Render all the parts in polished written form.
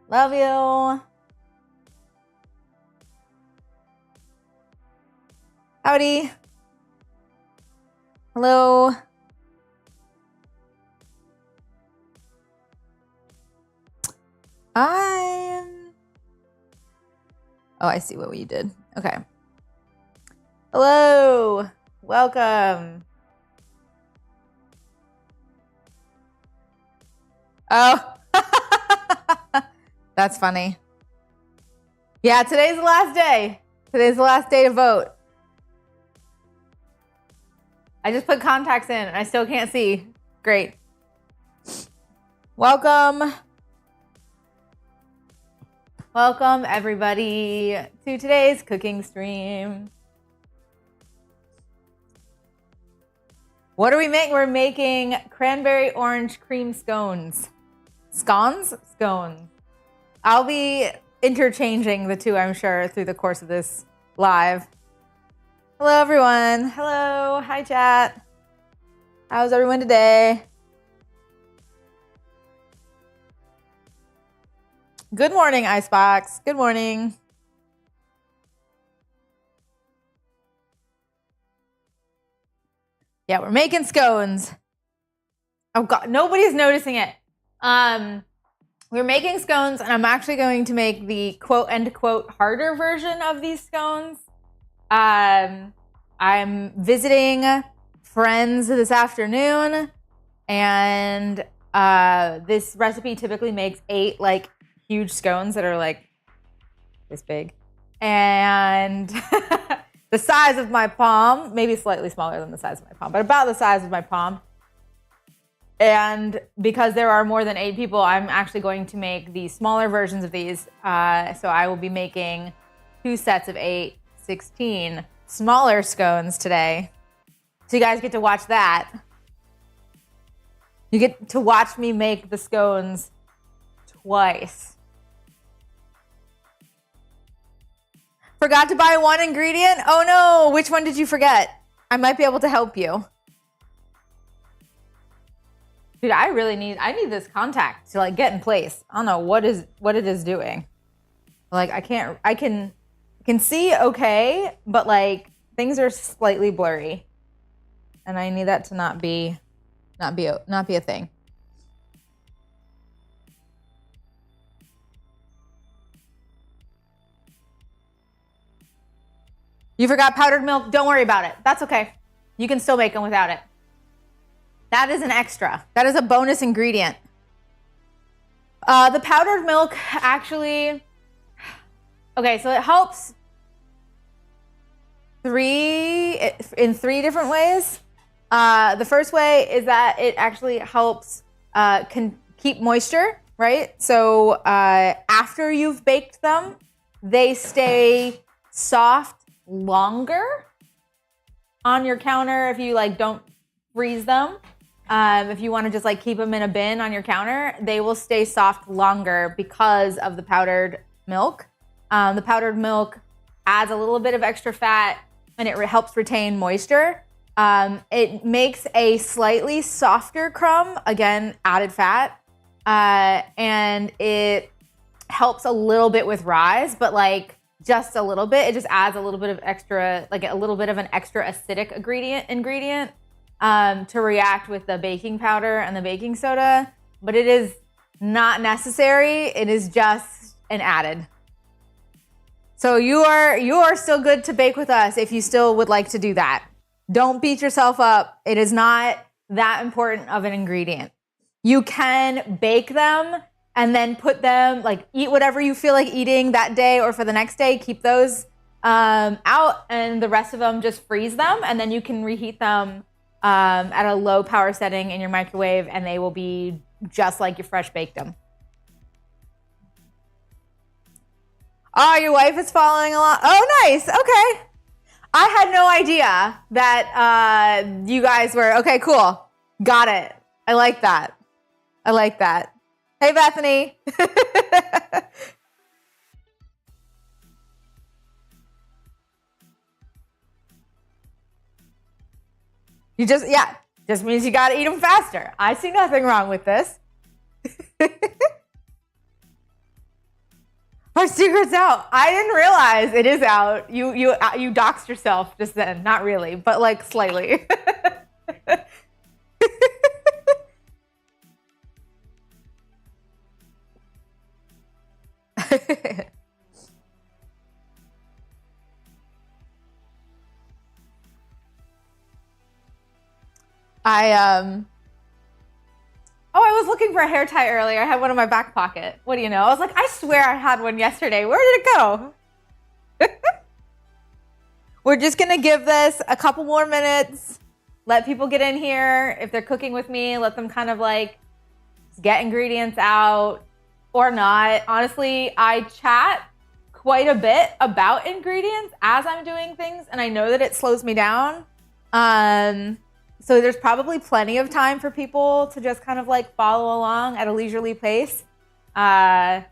Love you. Howdy. Hello. Oh, I see what you did. Okay. Hello. Welcome. Oh. That's funny. Yeah, today's the last day. Today's the last day to vote. I just put contacts in and I still can't see. Great. Welcome. Welcome everybody to today's cooking stream. What are we making? We're making cranberry-orange cream scones. Scones? Scones. I'll be interchanging the two, I'm sure, through the course of this live. Hello, everyone. Hello. Hi, chat. How's everyone today? Good morning, Icebox. Good morning. Yeah, we're making scones. Oh, God. Nobody's noticing it. We're making scones, and I'm actually going to make the quote-end quote harder version of these scones. I'm visiting friends this afternoon, and this recipe typically makes 8 like huge scones that are like this big, and the size of my palm, maybe slightly smaller than the size of my palm, but about the size of my palm. And because there are more than 8 people, I'm actually going to make the smaller versions of these. So I will be making 2 sets of 8, 16 smaller scones today. So you guys get to watch that. You get to watch me make the scones twice. Forgot to buy one ingredient? Oh no, which one did you forget? I might be able to help you. Dude, I need this contact to like get in place. I don't know what it is doing. Like I can see okay, but like things are slightly blurry. And I need that to not be a thing. You forgot powdered milk? Don't worry about it. That's okay. You can still make them without it. That is an extra. That is a bonus ingredient. The powdered milk actually, okay, so it helps in 3 different ways. The first way is that it actually helps keep moisture, right? So after you've baked them, they stay soft longer on your counter if you like don't freeze them. If you want to just like keep them in a bin on your counter, they will stay soft longer because of the powdered milk. The powdered milk adds a little bit of extra fat and it helps retain moisture. It makes a slightly softer crumb, again, added fat, and it helps a little bit with rise, but like just a little bit. It just adds a little bit of extra, like a little bit of an extra acidic ingredient to react with the baking powder and the baking soda, but it is not necessary. It is just an added. So you are still good to bake with us if you still would like to do that. Don't beat yourself up. It is not that important of an ingredient. You can bake them and then put them, like eat whatever you feel like eating that day or for the next day. Keep those out and the rest of them just freeze them, and then you can reheat them at a low power setting in your microwave, and they will be just like you fresh baked them. Oh, your wife is following along. Oh, nice. Okay. I had no idea that you guys were, okay, cool. Got it. I like that. Hey, Bethany. Just means you got to eat them faster. I see nothing wrong with this. Our secret's out. I didn't realize it is out. You doxed yourself just then. Not really, but like slightly. I was looking for a hair tie earlier. I had one in my back pocket. What do you know? I was like, I swear I had one yesterday. Where did it go? We're just gonna give this a couple more minutes. Let people get in here. If they're cooking with me, let them kind of like get ingredients out or not. Honestly, I chat quite a bit about ingredients as I'm doing things, and I know that it slows me down. So there's probably plenty of time for people to just kind of like follow along at a leisurely pace. Today,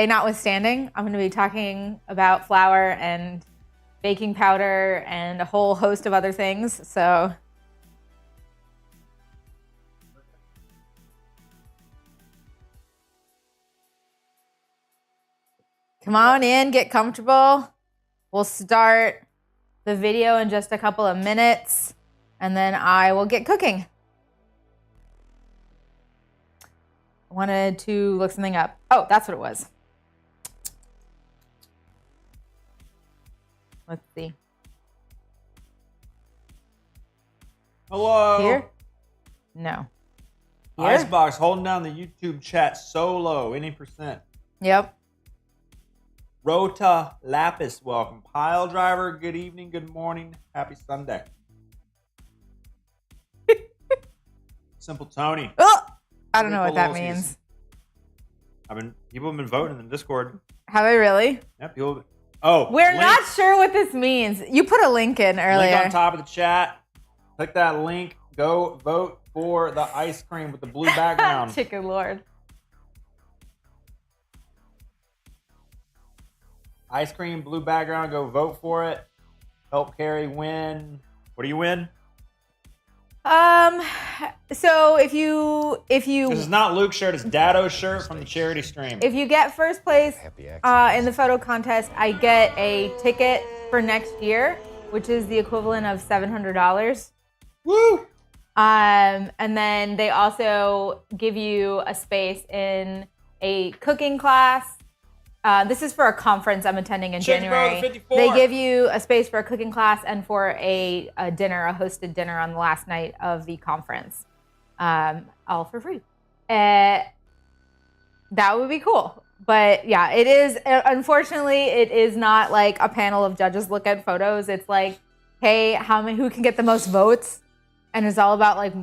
notwithstanding, I'm going to be talking about flour and baking powder and a whole host of other things. So come on in, get comfortable. We'll start the video in just a couple of minutes, and then I will get cooking. I wanted to look something up. Oh, that's what it was. Let's see. Hello. Here? No. Here? Icebox holding down the YouTube chat solo, any percent. Yep. Rota Lapis, welcome. Pile Driver, good evening, good morning, happy Sunday. Simple Tony. Oh, I don't know what that means. People have been voting in the Discord. Have I really? Yep, people. Oh, we're link. not sure what this means. You put a link in earlier. Link on top of the chat. Click that link. Go vote for the ice cream with the blue background. Chicken Lord. Ice cream, blue background. Go vote for it. Help Carrie win. What do you win? So if you This is not Luke's shirt, it's Dado's shirt from the charity stream. If you get first place in the photo contest, I get a ticket for next year, which is the equivalent of $700. Woo! And then they also give you a space in a cooking class. This is for a conference I'm attending in January. They give you a space for a cooking class and for a dinner, a hosted dinner on the last night of the conference, all for free. That would be cool. But yeah, it is, unfortunately, it is not like a panel of judges look at photos. It's like, hey, who can get the most votes? And it's all about like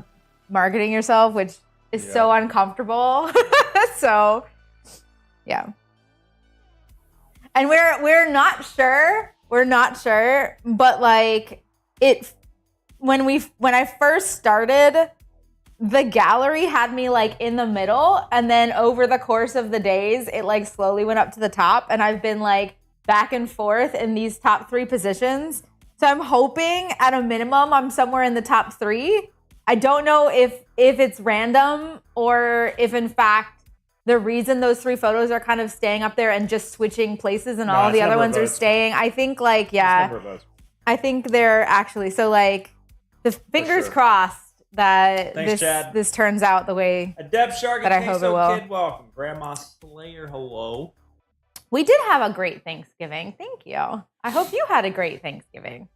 marketing yourself, which is so uncomfortable. So, yeah. And we're not sure. We're not sure, but like when I first started, the gallery had me like in the middle, and then over the course of the days, it like slowly went up to the top, and I've been like back and forth in these top 3 positions. So I'm hoping at a minimum I'm somewhere in the top 3. I don't know if it's random or if in fact the reason those 3 photos are kind of staying up there and just switching places and all the other ones are staying. I think like, I think they're actually, so like the fingers crossed that this turns out the way that I hope it will. Kid, welcome. Grandma Slayer, hello. We did have a great Thanksgiving. Thank you. I hope you had a great Thanksgiving.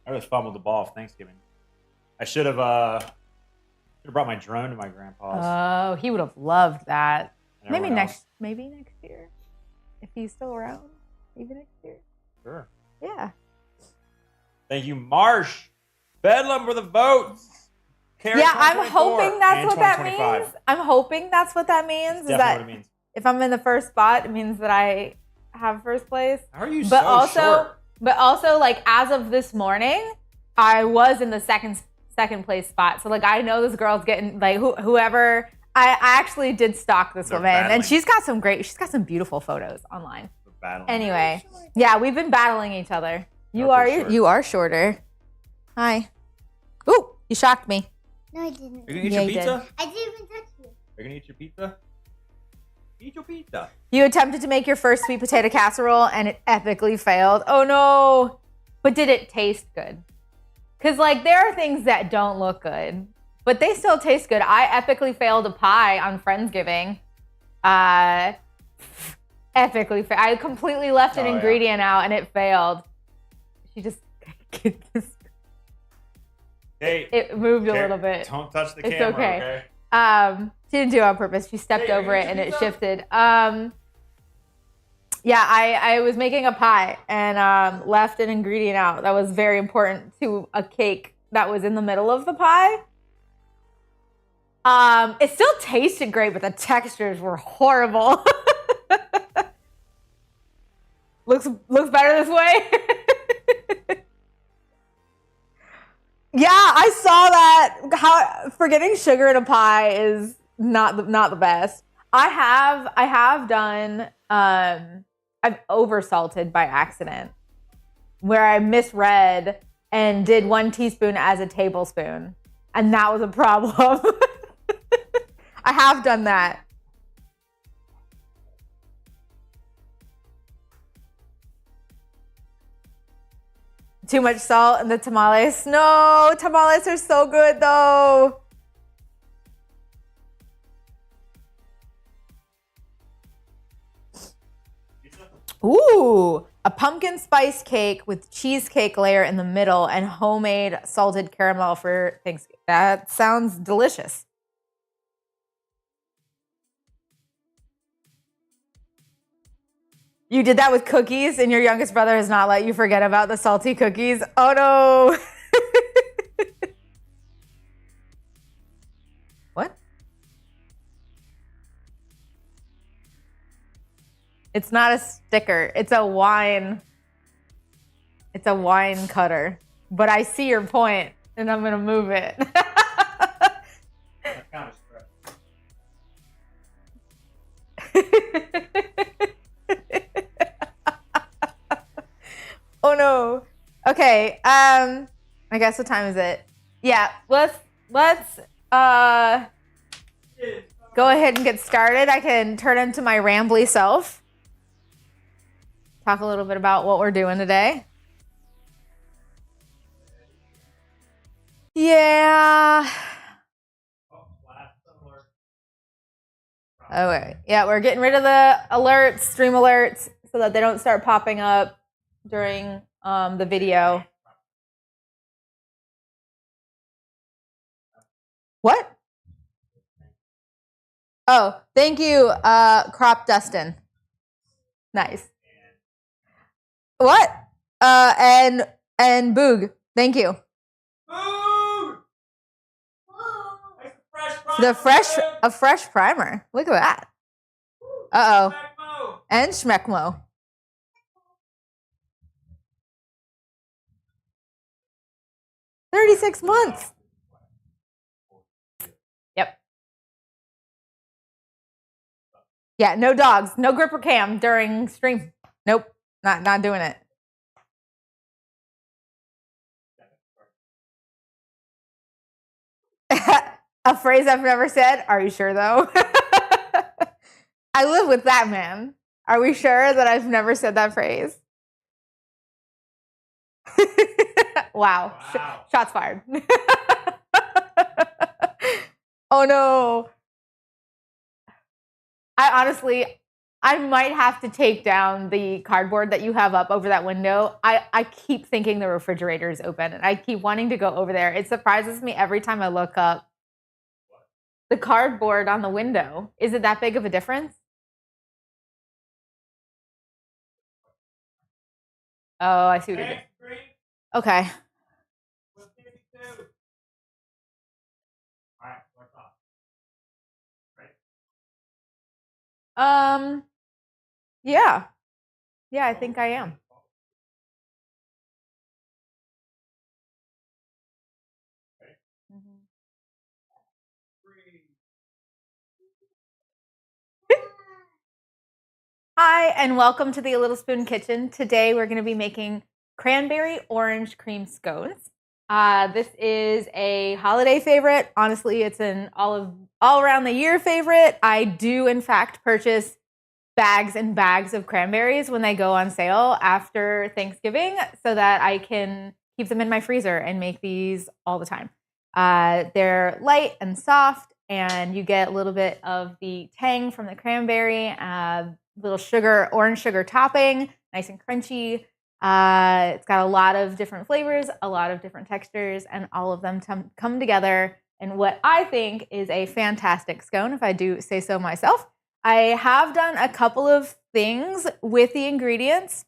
I just fumbled the ball of Thanksgiving. I should have brought my drone to my grandpa's. Oh, he would have loved that. Maybe next year, if he's still around. Maybe next year. Sure. Yeah. Thank you, Marsh. Bedlam for the votes. Yeah, I'm hoping that's what that means. I'm hoping that's what that means. Is that what it means. If I'm in the first spot, it means that I have first place. How are you short? But also, like as of this morning, I was in the second place spot. So like I know this girl's getting like whoever. I actually did stalk this woman, and she's got some beautiful photos online. Anyway, yeah, we've been battling each other. You are shorter. Hi. Ooh, you shocked me. No, I didn't. Are you gonna eat Yeah, your you did. pizza? I didn't even touch you. Are you gonna eat your pizza? Eat your pizza. You attempted to make your first sweet potato casserole and it epically failed. Oh no. But did it taste good? Because, like, there are things that don't look good, but they still taste good. I epically failed a pie on Friendsgiving. Epically failed. I completely left an ingredient out and it failed. She just Hey, it moved a little bit. Don't touch the It's camera, okay. okay? She didn't do it on purpose. She stepped Hey, over it and it pizza? shifted. Yeah, I was making a pie and left an ingredient out that was very important to a cake that was in the middle of the pie. It still tasted great, but the textures were horrible. looks better this way. Yeah, I saw that. How forgetting sugar in a pie is not the best. I have done. I've oversalted by accident, where I misread and did 1 teaspoon as a tablespoon, and that was a problem. I have done that. Too much salt in the tamales. No, tamales are so good though. Ooh, a pumpkin spice cake with cheesecake layer in the middle and homemade salted caramel for Thanksgiving. That sounds delicious. You did that with cookies and your youngest brother has not let you forget about the salty cookies. Oh no. What? It's not a sticker. It's a wine. It's a wine cutter. But I see your point and I'm going to move it. That's kind of Oh no. Okay. I guess what time is it? Yeah, let's go ahead and get started. I can turn into my rambly self. Talk a little bit about what we're doing today. Yeah. Okay. Yeah, we're getting rid of the alerts, stream alerts, so that they don't start popping up during the video. What? Oh, thank you, Crop Dustin. Nice. What? And Boog. Thank you. A fresh primer. Look at that. Uh-oh. And Schmeckmo. $36 months. Yep. Yeah, no dogs, no gripper cam during stream. Nope, not doing it. A phrase I've never said. Are you sure though? I live with that, man. Are we sure that I've never said that phrase? Wow. Shots fired. Oh no. I might have to take down the cardboard that you have up over that window. I keep thinking the refrigerator is open and I keep wanting to go over there. It surprises me every time I look up. The cardboard on the window. Is it that big of a difference? Oh, I see what you did. Okay. Yeah. Yeah, I think I am. Hi, and welcome to the A Little Spoon Kitchen. Today we're going to be making cranberry-orange cream scones. This is a holiday favorite. Honestly, it's an all around the year favorite. I do, in fact, purchase bags and bags of cranberries when they go on sale after Thanksgiving so that I can keep them in my freezer and make these all the time. They're light and soft, and you get a little bit of the tang from the cranberry, little sugar, orange sugar topping, nice and crunchy. It's got a lot of different flavors, a lot of different textures, and all of them come together in what I think is a fantastic scone, if I do say so myself. I have done a couple of things with the ingredients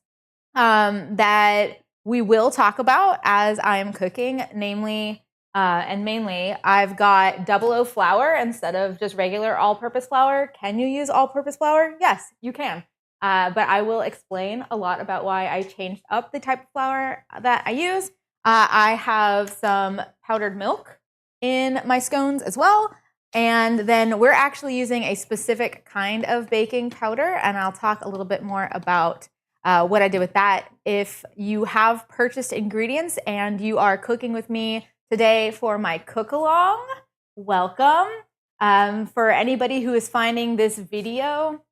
that we will talk about as I am cooking, namely and mainly, I've got 00 flour instead of just regular all-purpose flour. Can you use all-purpose flour? Yes, you can. But I will explain a lot about why I changed up the type of flour that I use. I have some powdered milk in my scones as well. And then we're actually using a specific kind of baking powder, and I'll talk a little bit more about what I did with that. If you have purchased ingredients and you are cooking with me today for my cook-along, welcome. For anybody who is finding this video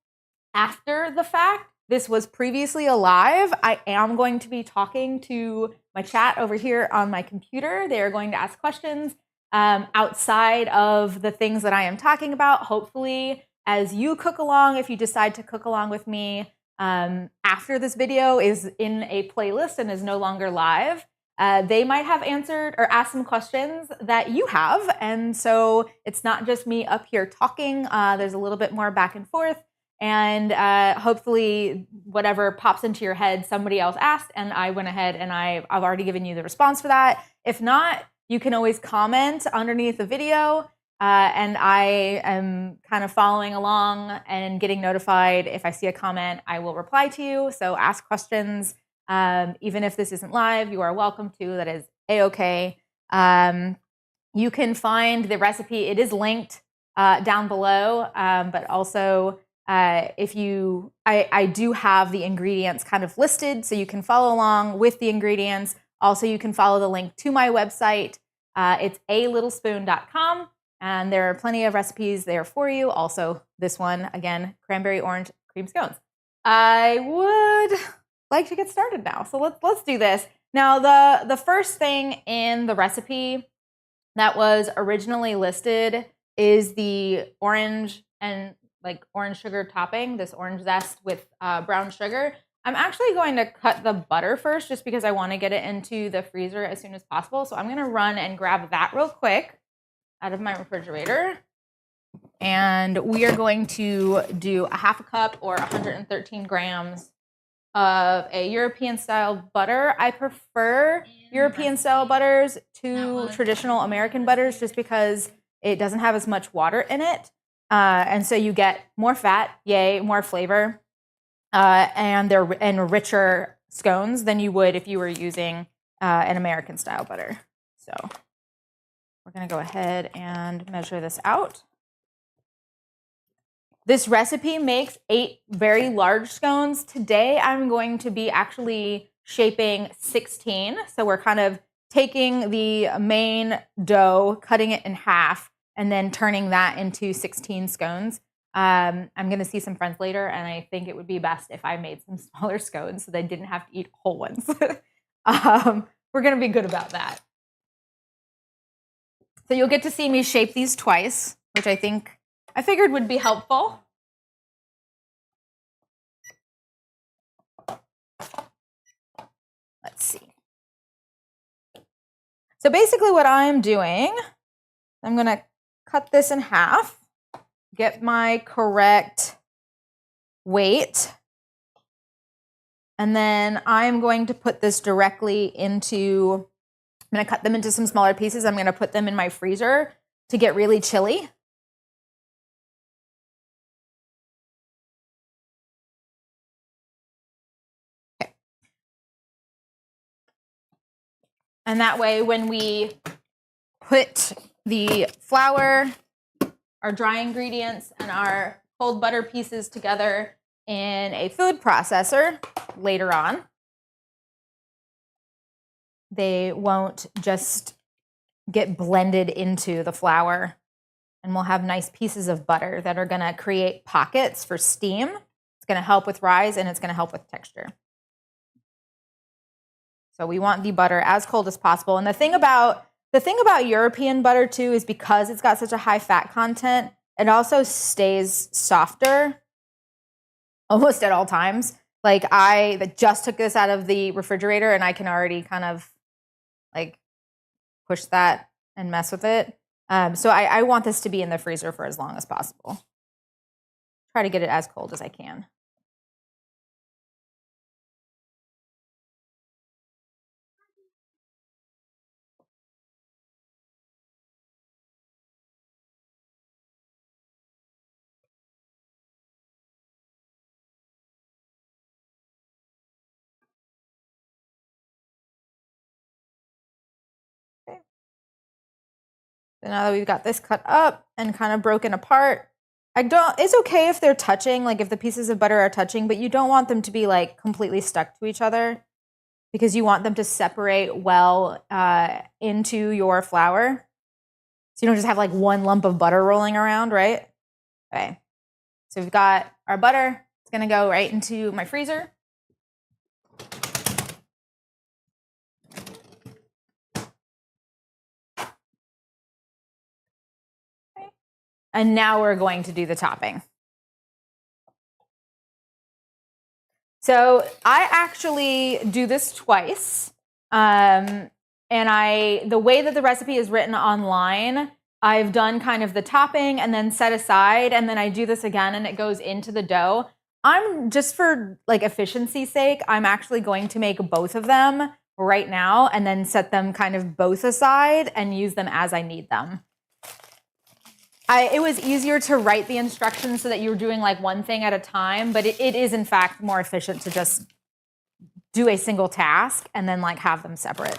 after the fact, this was previously alive. I am going to be talking to my chat over here on my computer. They are going to ask questions outside of the things that I am talking about. Hopefully, as you cook along, if you decide to cook along with me after this video is in a playlist and is no longer live, they might have answered or asked some questions that you have. And so it's not just me up here talking. There's a little bit more back and forth. And hopefully whatever pops into your head, somebody else asked, and I went ahead and I've already given you the response for that. If not, you can always comment underneath the video, and I am kind of following along and getting notified. If I see a comment, I will reply to you. So ask questions. Even if this isn't live, you are welcome to. That is A-okay. You can find the recipe. It is linked down below, but also if you, I do have the ingredients kind of listed, so you can follow along with the ingredients. Also, you can follow the link to my website. It's alittlespoon.com, and there are plenty of recipes there for you. Also, this one, again, cranberry-orange cream scones. I would like to get started now, so let's do this. Now, the first thing in the recipe that was originally listed is the orange and like orange sugar topping, this orange zest with brown sugar. I'm actually going to cut the butter first just because I want to get it into the freezer as soon as possible. So I'm going to run and grab that real quick out of my refrigerator. And we are going to do a half a cup or 113 grams of a European style butter. I prefer European style butters to traditional American butters just because it doesn't have as much water in it. And so you get more fat, yay, more flavor, and richer scones than you would if you were using an American style butter. So we're going to go ahead and measure this out. This recipe makes 8 very large scones. Today I'm going to be actually shaping 16. So we're kind of taking the main dough, cutting it in half, and then turning that into 16 scones. I'm going to see some friends later, and I think it would be best if I made some smaller scones so they didn't have to eat whole ones. We're going to be good about that. So you'll get to see me shape these twice, which I figured would be helpful. Let's see. So basically what I'm doing, I'm going to cut this in half, get my correct weight, and then I'm going to put this directly into, I'm going to cut them into some smaller pieces. I'm going to put them in my freezer to get really chilly. Okay. And that way when we put the flour, our dry ingredients, and our cold butter pieces together in a food processor later on, they won't just get blended into the flour. And we'll have nice pieces of butter that are going to create pockets for steam. It's going to help with rise, and it's going to help with texture. So we want the butter as cold as possible. And the thing about European butter too is because it's got such a high fat content, it also stays softer almost at all times. Like I just took this out of the refrigerator and I can already kind of like push that and mess with it. So I want this to be in the freezer for as long as possible. Try to get it as cold as I can. Okay. So now that we've got this cut up and kind of broken apart, it's okay if they're touching, like if the pieces of butter are touching, but you don't want them to be like completely stuck to each other because you want them to separate well into your flour. So you don't just have like one lump of butter rolling around, right? Okay. So we've got our butter. It's going to go right into my freezer. Okay. And now we're going to do the topping. So I actually do this twice. And the way that the recipe is written online, I've done kind of the topping and then set aside, and then I do this again and it goes into the dough. I'm just for like efficiency's sake, I'm actually going to make both of them right now and then set them kind of both aside and use them as I need them. It was easier to write the instructions so that you were doing like one thing at a time, but it is in fact more efficient to just do a single task and then like have them separate.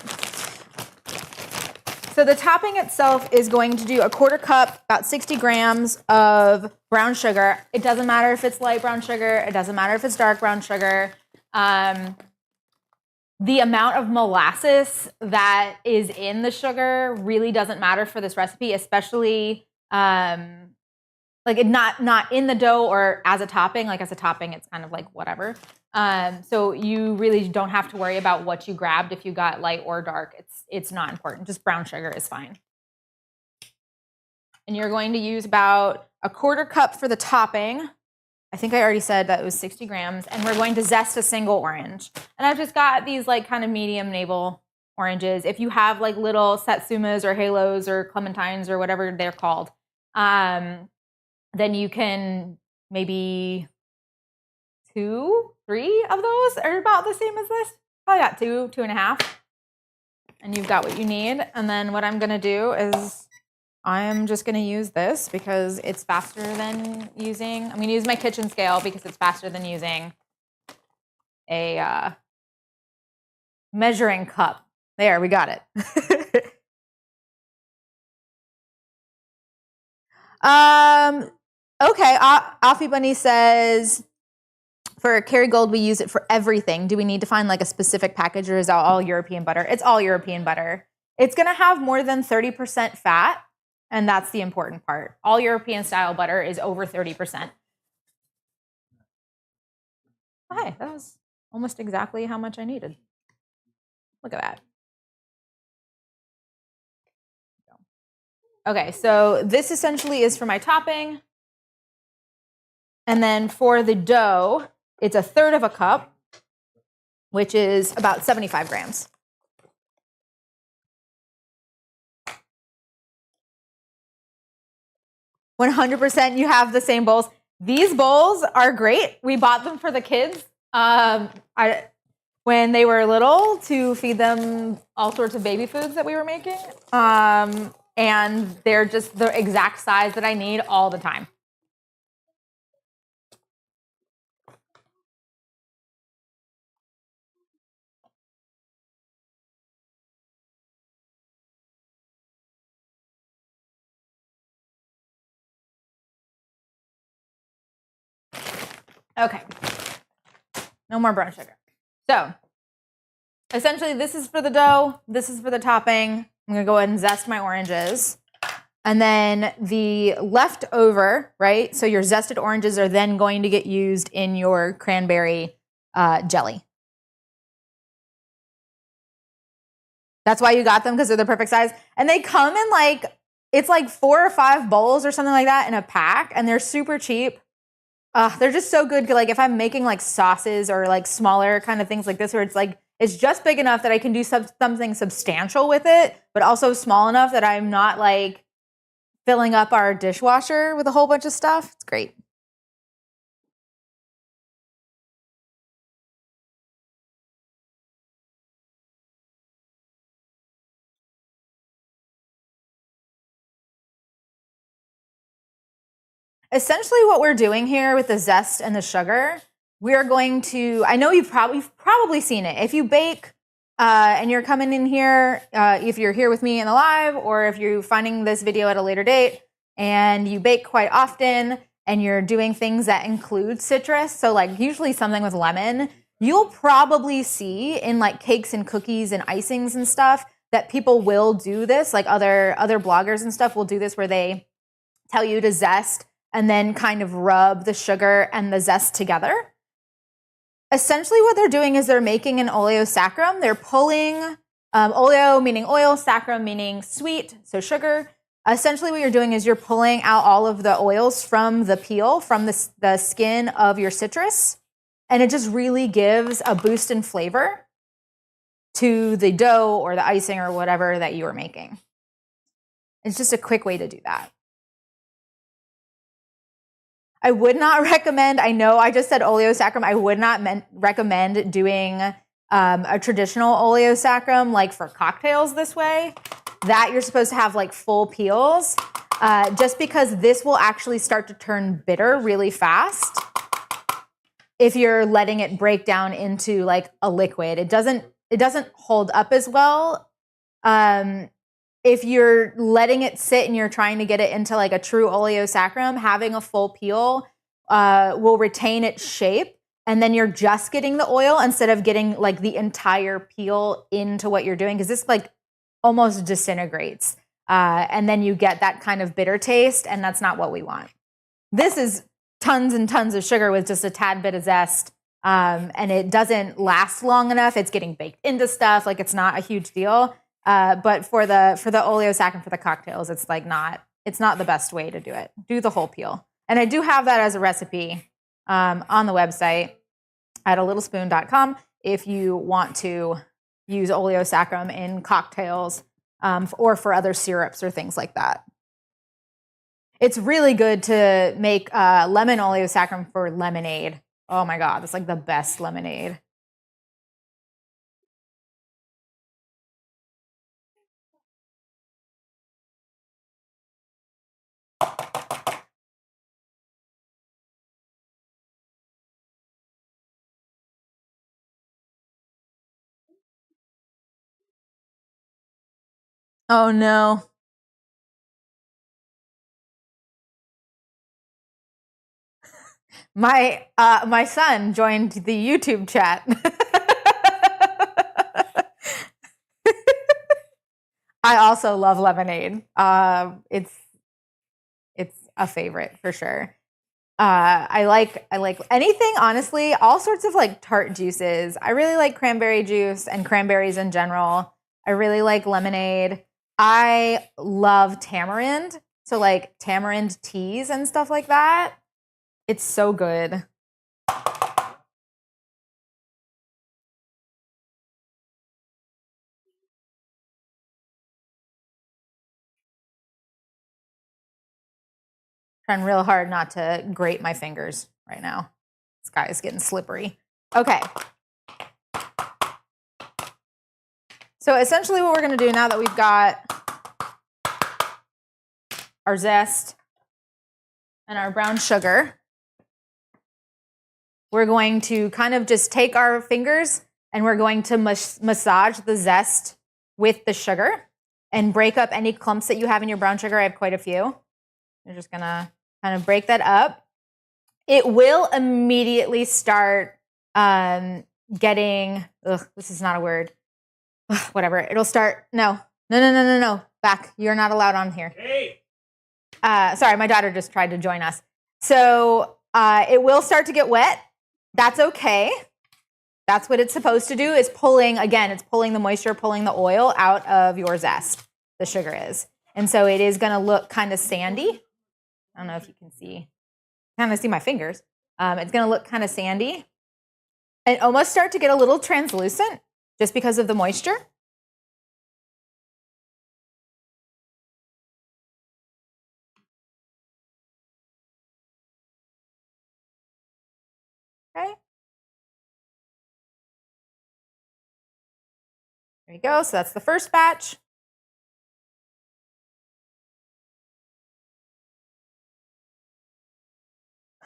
So the topping itself is going to do 1/4 cup, about 60 grams of brown sugar. It doesn't matter if it's light brown sugar. It doesn't matter if it's dark brown sugar. The amount of molasses that is in the sugar really doesn't matter for this recipe, especially like it not in the dough or as a topping. Like as a topping, it's kind of like whatever. So you really don't have to worry about what you grabbed if you got light or dark. It's not important. Just brown sugar is fine. And you're going to use about 1/4 cup for the topping. I think I already said that it was 60 grams. And we're going to zest a single orange. And I've just got these like kind of medium navel oranges. If you have like little satsumas or halos or clementines or whatever they're called, then you can maybe 2, 3 of those are about the same as this. Probably got 2, 2.5. And you've got what you need. And then what I'm going to do is I'm just going to use this because it's faster than using, I'm going to use my kitchen scale because it's faster than using a measuring cup. There, we got it. Okay, Alfie Bunny says, for Kerrygold, we use it for everything. Do we need to find like a specific package, or is that all European butter? It's all European butter. It's going to have more than 30% fat, and that's the important part. All European style butter is over 30%. Hi, that was almost exactly how much I needed. Look at that. Okay, so this essentially is for my topping. And then for the dough, it's 1/3 cup, which is about 75 grams. %, you have the same bowls. These bowls are great. We bought them for the kids when they were little to feed them all sorts of baby foods that we were making. And they're just the exact size that I need all the time. Okay. No more brown sugar. So essentially this is for the dough, this is for the topping. I'm gonna go ahead and zest my oranges. And then the leftover, right? So your zested oranges are then going to get used in your cranberry jelly. That's why you got them, because they're the perfect size. And they come in like, it's like 4 or 5 bowls or something like that in a pack, and they're super cheap. They're just so good. Like if I'm making like sauces or like smaller kind of things like this, where it's like, it's just big enough that I can do something substantial with it, but also small enough that I'm not like filling up our dishwasher with a whole bunch of stuff. It's great. Essentially what we're doing here with the zest and the sugar, we're going to, I know you've probably seen it. If you bake and you're coming in here, if you're here with me in the live, or if you're finding this video at a later date and you bake quite often and you're doing things that include citrus, so like usually something with lemon, you'll probably see in like cakes and cookies and icings and stuff that people will do this, like other bloggers and stuff will do this, where they tell you to zest and then kind of rub the sugar and the zest together. Essentially what they're doing is they're making an oleosaccharum. They're pulling oleo meaning oil, saccharum meaning sweet, so sugar. Essentially what you're doing is you're pulling out all of the oils from the peel, from the skin of your citrus, and it just really gives a boost in flavor to the dough or the icing or whatever that you are making. It's just a quick way to do that. I would not recommend, I know I just said oleosaccharum, I would not recommend doing a traditional oleosaccharum like for cocktails this way. That you're supposed to have like full peels, just because this will actually start to turn bitter really fast if you're letting it break down into like a liquid. It doesn't hold up as well. If you're letting it sit and you're trying to get it into like a true oleosaccharum, having a full peel will retain its shape, and then you're just getting the oil instead of getting like the entire peel into what you're doing, because this like almost disintegrates, and then you get that kind of bitter taste, and that's not what we want. This is tons and tons of sugar with just a tad bit of zest, and it doesn't last long enough. It's getting baked into stuff, like it's not a huge deal. But for the oleosaccharum for the cocktails, it's like it's not the best way to do it. Do the whole peel. And I do have that as a recipe on the website at alittlespoon.com if you want to use oleosaccharum in cocktails or for other syrups or things like that. It's really good to make lemon oleosaccharum for lemonade. Oh my God, that's like the best lemonade. Oh no. My son joined the YouTube chat. I also love lemonade. It's a favorite for sure. I like anything, honestly, all sorts of like tart juices. I really like cranberry juice and cranberries in general. I really like lemonade. I love tamarind. So like tamarind teas and stuff like that. It's so good. Trying real hard not to grate my fingers right now. This guy is getting slippery. Okay. So essentially what we're going to do now that we've got our zest and our brown sugar, we're going to kind of just take our fingers and we're going to massage the zest with the sugar and break up any clumps that you have in your brown sugar. I have quite a few. You're just going to kind of break that up. It will immediately start getting, this is not a word, Whatever. It'll start. No. Back. You're not allowed on here. Hey. Sorry, my daughter just tried to join us. So it will start to get wet. That's okay. That's what it's supposed to do, is pulling, again, it's pulling the moisture, pulling the oil out of your zest, the sugar is. And so it is going to look kind of sandy. I don't know if you can see, kind of see my fingers. It's going to look kind of sandy and almost start to get a little translucent just because of the moisture. Okay. There you go. So that's the first batch.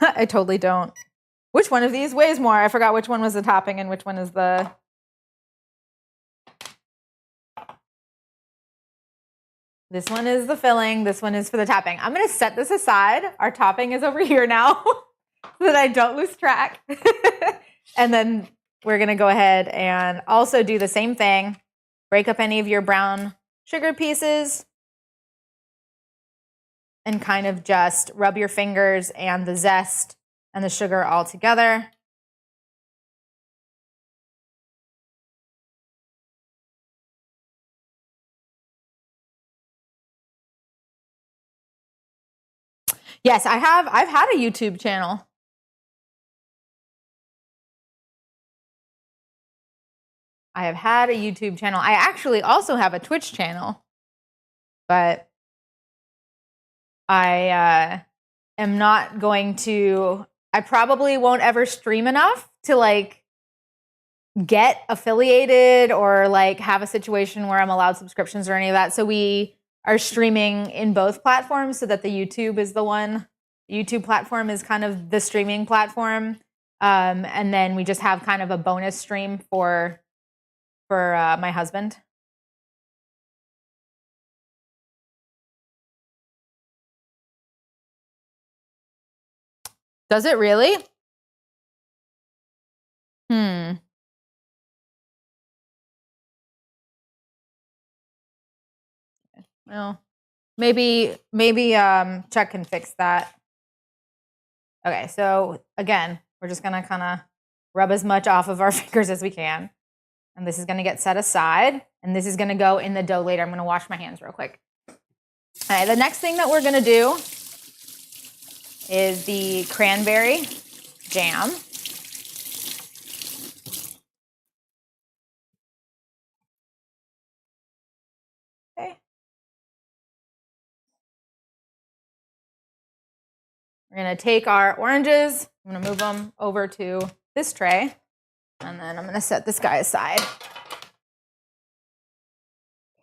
I totally don't. Which one of these weighs more? I forgot which one was the topping and which one is the... This one is the filling. This one is for the topping. I'm going to set this aside. Our topping is over here now so that I don't lose track. And then we're going to go ahead and also do the same thing. Break up any of your brown sugar pieces and kind of just rub your fingers and the zest and the sugar all together. Yes, I have. I've had a YouTube channel. I have had a YouTube channel. I actually also have a Twitch channel, but I am not going to, I probably won't ever stream enough to like get affiliated or like have a situation where I'm allowed subscriptions or any of that. So we are streaming in both platforms so that the YouTube is the one. The YouTube platform is kind of the streaming platform. And then we just have kind of a bonus stream for my husband. Does it really? Well, maybe Chuck can fix that. Okay, so again, we're just gonna kind of rub as much off of our fingers as we can. And this is gonna get set aside, and this is gonna go in the dough later. I'm gonna wash my hands real quick. All right, the next thing that we're gonna do is the cranberry jam. Okay. We're gonna take our oranges, I'm gonna move them over to this tray, and then I'm gonna set this guy aside.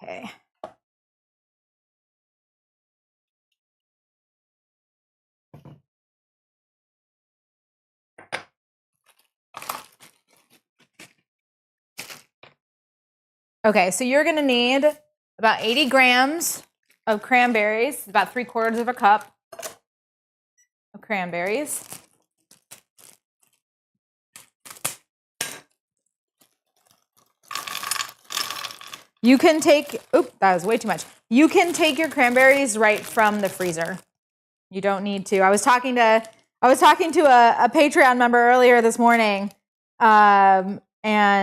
Okay. Okay, so you're gonna need about 80 grams of cranberries, about 3/4 of a cup of cranberries. You can take, oop, that was way too much. You can take your cranberries right from the freezer. You don't need to. I was talking to a Patreon member earlier this morning, and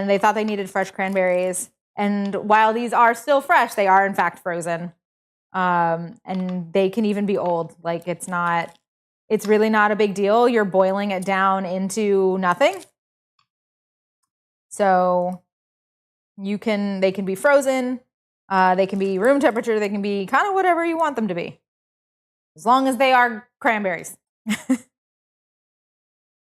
they thought they needed fresh cranberries. And while these are still fresh, they are in fact frozen. And they can even be old. Like it's really not a big deal. You're boiling it down into nothing. So they can be frozen. They can be room temperature. They can be kind of whatever you want them to be, as long as they are cranberries.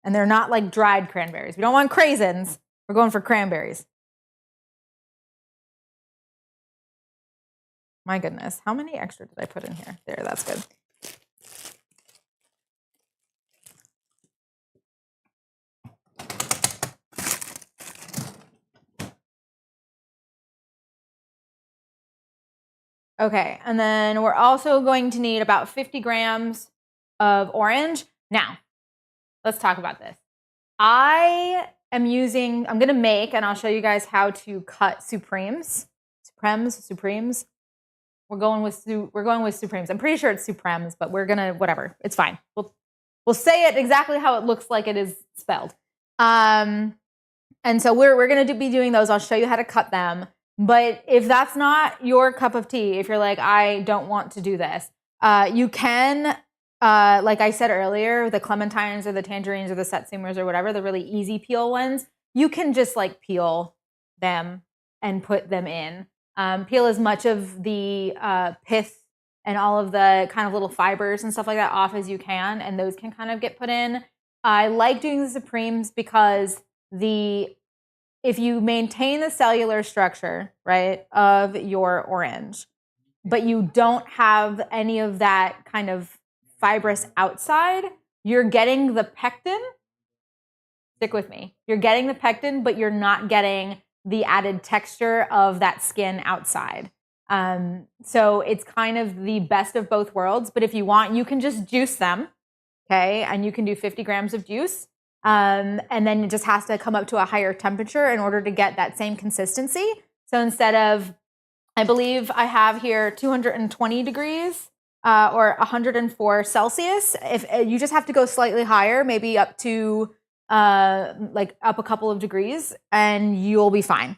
And they're not like dried cranberries. We don't want craisins. We're going for cranberries. My goodness, how many extra did I put in here? There, that's good. Okay, and then we're also going to need about 50 grams of orange. Now, let's talk about this. I I'm going to make, and I'll show you guys how to cut Supremes. Supremes. We're going with Supremes. I'm pretty sure it's Supremes, but we're gonna, whatever. It's fine. We'll say it exactly how it looks like it is spelled. And so we're gonna be doing those. I'll show you how to cut them. But if that's not your cup of tea, if you're like, I don't want to do this, you can, like I said earlier, the clementines or the tangerines or the satsumas or whatever, the really easy peel ones, you can just like peel them and put them in. Peel as much of the pith and all of the kind of little fibers and stuff like that off as you can, and those can kind of get put in. I like doing the Supremes because if you maintain the cellular structure, right, of your orange, but you don't have any of that kind of fibrous outside, you're getting the pectin. Stick with me. You're getting the pectin, but you're not getting the added texture of that skin outside. So it's kind of the best of both worlds. But if you want, you can just juice them, okay? And you can do 50 grams of juice. And then it just has to come up to a higher temperature in order to get that same consistency. So instead of, I believe I have here 220 degrees or 104 Celsius. If you just have to go slightly higher, maybe up to like up a couple of degrees, and you'll be fine.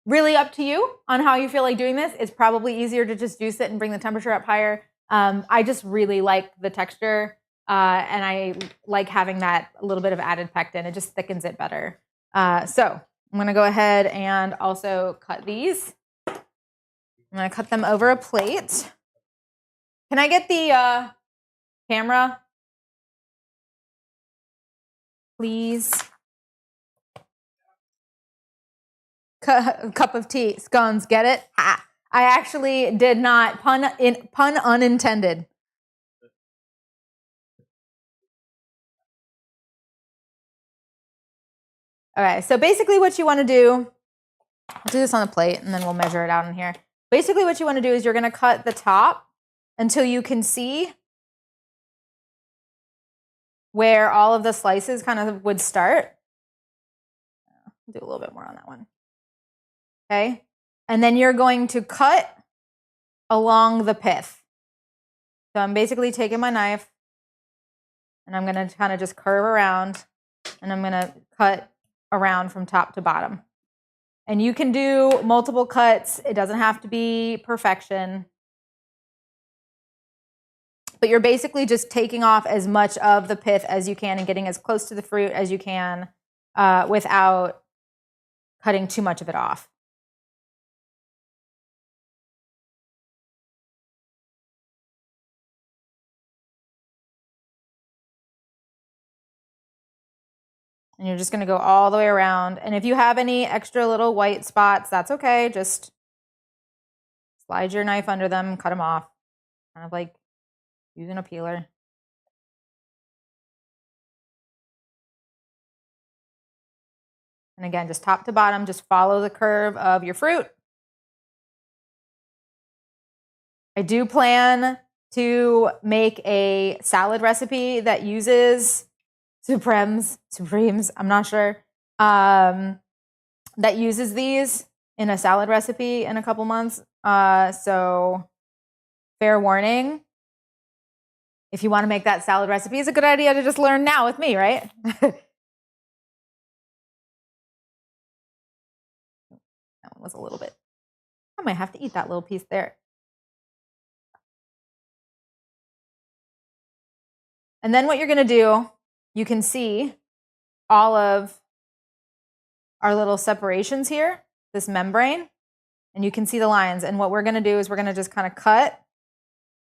Really up to you on how you feel like doing this. It's probably easier to just juice it and bring the temperature up higher. I just really like the texture, and I like having that a little bit of added pectin. It just thickens it better. So I'm going to go ahead and also cut these. I'm going to cut them over a plate. Can I get the camera? Please. Cup of tea, scones, get it? I actually did not, pun unintended. Okay, so basically what you want to do, I'll do this on the plate and then we'll measure it out in here. Basically what you want to do is you're going to cut the top until you can see where all of the slices kind of would start. I'll do a little bit more on that one. Okay, and then you're going to cut along the pith. So I'm basically taking my knife and I'm going to kind of just curve around, and I'm going to cut around from top to bottom. And you can do multiple cuts. It doesn't have to be perfection. But you're basically just taking off as much of the pith as you can and getting as close to the fruit as you can without cutting too much of it off. And you're just going to go all the way around. And if you have any extra little white spots, that's okay. Just slide your knife under them, cut them off. Kind of like using a peeler. And again, just top to bottom, just follow the curve of your fruit. I do plan to make a salad recipe that uses Supremes, I'm not sure, that uses these in a salad recipe in a couple months. So fair warning, if you want to make that salad recipe, it's a good idea to just learn now with me, right? That one was a little bit, I might have to eat that little piece there. And then what you're going to do, you can see all of our little separations here, this membrane, and you can see the lines. And what we're going to do is we're going to just kind of cut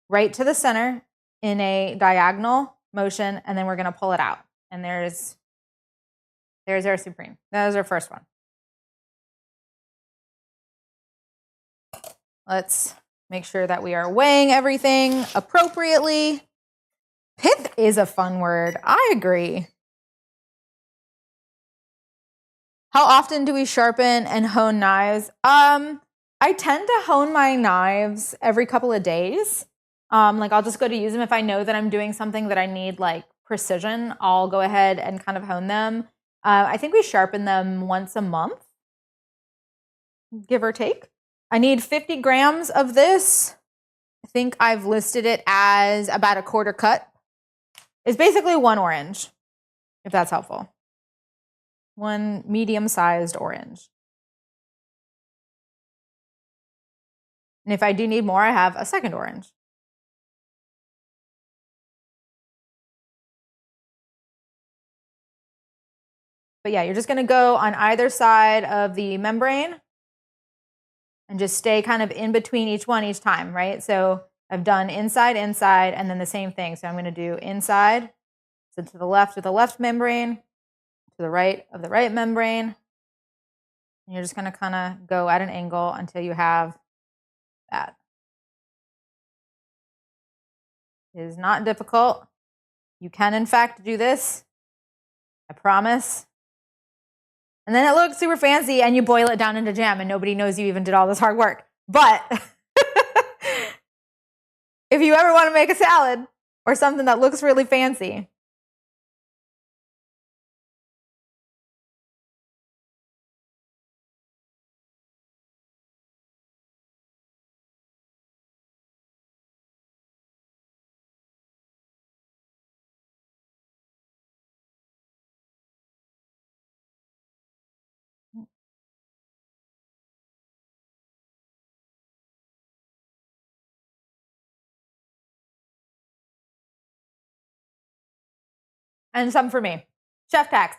right to the center in a diagonal motion, and then we're going to pull it out. And there's our Supreme. That was our first one. Let's make sure that we are weighing everything appropriately. Pith is a fun word. I agree. How often do we sharpen and hone knives? I tend to hone my knives every couple of days. Like I'll just go to use them if I know that I'm doing something that I need like precision, I'll go ahead and kind of hone them. I think we sharpen them once a month, give or take. I need 50 grams of this. I think I've listed it as about a quarter cut. It's basically one orange, if that's helpful. One medium-sized orange. And if I do need more, I have a second orange. But yeah, you're just gonna go on either side of the membrane and just stay kind of in between each one each time, right? So I've done inside, inside, and then the same thing. So I'm gonna do inside, so to the left of the left membrane, to the right of the right membrane. And you're just gonna kind of go at an angle until you have that. It is not difficult. You can, in fact, do this. I promise. And then it looks super fancy and you boil it down into jam and nobody knows you even did all this hard work. But if you ever want to make a salad or something that looks really fancy, and some for me. Chef tax.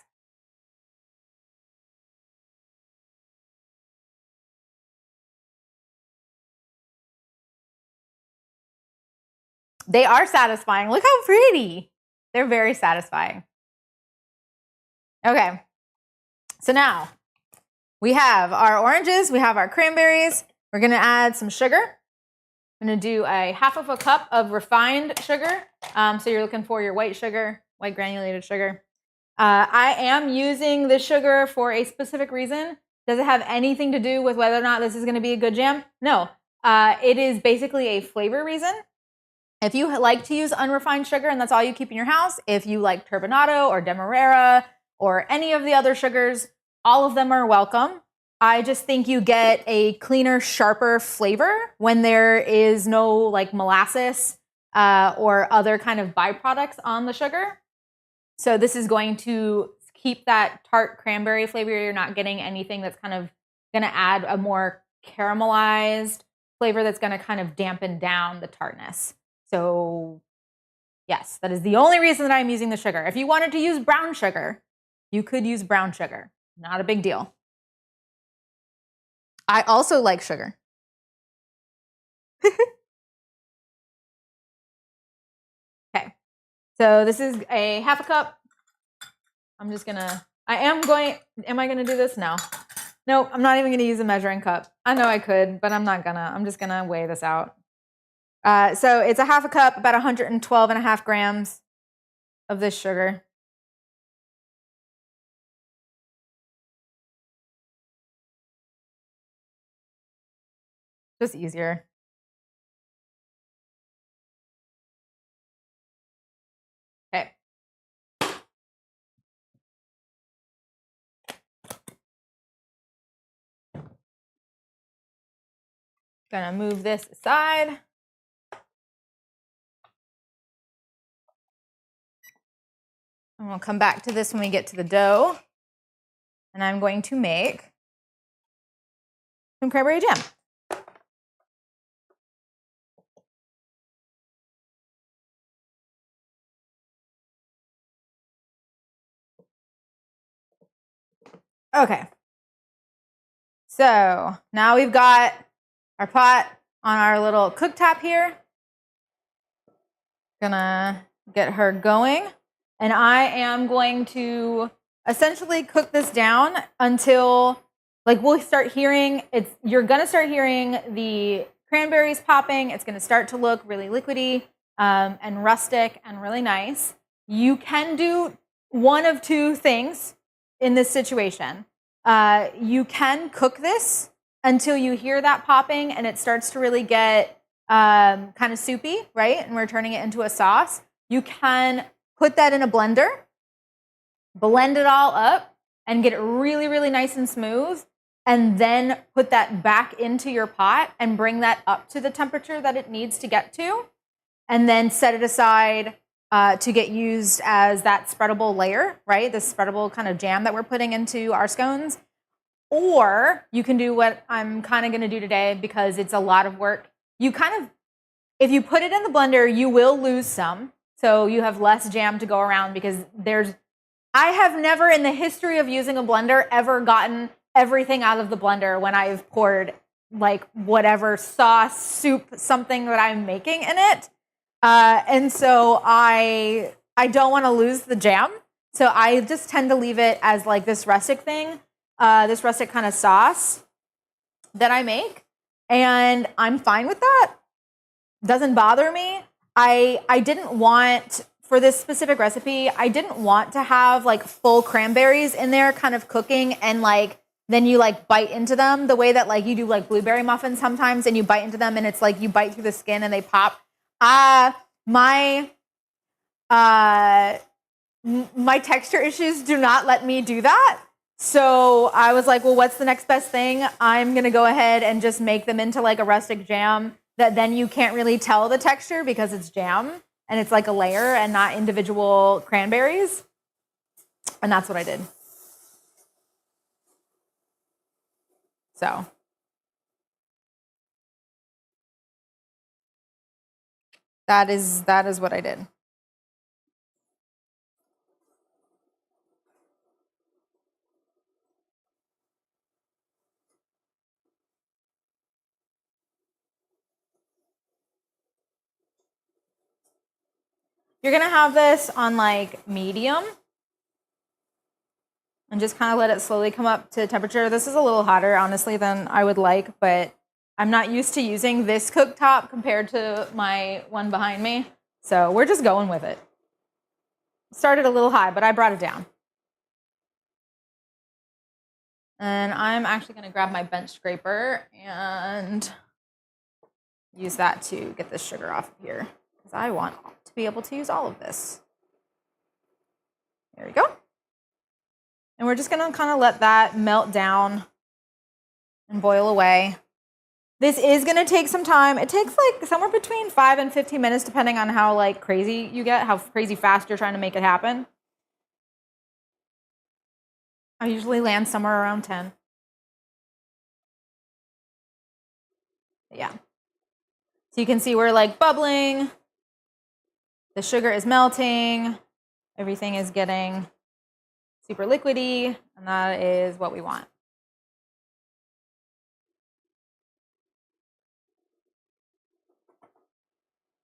They are satisfying. Look how pretty. They're very satisfying. Okay. So now we have our oranges, we have our cranberries. We're going to add some sugar. I'm going to do a half of a cup of refined sugar. So you're looking for your white sugar, white granulated sugar. I am using this sugar for a specific reason. Does it have anything to do with whether or not this is going to be a good jam? No. It is basically a flavor reason. If you like to use unrefined sugar and that's all you keep in your house, if you like turbinado or demerara or any of the other sugars, all of them are welcome. I just think you get a cleaner, sharper flavor when there is no like molasses or other kind of byproducts on the sugar. So this is going to keep that tart cranberry flavor. You're not getting anything that's kind of going to add a more caramelized flavor that's going to kind of dampen down the tartness. So yes, that is the only reason that I'm using the sugar. If you wanted to use brown sugar, you could use brown sugar. Not a big deal. I also like sugar. Okay, so this is a half a cup. Am I gonna do this? No. Nope, I'm not even gonna use a measuring cup. I know I could, but I'm not gonna. I'm just gonna weigh this out. So it's a half a cup, about 112 and a half grams of this sugar. Just easier. Okay. Gonna move this aside. And we'll come back to this when we get to the dough. And I'm going to make some cranberry jam. Okay. So now we've got our pot on our little cooktop here. Gonna get her going. And I am going to essentially cook this down until like we'll start hearing you're gonna start hearing the cranberries popping. It's gonna start to look really liquidy and rustic and really nice. You can do one of two things in this situation. You can cook this until you hear that popping and it starts to really get kind of soupy, right? And we're turning it into a sauce. You can put that in a blender, blend it all up, and get it really, really nice and smooth, and then put that back into your pot and bring that up to the temperature that it needs to get to, and then set it aside to get used as that spreadable layer, right? This spreadable kind of jam that we're putting into our scones. Or you can do what I'm kind of going to do today because it's a lot of work. You kind of, if you put it in the blender, you will lose some. So you have less jam to go around because I have never in the history of using a blender ever gotten everything out of the blender when I've poured like whatever sauce, soup, something that I'm making in it. And so I don't want to lose the jam. So I just tend to leave it as like this rustic thing, this rustic kind of sauce that I make. And I'm fine with that. Doesn't bother me. I didn't want, for this specific recipe, I didn't want to have like full cranberries in there kind of cooking and like, then you like bite into them the way that like you do like blueberry muffins sometimes and you bite into them and it's like you bite through the skin and they pop. My texture issues do not let me do that. So I was like, well, what's the next best thing? I'm going to go ahead and just make them into like a rustic jam that then you can't really tell the texture because it's jam and it's like a layer and not individual cranberries. And that's what I did. So that is what I did. You're going to have this on like medium and just kind of let it slowly come up to temperature. This is a little hotter, honestly, than I would like, but I'm not used to using this cooktop compared to my one behind me. So we're just going with it. Started a little high, but I brought it down. And I'm actually going to grab my bench scraper and use that to get this sugar off of here because I want to be able to use all of this. There we go. And we're just going to kind of let that melt down and boil away. This is going to take some time. It takes like somewhere between 5 and 15 minutes depending on how like crazy you get, how crazy fast you're trying to make it happen. I usually land somewhere around 10. Yeah. So you can see we're like bubbling. The sugar is melting. Everything is getting super liquidy, and that is what we want.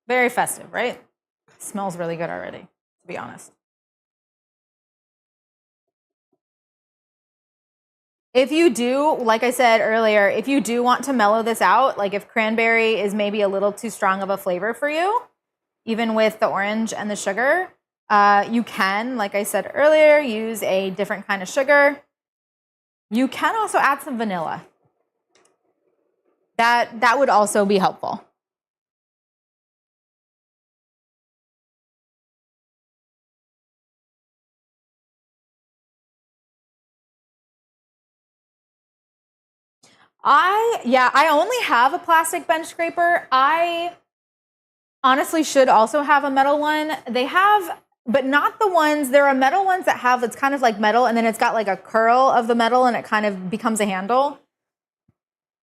Very festive, right? It smells really good already, to be honest. If you do, like I said earlier, if you do want to mellow this out, like if cranberry is maybe a little too strong of a flavor for you, even with the orange and the sugar, you can, like I said earlier, use a different kind of sugar. You can also add some vanilla. That would also be helpful. I only have a plastic bench scraper. I honestly should also have a metal one. They have, but not the ones, there are metal ones that have, it's kind of like metal and then it's got like a curl of the metal and it kind of becomes a handle.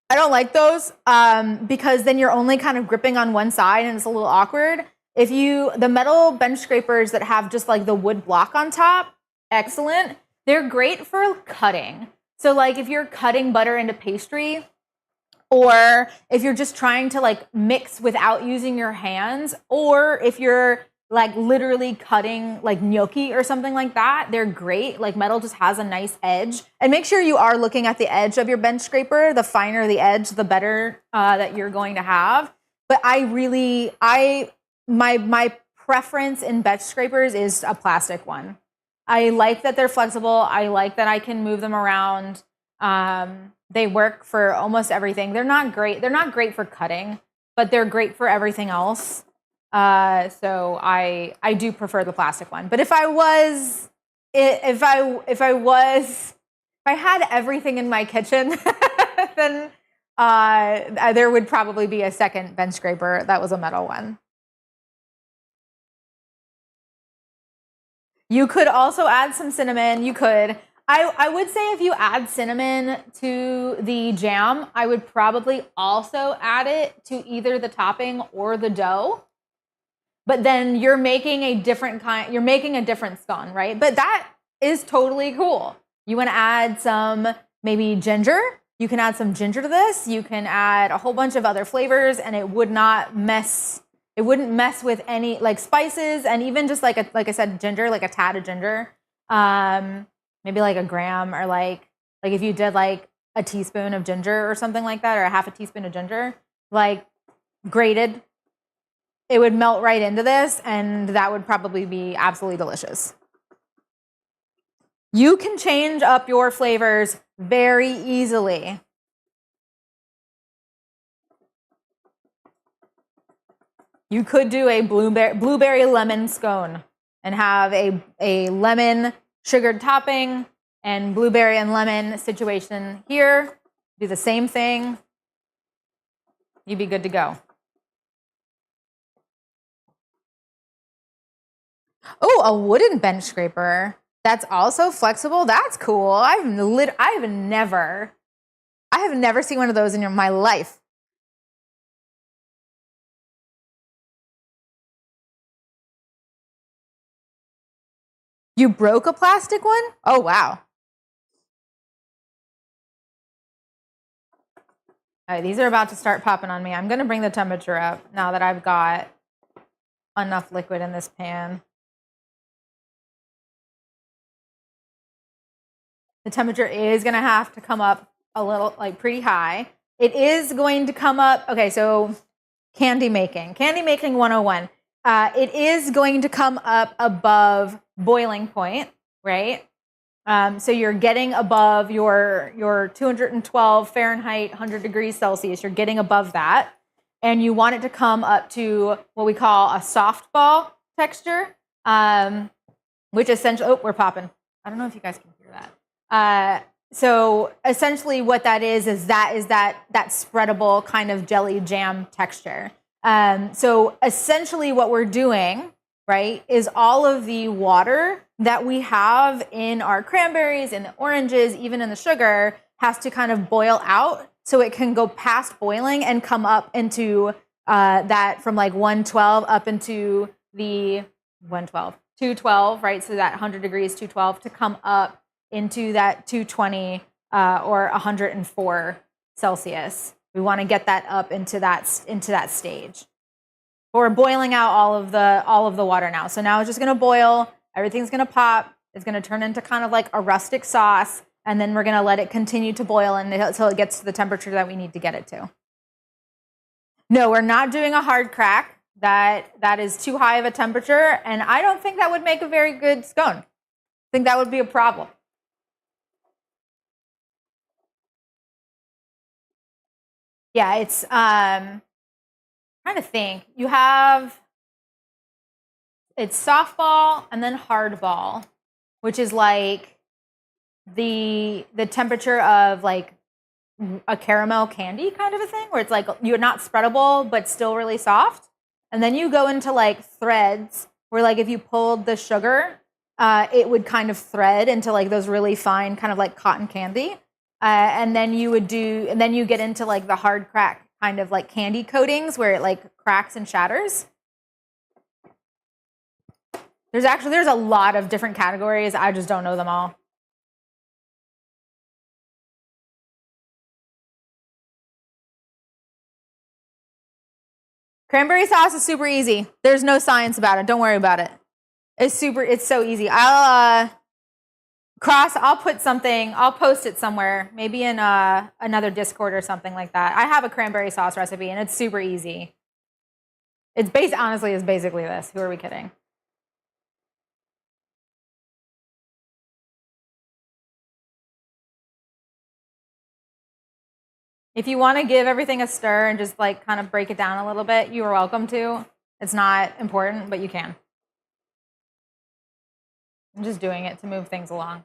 I don't like those because then you're only kind of gripping on one side and it's a little awkward. The metal bench scrapers that have just like the wood block on top, excellent. They're great for cutting. So like if you're cutting butter into pastry, or if you're just trying to like mix without using your hands, or if you're like literally cutting like gnocchi or something like that, they're great. Like metal just has a nice edge. And make sure you are looking at the edge of your bench scraper. The finer the edge, the better that you're going to have. But my preference in bench scrapers is a plastic one. I like that they're flexible. I like that I can move them around. They work for almost everything. They're not great. They're not great for cutting, but they're great for everything else. So I do prefer the plastic one. But if I had everything in my kitchen, then there would probably be a second bench scraper that was a metal one. You could also add some cinnamon. You could. I would say if you add cinnamon to the jam, I would probably also add it to either the topping or the dough. But then you're making a different scone, right? But that is totally cool. You want to add some maybe ginger. You can add some ginger to this. You can add a whole bunch of other flavors, and it would not mess. It wouldn't mess with any like spices, and even just like I said, ginger, like a tad of ginger, maybe like a gram, or like if you did like a teaspoon of ginger or something like that, or a half a teaspoon of ginger, like grated. It would melt right into this, and that would probably be absolutely delicious. You can change up your flavors very easily. You could do a blueberry lemon scone and have a lemon sugared topping and blueberry and lemon situation here. Do the same thing. You'd be good to go. Oh, a wooden bench scraper. That's also flexible. That's cool. I have never seen one of those in my life. You broke a plastic one? Oh, wow. All right, these are about to start popping on me. I'm going to bring the temperature up now that I've got enough liquid in this pan. The temperature is going to have to come up a little, like pretty high. It is going to come up. Okay, so candy making 101. It is going to come up above boiling point, right? So you're getting above your 212 Fahrenheit, 100 degrees Celsius. You're getting above that. And you want it to come up to what we call a softball texture, which essentially, oh, we're popping. I don't know if you guys can hear that. So essentially what that is that spreadable kind of jelly jam texture. So essentially what we're doing, right, is all of the water that we have in our cranberries, in the oranges, even in the sugar, has to kind of boil out so it can go past boiling and come up into that from like 112 up into the 212, right? So that 100 degrees, 212 to come up into that 220 or 104 Celsius. We want to get that up into that stage. We're boiling out all of the water now. So now it's just going to boil. Everything's going to pop. It's going to turn into kind of like a rustic sauce, and then we're going to let it continue to boil until it gets to the temperature that we need to get it to. No, we're not doing a hard crack. That is too high of a temperature, and I don't think that would make a very good scone. I think that would be a problem. Yeah, it's trying to think. You have it's softball and then hardball, which is like the temperature of like a caramel candy kind of a thing, where it's like you're not spreadable but still really soft. And then you go into like threads, where like if you pulled the sugar, it would kind of thread into like those really fine kind of like cotton candy. And then you get into like the hard crack kind of like candy coatings where it like cracks and shatters. There's a lot of different categories. I just don't know them all. Cranberry sauce is super easy. There's no science about it. Don't worry about it. It's so easy. I'll post it somewhere, maybe in another Discord or something like that. I have a cranberry sauce recipe, and it's super easy. It's basically this. Who are we kidding? If you want to give everything a stir and just like kind of break it down a little bit, you are welcome to. It's not important, but you can. I'm just doing it to move things along.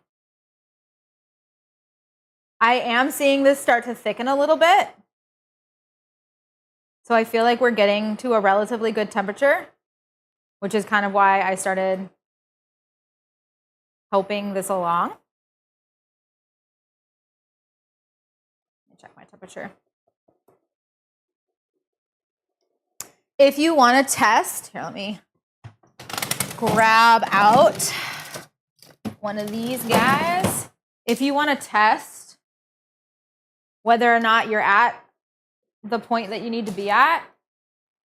I am seeing this start to thicken a little bit. So I feel like we're getting to a relatively good temperature, which is kind of why I started helping this along. Let me check my temperature. If you want to test, here, let me grab out one of these guys. If you want to test whether or not you're at the point that you need to be at,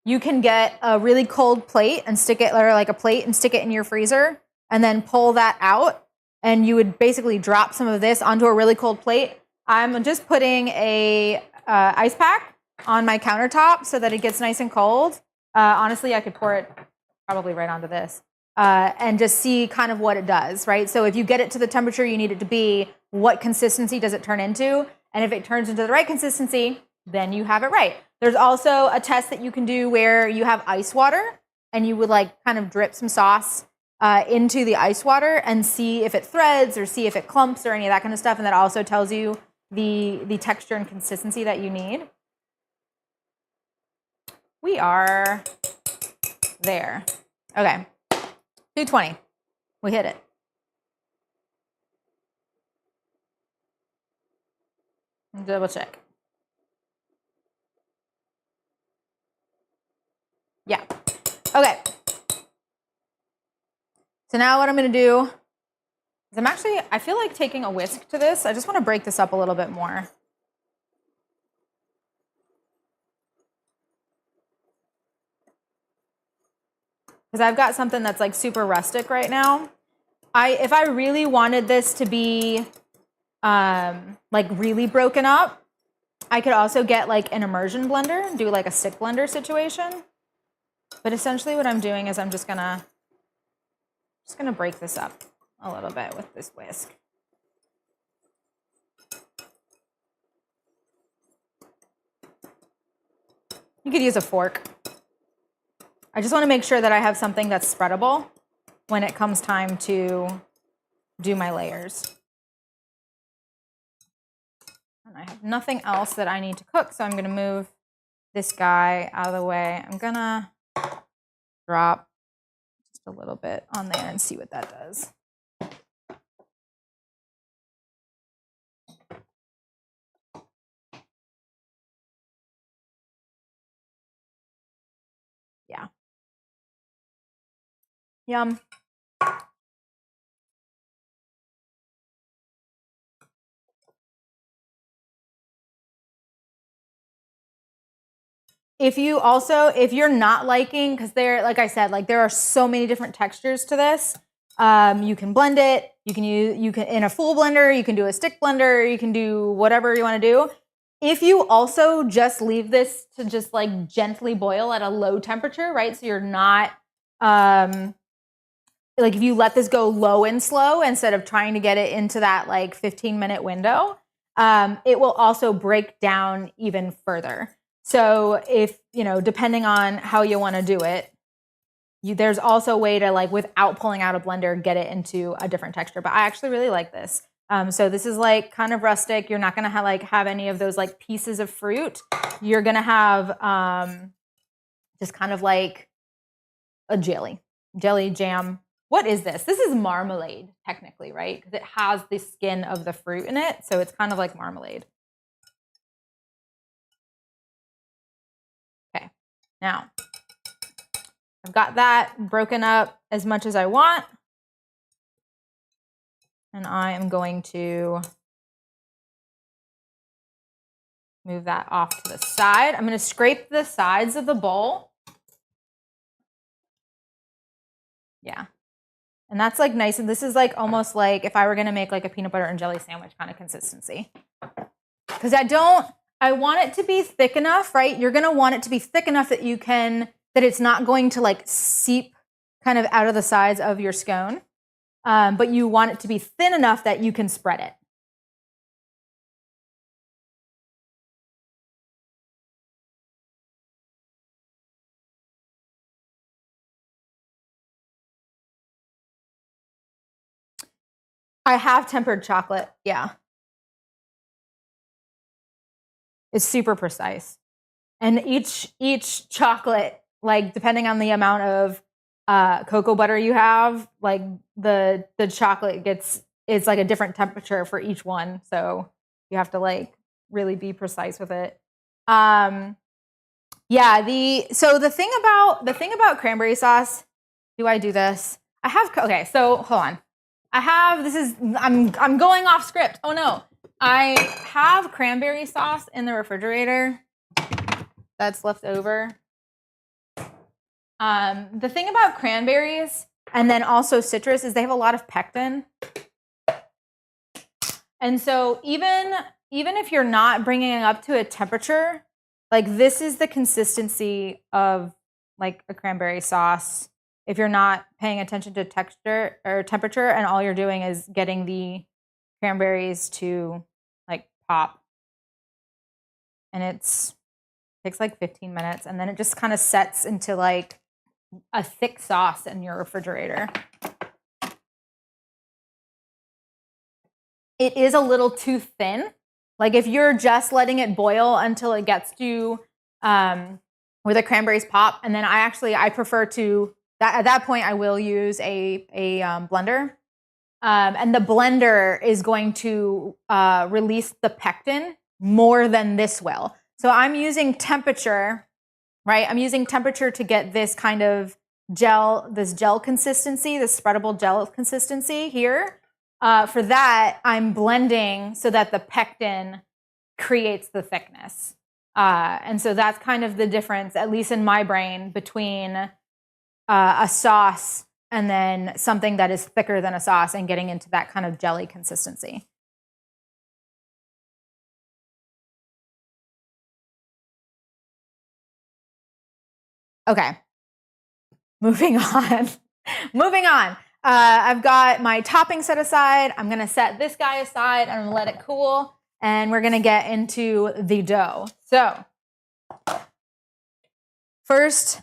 you can get a really cold plate and stick it, or like a plate and stick it in your freezer, and then pull that out. And you would basically drop some of this onto a really cold plate. I'm just putting a ice pack on my countertop so that it gets nice and cold. Honestly, I could pour it probably right onto this and just see kind of what it does, right? So if you get it to the temperature you need it to be, what consistency does it turn into? And if it turns into the right consistency, then you have it right. There's also a test that you can do where you have ice water and you would like kind of drip some sauce into the ice water and see if it threads or see if it clumps or any of that kind of stuff. And that also tells you the texture and consistency that you need. We are there. Okay, 220. We hit it. Double check. Yeah. Okay. So now what I'm going to do is I feel like taking a whisk to this. I just want to break this up a little bit more. Because I've got something that's like super rustic right now. If I really wanted this to be like really broken up, I could also get like an immersion blender and do like a stick blender situation. But essentially what I'm doing is I'm just gonna break this up a little bit with this whisk. You could use a fork. I just want to make sure that I have something that's spreadable when it comes time to do my layers. And I have nothing else that I need to cook, so I'm going to move this guy out of the way. I'm going to drop just a little bit on there and see what that does. Yeah. Yum. If you're not liking, because like I said, like there are so many different textures to this. You can blend it. You can in a full blender. You can do a stick blender. You can do whatever you want to do. If you also just leave this to just like gently boil at a low temperature, right? So you're not like if you let this go low and slow instead of trying to get it into that like 15-minute window, it will also break down even further. So if, depending on how you want to do it, there's also a way to like, without pulling out a blender, get it into a different texture. But I actually really like this. So this is like kind of rustic. You're not going to have any of those like pieces of fruit. You're going to have just kind of like a jelly jam. What is this? This is marmalade, technically, right? Because it has the skin of the fruit in it. So it's kind of like marmalade. Okay, now I've got that broken up as much as I want. And I am going to move that off to the side. I'm going to scrape the sides of the bowl. Yeah. And that's like nice. And this is like almost like if I were going to make like a peanut butter and jelly sandwich kind of consistency. Because I want it to be thick enough, right? You're going to want it to be thick enough that that it's not going to like seep kind of out of the sides of your scone. But you want it to be thin enough that you can spread it. I have tempered chocolate. Yeah. It's super precise. And each chocolate, like depending on the amount of cocoa butter you have, like the chocolate it's like a different temperature for each one. So you have to like really be precise with it. Yeah, the thing about cranberry sauce, do I do this? Okay, so hold on. I'm going off script. Oh no. I have cranberry sauce in the refrigerator that's left over. The thing about cranberries and then also citrus is they have a lot of pectin. And so even if you're not bringing it up to a temperature, like this is the consistency of like a cranberry sauce. If you're not paying attention to texture or temperature and all you're doing is getting the cranberries to like pop. And takes like 15 minutes and then it just kind of sets into like a thick sauce in your refrigerator. It is a little too thin. Like if you're just letting it boil until it gets to where the cranberries pop, and then I prefer to at that point I will use a blender, and the blender is going to release the pectin more than this will. So I'm using temperature, right? I'm using temperature to get this kind of gel consistency, this spreadable gel consistency here. For that, I'm blending so that the pectin creates the thickness. And so that's kind of the difference, at least in my brain, between a sauce and then something that is thicker than a sauce and getting into that kind of jelly consistency. Okay, moving on. Moving on. I've got my topping set aside. I'm going to set this guy aside. I'm going to let it cool. And we're going to get into the dough. So first,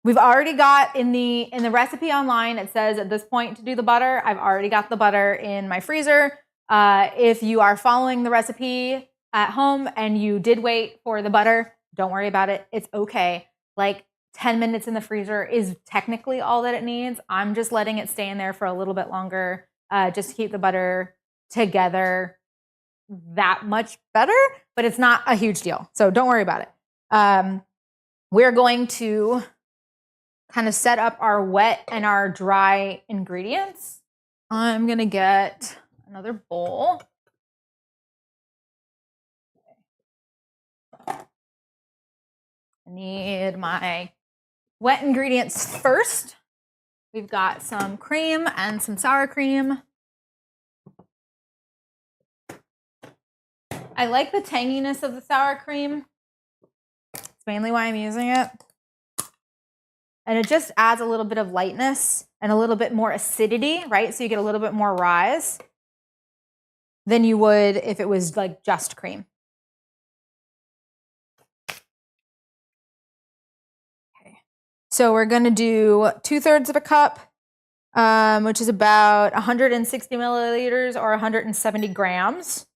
we've already got in the recipe online, it says at this point to do the butter. I've already got the butter in my freezer. If you are following the recipe at home and you did wait for the butter, don't worry about it. It's okay. Like 10 minutes in the freezer is technically all that it needs. I'm just letting it stay in there for a little bit longer, just to keep the butter together that much better, but it's not a huge deal. So don't worry about it. We're going to kind of set up our wet and our dry ingredients. I'm going to get another bowl. I need my wet ingredients first. We've got some cream and some sour cream. I like the tanginess of the sour cream. It's mainly why I'm using it. And it just adds a little bit of lightness and a little bit more acidity, right? So you get a little bit more rise than you would if it was like just cream. Okay. So we're going to do 2/3 of a cup, which is about 160 milliliters or 170 grams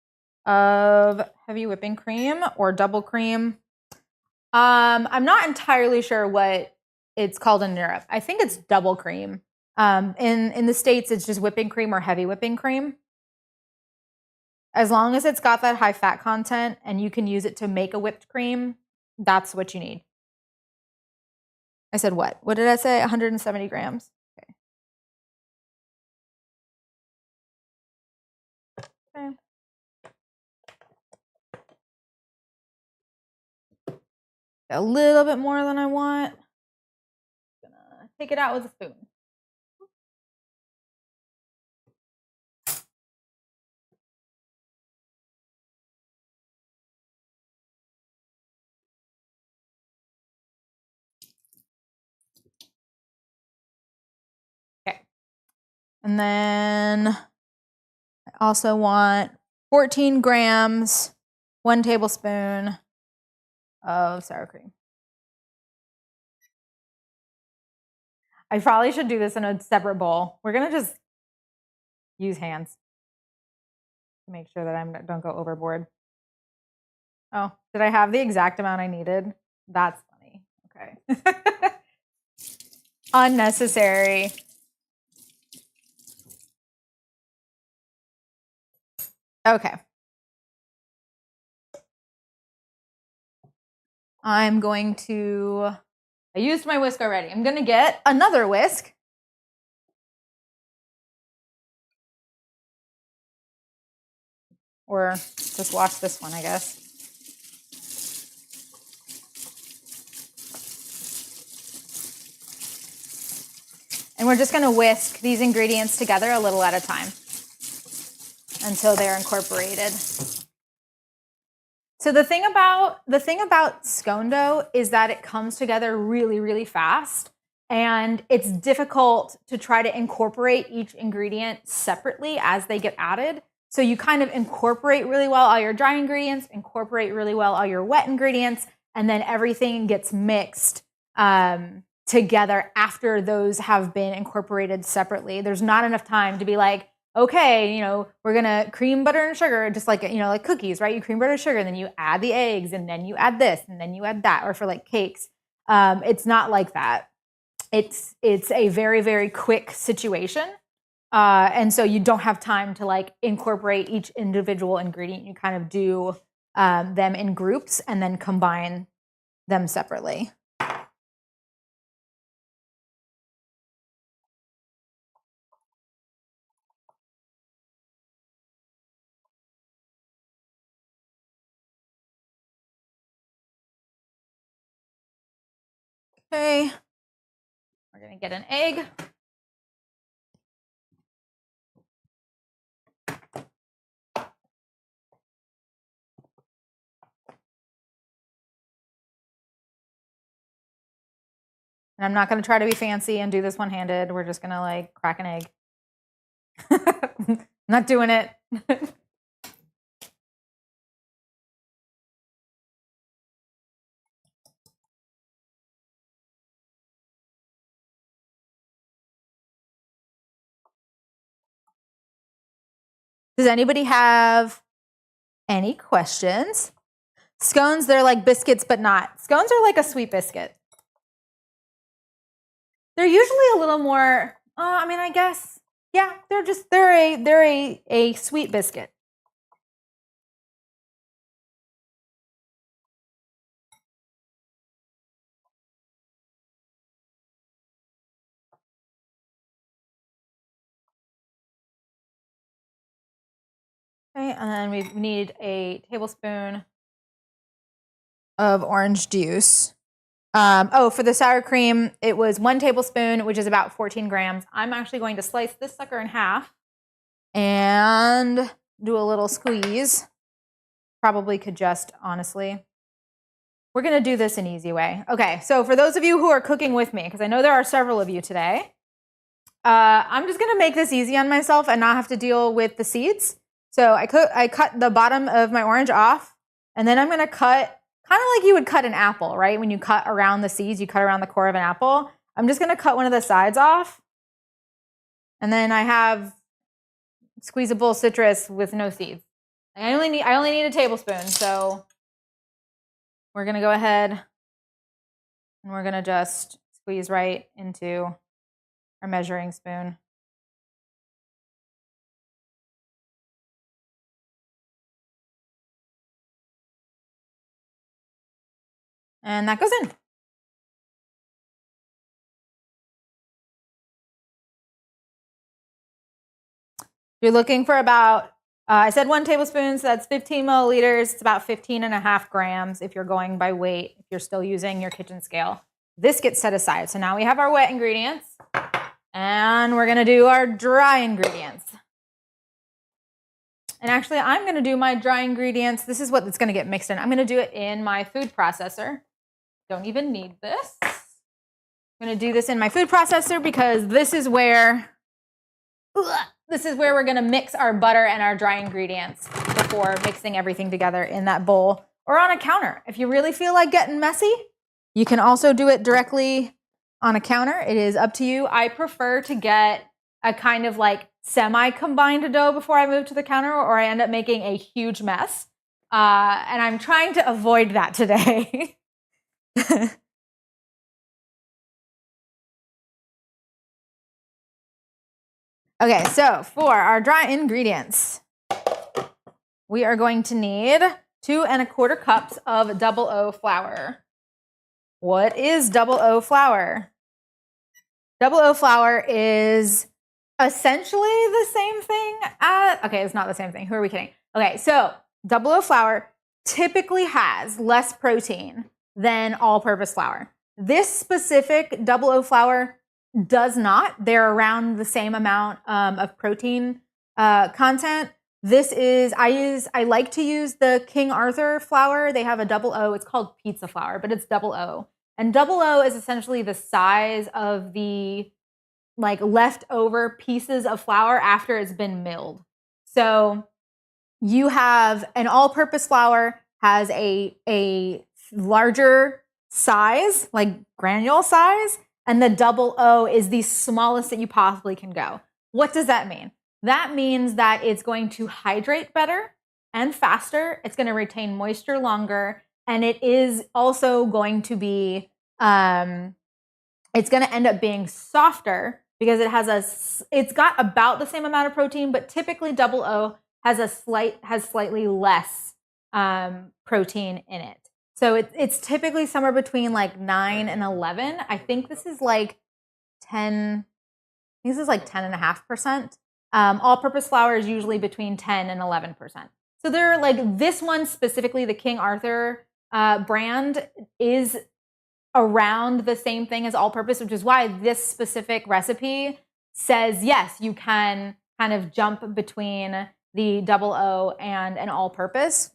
of heavy whipping cream or double cream. I'm not entirely sure what it's called in Europe. I think it's double cream. In the States, it's just whipping cream or heavy whipping cream. As long as it's got that high fat content and you can use it to make a whipped cream, that's what you need. I said what? What did I say? 170 grams. Okay. Okay. A little bit more than I want. I'm gonna take it out with a spoon. Okay. And then I also want 14 grams, 1 tablespoon of sour cream. I probably should do this in a separate bowl. We're gonna just use hands to make sure that I don't go overboard. Oh, did I have the exact amount I needed? That's funny. Okay. Unnecessary. Okay. I'm going to, I used my whisk already. I'm going to get another whisk. Or just wash this one, I guess. And we're just going to whisk these ingredients together a little at a time until they're incorporated. So the thing about scone dough is that it comes together really, really fast, and it's difficult to try to incorporate each ingredient separately as they get added. So you kind of incorporate really well all your dry ingredients, incorporate really well all your wet ingredients, and then everything gets mixed together after those have been incorporated separately. There's not enough time to be like, okay, we're gonna cream butter and sugar, just like, like cookies, right? You cream butter and sugar, and then you add the eggs, and then you add this, and then you add that. Or for like cakes, it's not like that. It's a very, very quick situation. And so you don't have time to like incorporate each individual ingredient. You kind of do them in groups and then combine them separately. Okay, we're gonna get an egg. And I'm not going to try to be fancy and do this one-handed. We're just going to like crack an egg. Not doing it. Does anybody have any questions? Scones, they're like biscuits, but not. Scones are like a sweet biscuit. They're usually a little more, I guess, yeah, they're a sweet biscuit. Okay, and then we need a tablespoon of orange juice. For the sour cream, it was 1 tablespoon, which is about 14 grams. I'm actually going to slice this sucker in half and do a little squeeze. Probably could just, honestly. We're going to do this an easy way. Okay, so for those of you who are cooking with me, because I know there are several of you today, I'm just going to make this easy on myself and not have to deal with the seeds. So I cut the bottom of my orange off, and then I'm going to cut kind of like you would cut an apple, right? When you cut around the seeds, you cut around the core of an apple. I'm just going to cut one of the sides off. And then I have squeezable citrus with no seeds. I only need a tablespoon, so we're going to go ahead and we're going to just squeeze right into our measuring spoon. And that goes in. You're looking for about, I said 1 tablespoon, so that's 15 milliliters. It's about 15.5 grams if you're going by weight, if you're still using your kitchen scale. This gets set aside. So now we have our wet ingredients, and we're going to do our dry ingredients. And actually, I'm going to do my dry ingredients. This is what it's going to get mixed in. I'm going to do it in my food processor. Don't even need this. I'm going to do this in my food processor because this is where we're going to mix our butter and our dry ingredients before mixing everything together in that bowl or on a counter. If you really feel like getting messy, you can also do it directly on a counter. It is up to you. I prefer to get a kind of like semi-combined dough before I move to the counter, or I end up making a huge mess. And I'm trying to avoid that today. Okay, so for our dry ingredients, we are going to need 2 1/4 cups of double O flour. What is double O flour? Double O flour is essentially the same thing as, okay, it's not the same thing. Who are we kidding? Okay, so double O flour typically has less protein than all-purpose flour. This specific double O flour does not. They're around the same amount of protein content. This is, I like to use the King Arthur flour. They have a double O. It's called pizza flour, but it's double O. And double O is essentially the size of the like leftover pieces of flour after it's been milled. So you have an all-purpose flour has a larger size, like granule size, and the double O is the smallest that you possibly can go. What does that mean? That means that it's going to hydrate better and faster. It's going to retain moisture longer, and it is also going to be, it's going to end up being softer because it's got about the same amount of protein, but typically double O has slightly less protein in it. So it's typically somewhere between like 9 and 11. I think this is like 10. This is like 10.5%. All-purpose flour is usually between 10 and 11%. So they're like, this one specifically, the King Arthur brand, is around the same thing as all-purpose, which is why this specific recipe says, yes, you can kind of jump between the double O and an all-purpose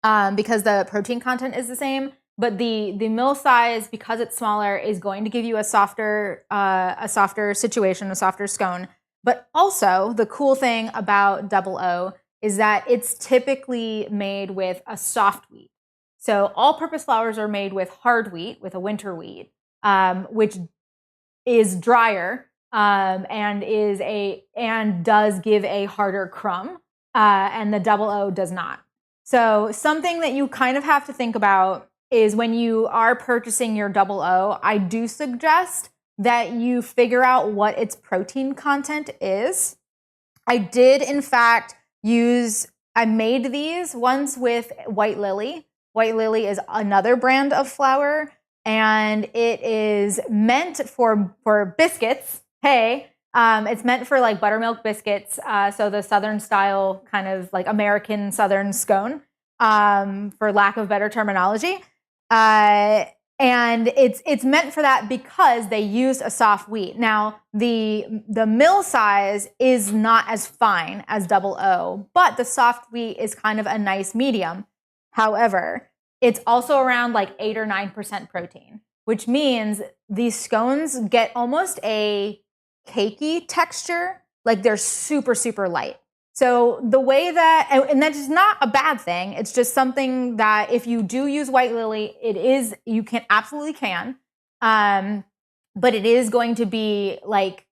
because the protein content is the same. But the mill size, because it's smaller, is going to give you a softer situation, a softer scone. But also, the cool thing about double O is that it's typically made with a soft wheat. So all-purpose flours are made with hard wheat, with a winter wheat, which is drier and does give a harder crumb, and the double O does not. So something that you kind of have to think about is when you are purchasing your double O, I do suggest that you figure out what its protein content is. I did, in fact, I made these once with White Lily. White Lily is another brand of flour, and it is meant for biscuits. Hey, it's meant for like buttermilk biscuits, so the Southern style, kind of like American Southern scone, for lack of better terminology. And it's meant for that because they used a soft wheat. Now, the mill size is not as fine as double O, but the soft wheat is kind of a nice medium. However, it's also around like 8 or 9% protein, which means these scones get almost a cakey texture, like they're super, super light. So the way that, and that is not a bad thing, it's just something that if you do use White Lily, you absolutely can, but it is going to be like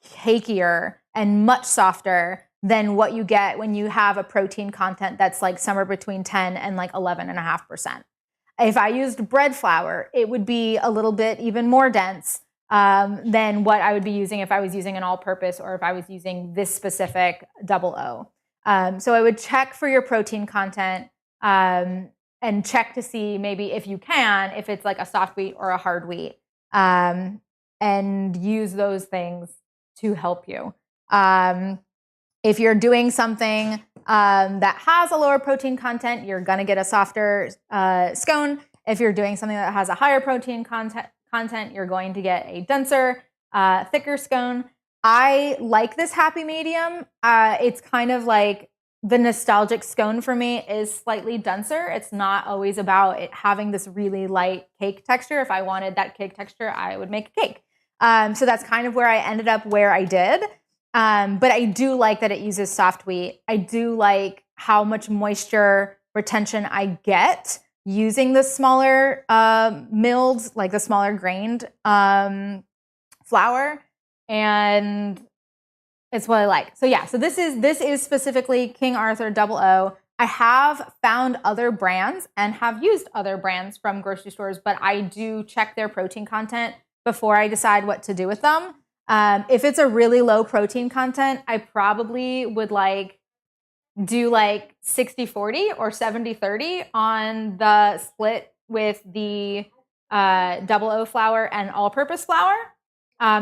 cakier and much softer than what you get when you have a protein content that's like somewhere between 10 and like 11.5%. If I used bread flour, it would be a little bit even more dense than what I would be using if I was using an all-purpose or if I was using this specific double O. So I would check for your protein content and check to see maybe if it's like a soft wheat or a hard wheat, and use those things to help you. If you're doing something that has a lower protein content, you're going to get a softer scone. If you're doing something that has a higher protein content, you're going to get a denser, thicker scone. I like this happy medium. It's kind of like the nostalgic scone for me is slightly denser. It's not always about it having this really light cake texture. If I wanted that cake texture, I would make a cake. So that's kind of where I ended up where I did. But I do like that it uses soft wheat. I do like how much moisture retention I get using the smaller milled, like the smaller grained flour. And It's what I like. So yeah, so this is specifically King Arthur Double O. I have found other brands and have used other brands from grocery stores, but I do check their protein content before I decide what to do with them. If it's a really low protein content, I probably would do 60-40 or 70-30 on the split with the Double O flour and all-purpose flour,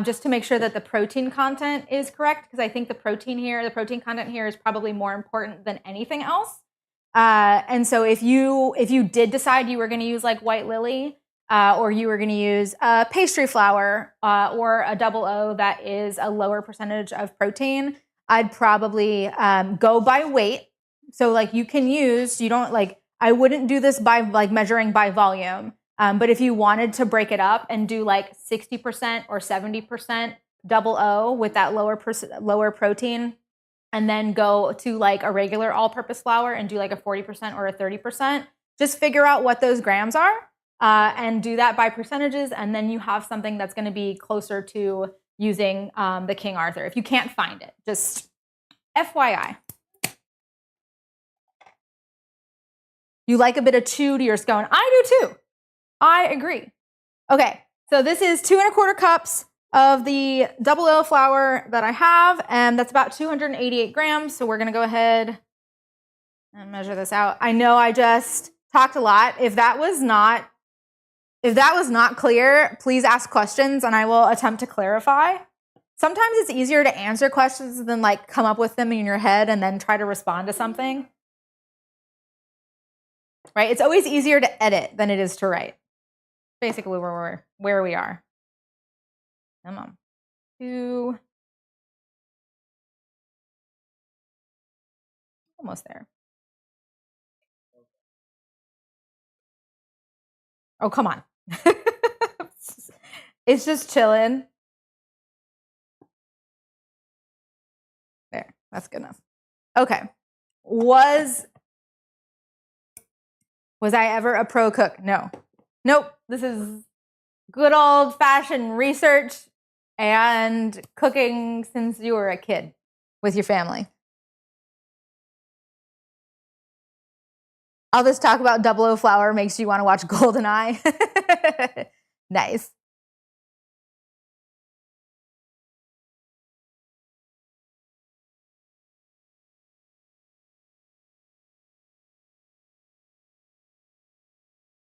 just to make sure that the protein content is correct, because I think the protein content here is probably more important than anything else. And so if you did decide you were going to use white lily, or you were going to use pastry flour or a Double O that is a lower percentage of protein, I'd probably go by weight. So you can use, I wouldn't do this by measuring by volume. But if you wanted to break it up and do 60% or 70% Double O with that lower protein, and then go to a regular all-purpose flour and do a 40% or a 30%, just figure out what those grams are and do that by percentages, and then you have something that's going to be closer to using the King Arthur. If you can't find it, just FYI. You like a bit of chew to your scone. I do too. I agree. Okay, so this is 2 1/4 cups of the Double O flour that I have, and that's about 288 grams. So we're gonna go ahead and measure this out. I know I just talked a lot. If that was not clear, please ask questions and I will attempt to clarify. Sometimes it's easier to answer questions than come up with them in your head and then try to respond to something. Right? It's always easier to edit than it is to write. Basically where we are. Come on. 2. Almost there. Oh, come on. It's just chilling. There. That's good enough. Okay. Was I ever a pro cook? No. Nope. This is good old-fashioned research and cooking since you were a kid with your family. All this talk about Double O flour makes you want to watch GoldenEye. Nice.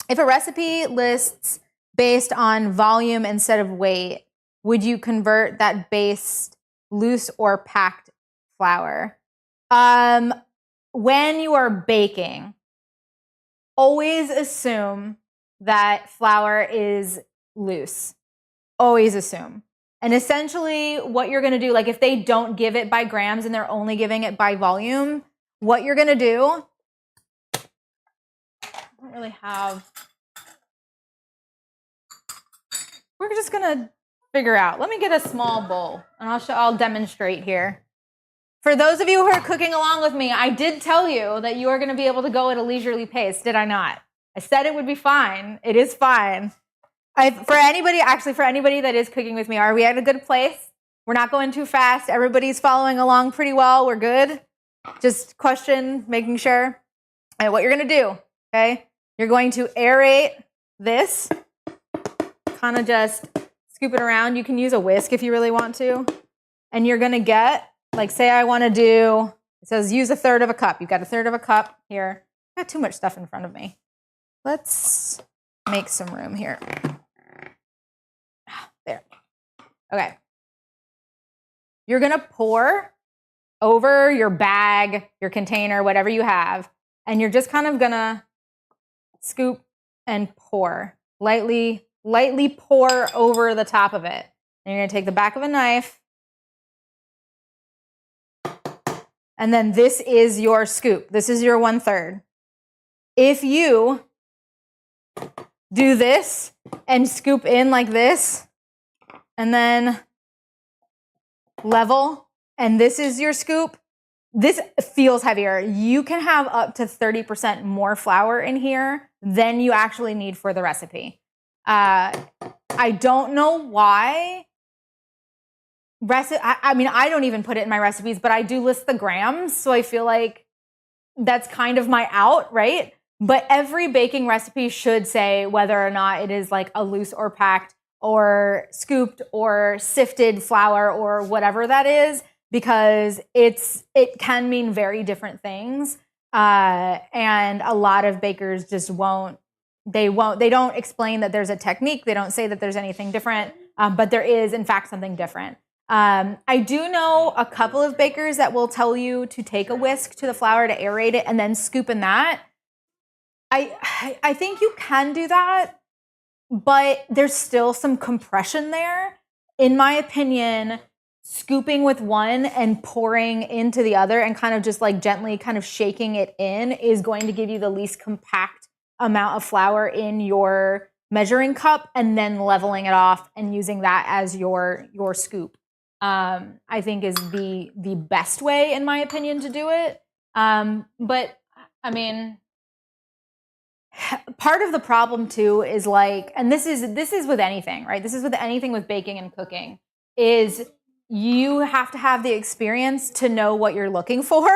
If a recipe lists based on volume instead of weight, would you convert that based loose or packed flour? When you are baking, always assume that flour is loose. Always assume. And essentially what you're going to do, if they don't give it by grams and they're only giving it by volume, what you're going to do, I don't really have, we're just going to figure out. Let me get a small bowl and I'll demonstrate here. For those of you who are cooking along with me, I did tell you that you are going to be able to go at a leisurely pace, did I not? I said it would be fine. It is fine. For anybody that is cooking with me, are we at a good place? We're not going too fast. Everybody's following along pretty well. We're good. Just making sure. And what you're going to do, okay? You're going to aerate this. Kind of just scoop it around. You can use a whisk if you really want to. And you're going to get, say I want to do, it says use 1/3 of a cup. You've got 1/3 of a cup here. I got too much stuff in front of me. Let's make some room here. There. Okay. You're going to pour over your bag, your container, whatever you have, and you're just kind of going to scoop and pour. Lightly pour over the top of it. And you're going to take the back of a knife, and then this is your scoop. This is your 1/3. If you do this and scoop in like this, and then level, and this is your scoop, this feels heavier. You can have up to 30% more flour in here than you actually need for the recipe. I don't know why I mean, I don't even put it in my recipes, but I do list the grams. So I feel like that's kind of my out, right? But every baking recipe should say whether or not it is like a loose or packed or scooped or sifted flour or whatever that is, because it can mean very different things. And a lot of bakers just they don't explain that there's a technique. They don't say that there's anything different, but there is in fact something different. I do know a couple of bakers that will tell you to take a whisk to the flour to aerate it and then scoop in that. I think you can do that, but there's still some compression there. In my opinion, scooping with one and pouring into the other and kind of just like gently kind of shaking it in is going to give you the least compact amount of flour in your measuring cup, and then leveling it off and using that as your scoop. I think is the best way, in my opinion, to do it. But I mean, part of the problem too is like, and this is with anything, right? This is with anything with baking and cooking, is you have to have the experience to know what you're looking for.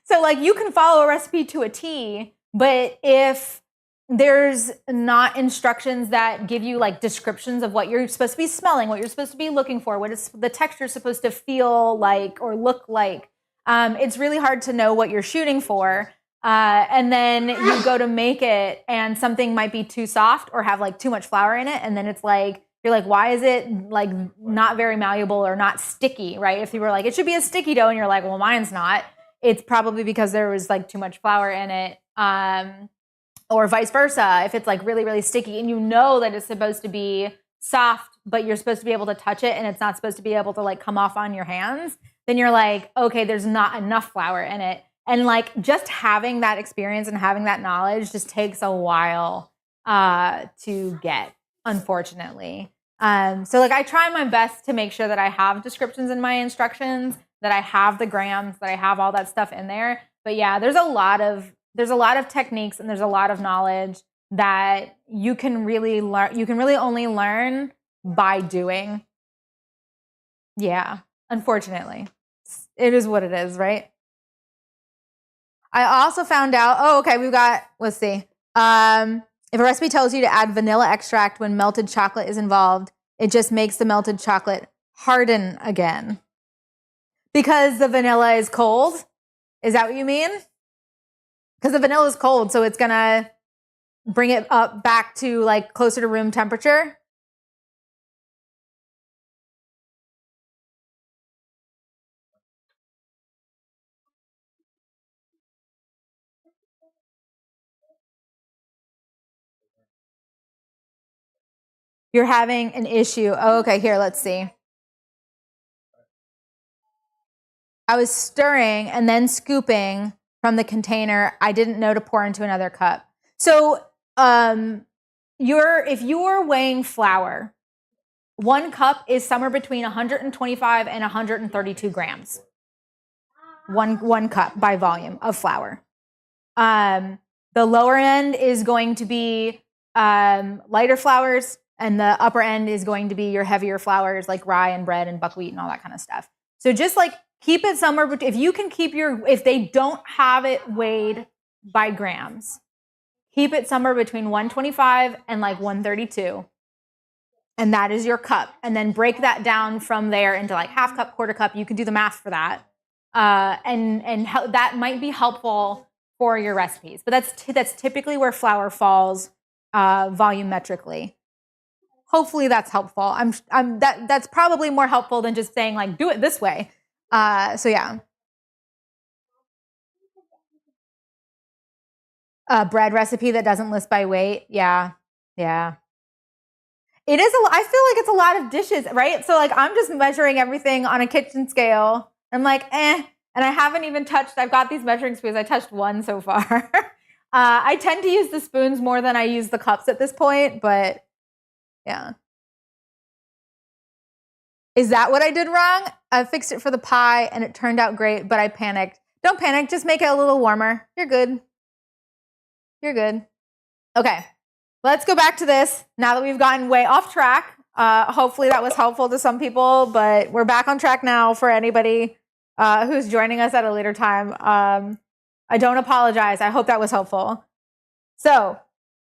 So like you can follow a recipe to a T, but if there's not instructions that give you like descriptions of what you're supposed to be smelling, what you're supposed to be looking for, what is the texture supposed to feel like or look like, it's really hard to know what you're shooting for. And then you go to make it and something might be too soft or have like too much flour in it. And then it's like, you're like, why is it like not very malleable or not sticky, right? If you were like, it should be a sticky dough and you're like, well, mine's not. It's probably because there was like too much flour in it. Or vice versa, if it's like really, really sticky and you know that it's supposed to be soft, but you're supposed to be able to touch it and it's not supposed to be able to like come off on your hands, then you're like, okay, there's not enough flour in it. And like just having that experience and having that knowledge just takes a while to get, unfortunately. So like I try my best to make sure that I have descriptions in my instructions, that I have the grams, that I have all that stuff in there. But yeah, there's a lot of techniques and there's a lot of knowledge that you can really learn. You can really only learn by doing. Yeah, unfortunately. It is what it is, right? I also found out, we've got, let's see. If a recipe tells you to add vanilla extract when melted chocolate is involved, it just makes the melted chocolate harden again. Because the vanilla is cold? Is that what you mean? Because the vanilla is cold, so it's gonna bring it up back to like closer to room temperature. You're having an issue. Oh, okay, here, let's see. I was stirring and then scooping from the container. I didn't know to pour into another cup. So if you're weighing flour, 1 cup is somewhere between 125 and 132 grams. One cup by volume of flour. The lower end is going to be lighter flours, and the upper end is going to be your heavier flours like rye and bread and buckwheat and all that kind of stuff. So just like keep it somewhere, if you can keep if they don't have it weighed by grams, keep it somewhere between 125 and like 132. And that is your cup. And then break that down from there into like half cup, quarter cup. You can do the math for that. And that might be helpful for your recipes. But that's typically where flour falls volumetrically. Hopefully that's helpful. That's probably more helpful than just saying like, do it this way. So yeah. A bread recipe that doesn't list by weight. Yeah. Yeah. It is I feel like it's a lot of dishes, right? So like I'm just measuring everything on a kitchen scale. I'm like, and I haven't even touched, I've got these measuring spoons. I touched one so far. I tend to use the spoons more than I use the cups at this point, but yeah. Is that what I did wrong? I fixed it for the pie and it turned out great, but I panicked. Don't panic, just make it a little warmer. You're good. You're good. Okay, let's go back to this now that we've gotten way off track. Hopefully that was helpful to some people, but we're back on track now for anybody who's joining us at a later time. I don't apologize. I hope that was helpful. So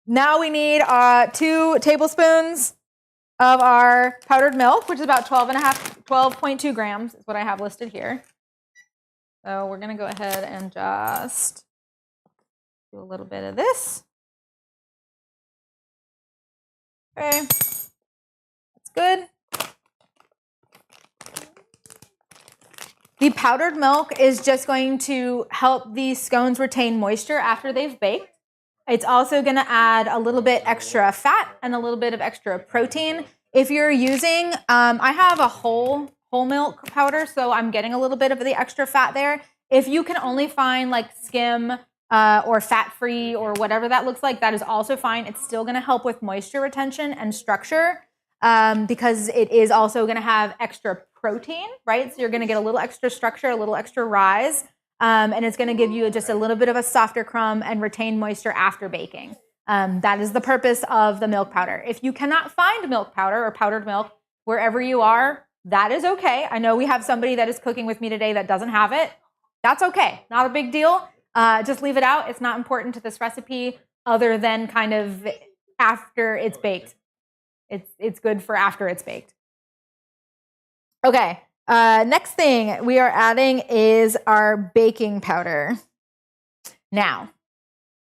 now we need 2 tablespoons of our powdered milk, which is about 12.2 grams is what I have listed here. So we're going to go ahead and just do a little bit of this. Okay, that's good. The powdered milk is just going to help these scones retain moisture after they've baked. It's also going to add a little bit extra fat and a little bit of extra protein. If you're using, I have a whole milk powder, so I'm getting a little bit of the extra fat there. If you can only find like skim or fat-free or whatever that looks like, that is also fine. It's still going to help with moisture retention and structure because it is also going to have extra protein, right? So you're going to get a little extra structure, a little extra rise. And it's going to give you just a little bit of a softer crumb and retain moisture after baking. That is the purpose of the milk powder. If you cannot find milk powder or powdered milk wherever you are, that is okay. I know we have somebody that is cooking with me today that doesn't have it. That's okay. Not a big deal. Just leave it out. It's not important to this recipe other than kind of after it's baked. It's good for after it's baked. Okay. Next thing we are adding is our baking powder. Now,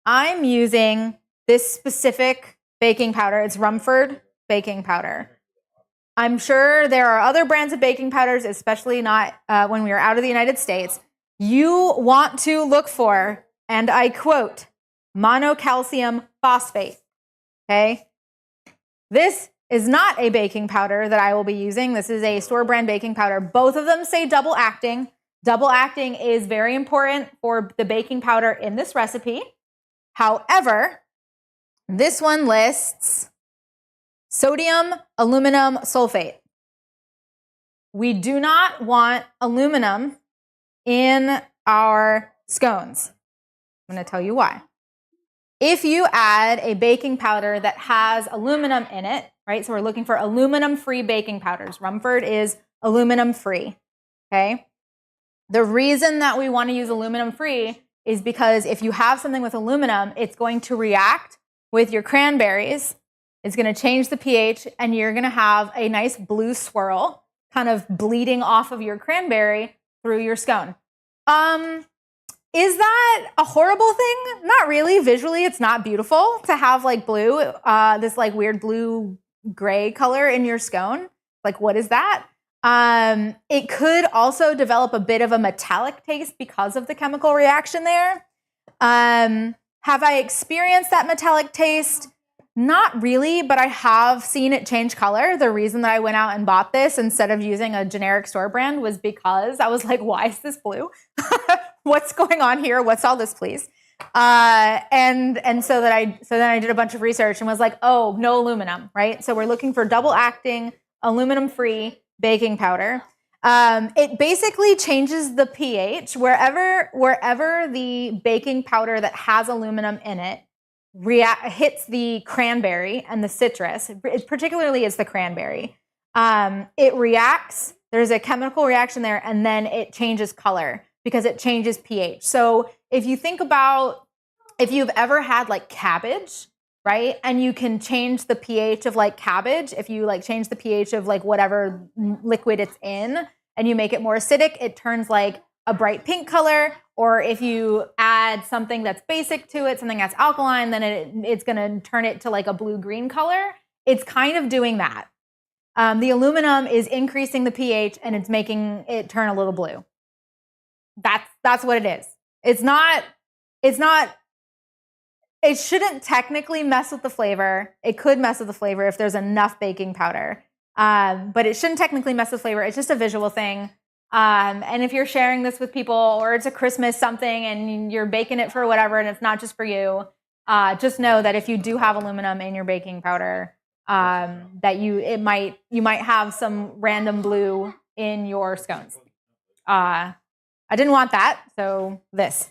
I'm using this specific baking powder. It's Rumford baking powder. I'm sure there are other brands of baking powders, especially not when we are out of the United States. You want to look for, and I quote, monocalcium phosphate. Okay? This is not a baking powder that I will be using. This is a store brand baking powder. Both of them say double acting. Double acting is very important for the baking powder in this recipe. However, this one lists sodium aluminum sulfate. We do not want aluminum in our scones. I'm going to tell you why. If you add a baking powder that has aluminum in it, right? So we're looking for aluminum-free baking powders. Rumford is aluminum-free, okay? The reason that we want to use aluminum-free is because if you have something with aluminum, it's going to react with your cranberries. It's going to change the pH, and you're going to have a nice blue swirl kind of bleeding off of your cranberry through your scone. Is that a horrible thing? Not really. Visually, it's not beautiful to have like blue, this like weird blue gray color in your scone. Like, what is that? It could also develop a bit of a metallic taste because of the chemical reaction there. Have I experienced that metallic taste? Not really, but I have seen it change color. The reason that I went out and bought this instead of using a generic store brand was because I was like, why is this blue? What's going on here? What's all this, please? And so then I did a bunch of research and was like, oh, no aluminum, right? So we're looking for double acting, aluminum-free baking powder. It basically changes the pH wherever the baking powder that has aluminum in it hits the cranberry and the citrus. Particularly is the cranberry. It reacts. There's a chemical reaction there, and then it changes color because it changes pH. So if you think about if you've ever had like cabbage, right? And you can change the pH of like cabbage. If you like change the pH of like whatever liquid it's in and you make it more acidic, it turns like a bright pink color. Or if you add something that's basic to it, something that's alkaline, then it's going to turn it to like a blue-green color. It's kind of doing that. The aluminum is increasing the pH and it's making it turn a little blue. That's what it is. It shouldn't technically mess with the flavor. It could mess with the flavor if there's enough baking powder. But it shouldn't technically mess with flavor. It's just a visual thing. And if you're sharing this with people or it's a Christmas something and you're baking it for whatever and it's not just for you, just know that if you do have aluminum in your baking powder, that you might have some random blue in your scones. I didn't want that, so this.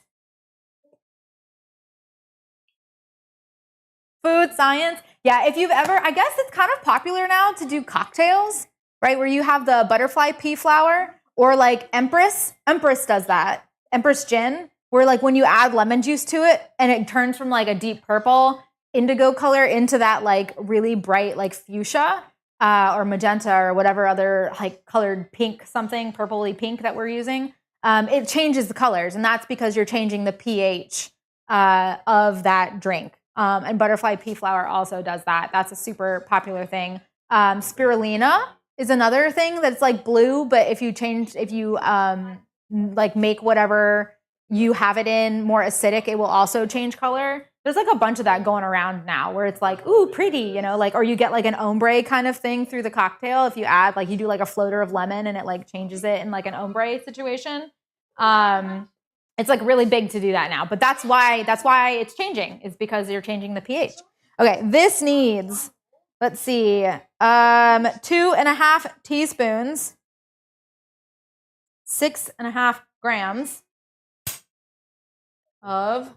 Food science. Yeah, if you've ever, I guess it's kind of popular now to do cocktails, right? Where you have the butterfly pea flower or like Empress. Empress does that. Empress gin, where like when you add lemon juice to it and it turns from like a deep purple indigo color into that like really bright like fuchsia or magenta or whatever other like colored pink something, purpley pink that we're using. It changes the colors, and that's because you're changing the pH of that drink. And butterfly pea flower also does that. That's a super popular thing. Spirulina is another thing that's like blue, but if you like make whatever you have it in more acidic, it will also change color. There's like a bunch of that going around now where it's like, ooh, pretty, you know, like, or you get like an ombre kind of thing through the cocktail. If you add, like, you do like a floater of lemon and it like changes it in like an ombre situation. It's like really big to do that now, but that's why it's changing. It's because you're changing the pH. Okay, this needs, let's see, 2.5 teaspoons, 6.5 grams of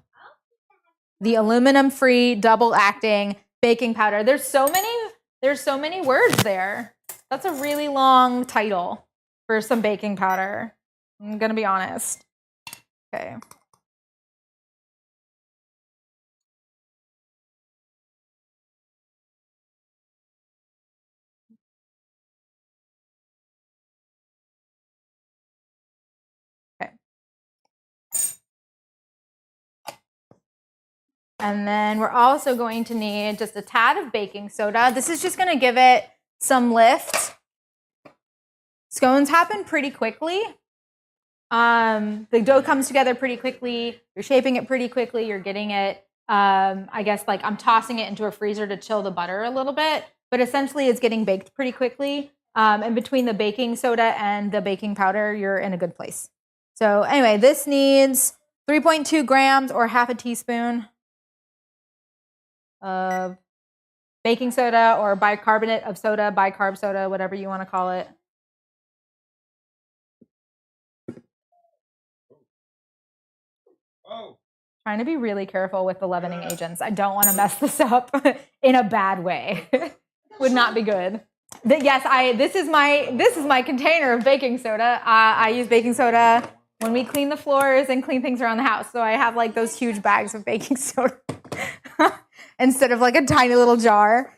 the aluminum-free double-acting baking powder. There's so many words there. That's a really long title for some baking powder. I'm gonna be honest. Okay. Okay. And then we're also going to need just a tad of baking soda. This is just gonna give it some lift. Scones happen pretty quickly. The dough comes together pretty quickly. You're shaping it pretty quickly. You're getting it, I guess, like I'm tossing it into a freezer to chill the butter a little bit, but essentially it's getting baked pretty quickly. And between the baking soda and the baking powder, you're in a good place. So anyway, this needs 3.2 grams or half a teaspoon of baking soda or bicarbonate of soda, bicarb soda, whatever you want to call it. Oh. Trying to be really careful with the leavening agents. I don't want to mess this up in a bad way. Would not be good. Yes, this is my container of baking soda. I use baking soda when we clean the floors and clean things around the house. So I have like those huge bags of baking soda instead of like a tiny little jar.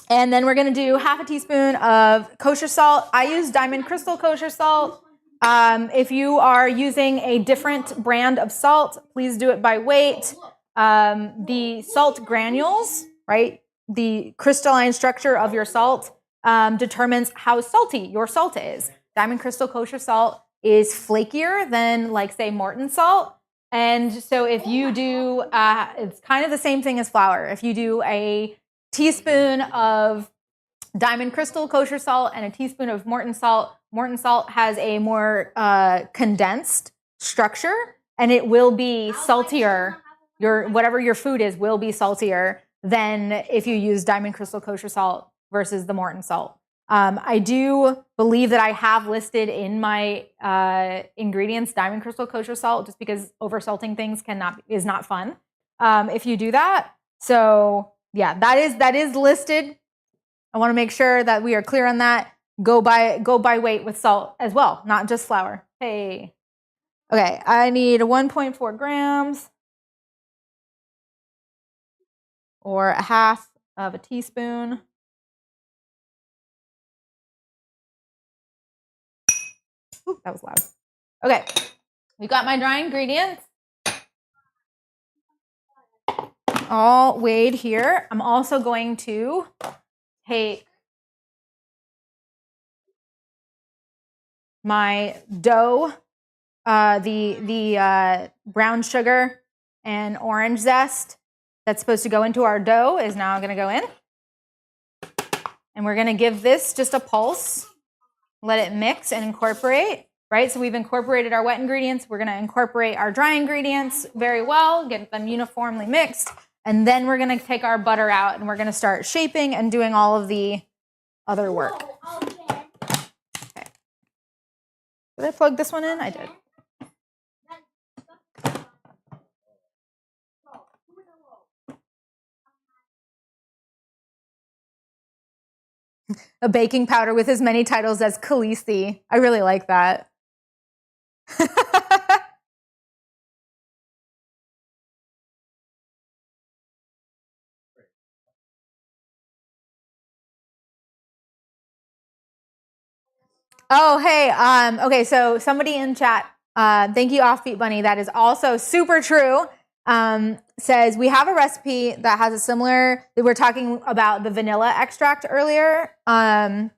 And then we're gonna do half a teaspoon of kosher salt. I use Diamond Crystal kosher salt. If you are using a different brand of salt, please do it by weight. The salt granules, right? The crystalline structure of your salt determines how salty your salt is. Diamond Crystal kosher salt is flakier than, like, say, Morton salt. And so if you do, it's kind of the same thing as flour. If you do a teaspoon of Diamond Crystal kosher salt and a teaspoon of Morton salt has a more condensed structure, and it will be saltier. Whatever your food is will be saltier than if you use Diamond Crystal kosher salt versus the Morton salt. I do believe that I have listed in my ingredients Diamond Crystal kosher salt, just because oversalting things is not fun if you do that. So yeah, that is listed. I want to make sure that we are clear on that. Go by weight with salt as well, not just flour. Hey. Okay, I need 1.4 grams or a half of a teaspoon. Ooh, that was loud. Okay, we got my dry ingredients all weighed here. I'm also going to take my dough, the brown sugar and orange zest that's supposed to go into our dough is now going to go in. And we're going to give this just a pulse, let it mix and incorporate, right? So we've incorporated our wet ingredients. We're going to incorporate our dry ingredients very well, get them uniformly mixed. And then we're going to take our butter out and we're going to start shaping and doing all of the other work. Okay. Did I plug this one in? I did. A baking powder with as many titles as Khaleesi. I really like that. Oh, hey, okay, so somebody in chat, thank you, Offbeat Bunny, that is also super true, says we have a recipe that has a similar, we were talking about the vanilla extract earlier, and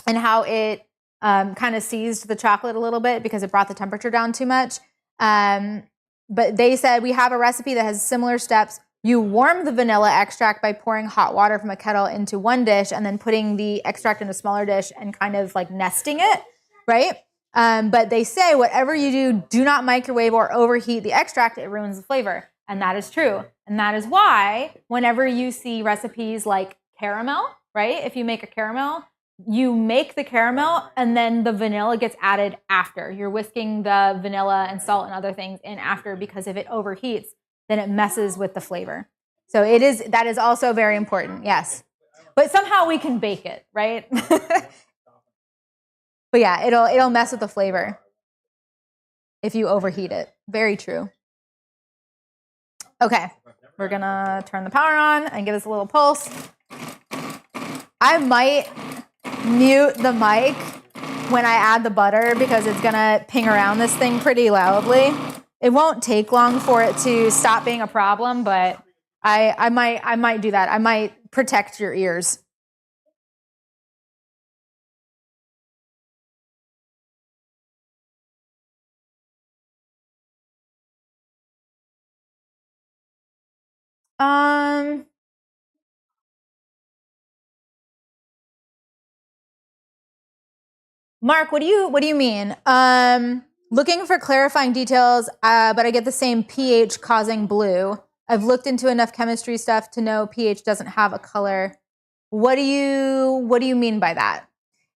how it kind of seized the chocolate a little bit because it brought the temperature down too much. But they said we have a recipe that has similar steps. You warm the vanilla extract by pouring hot water from a kettle into one dish and then putting the extract in a smaller dish and kind of like nesting it, right? But they say whatever you do not microwave or overheat the extract, it ruins the flavor. And that is true. And that is why whenever you see recipes like caramel, right? If you make a caramel, you make the caramel and then the vanilla gets added after. You're whisking the vanilla and salt and other things in after, because if it overheats, then it messes with the flavor. So that is also very important, yes. But somehow we can bake it, right? But yeah, it'll mess with the flavor if you overheat it. Very true. Okay, we're gonna turn the power on and give this a little pulse. I might mute the mic when I add the butter because it's gonna ping around this thing pretty loudly. It won't take long for it to stop being a problem, but I might do that. I might protect your ears. Mark, what do you mean? Looking for clarifying details, but I get the same pH causing blue. I've looked into enough chemistry stuff to know pH doesn't have a color. What do you mean by that?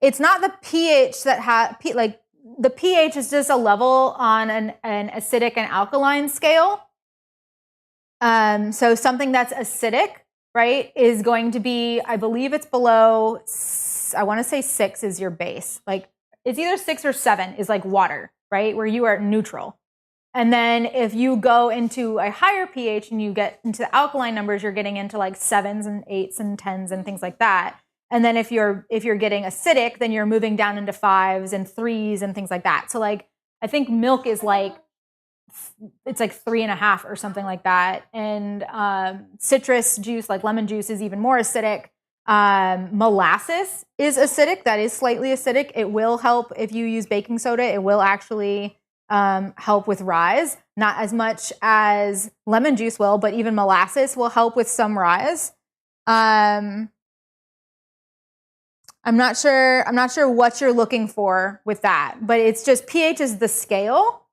It's not the pH that like the pH is just a level on an acidic and alkaline scale. So something that's acidic, right, is going to be, I believe it's below, I want to say 6 is your base. Like it's either 6 or 7 is like water, right, where you are neutral. And then if you go into a higher pH and you get into the alkaline numbers, you're getting into like 7s and 8s and 10s and things like that. And then if you're getting acidic, then you're moving down into 5s and 3s and things like that. So like I think milk is like, it's like 3.5 or something like that. And citrus juice, like lemon juice, is even more acidic. Molasses is acidic. That is slightly acidic. It will help if you use baking soda. It will actually help with rise. Not as much as lemon juice will, but even molasses will help with some rise. I'm not sure what you're looking for with that, but it's just pH is the scale.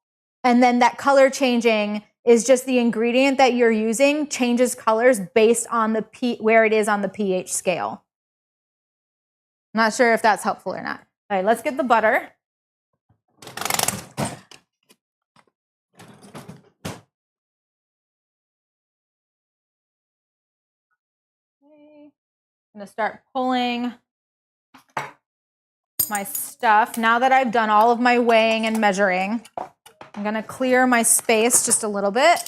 And then that color changing is just the ingredient that you're using changes colors based on the where it is on the pH scale. I'm not sure if that's helpful or not. All right, let's get the butter. Okay. I'm gonna start pulling my stuff. Now that I've done all of my weighing and measuring, I'm gonna clear my space just a little bit.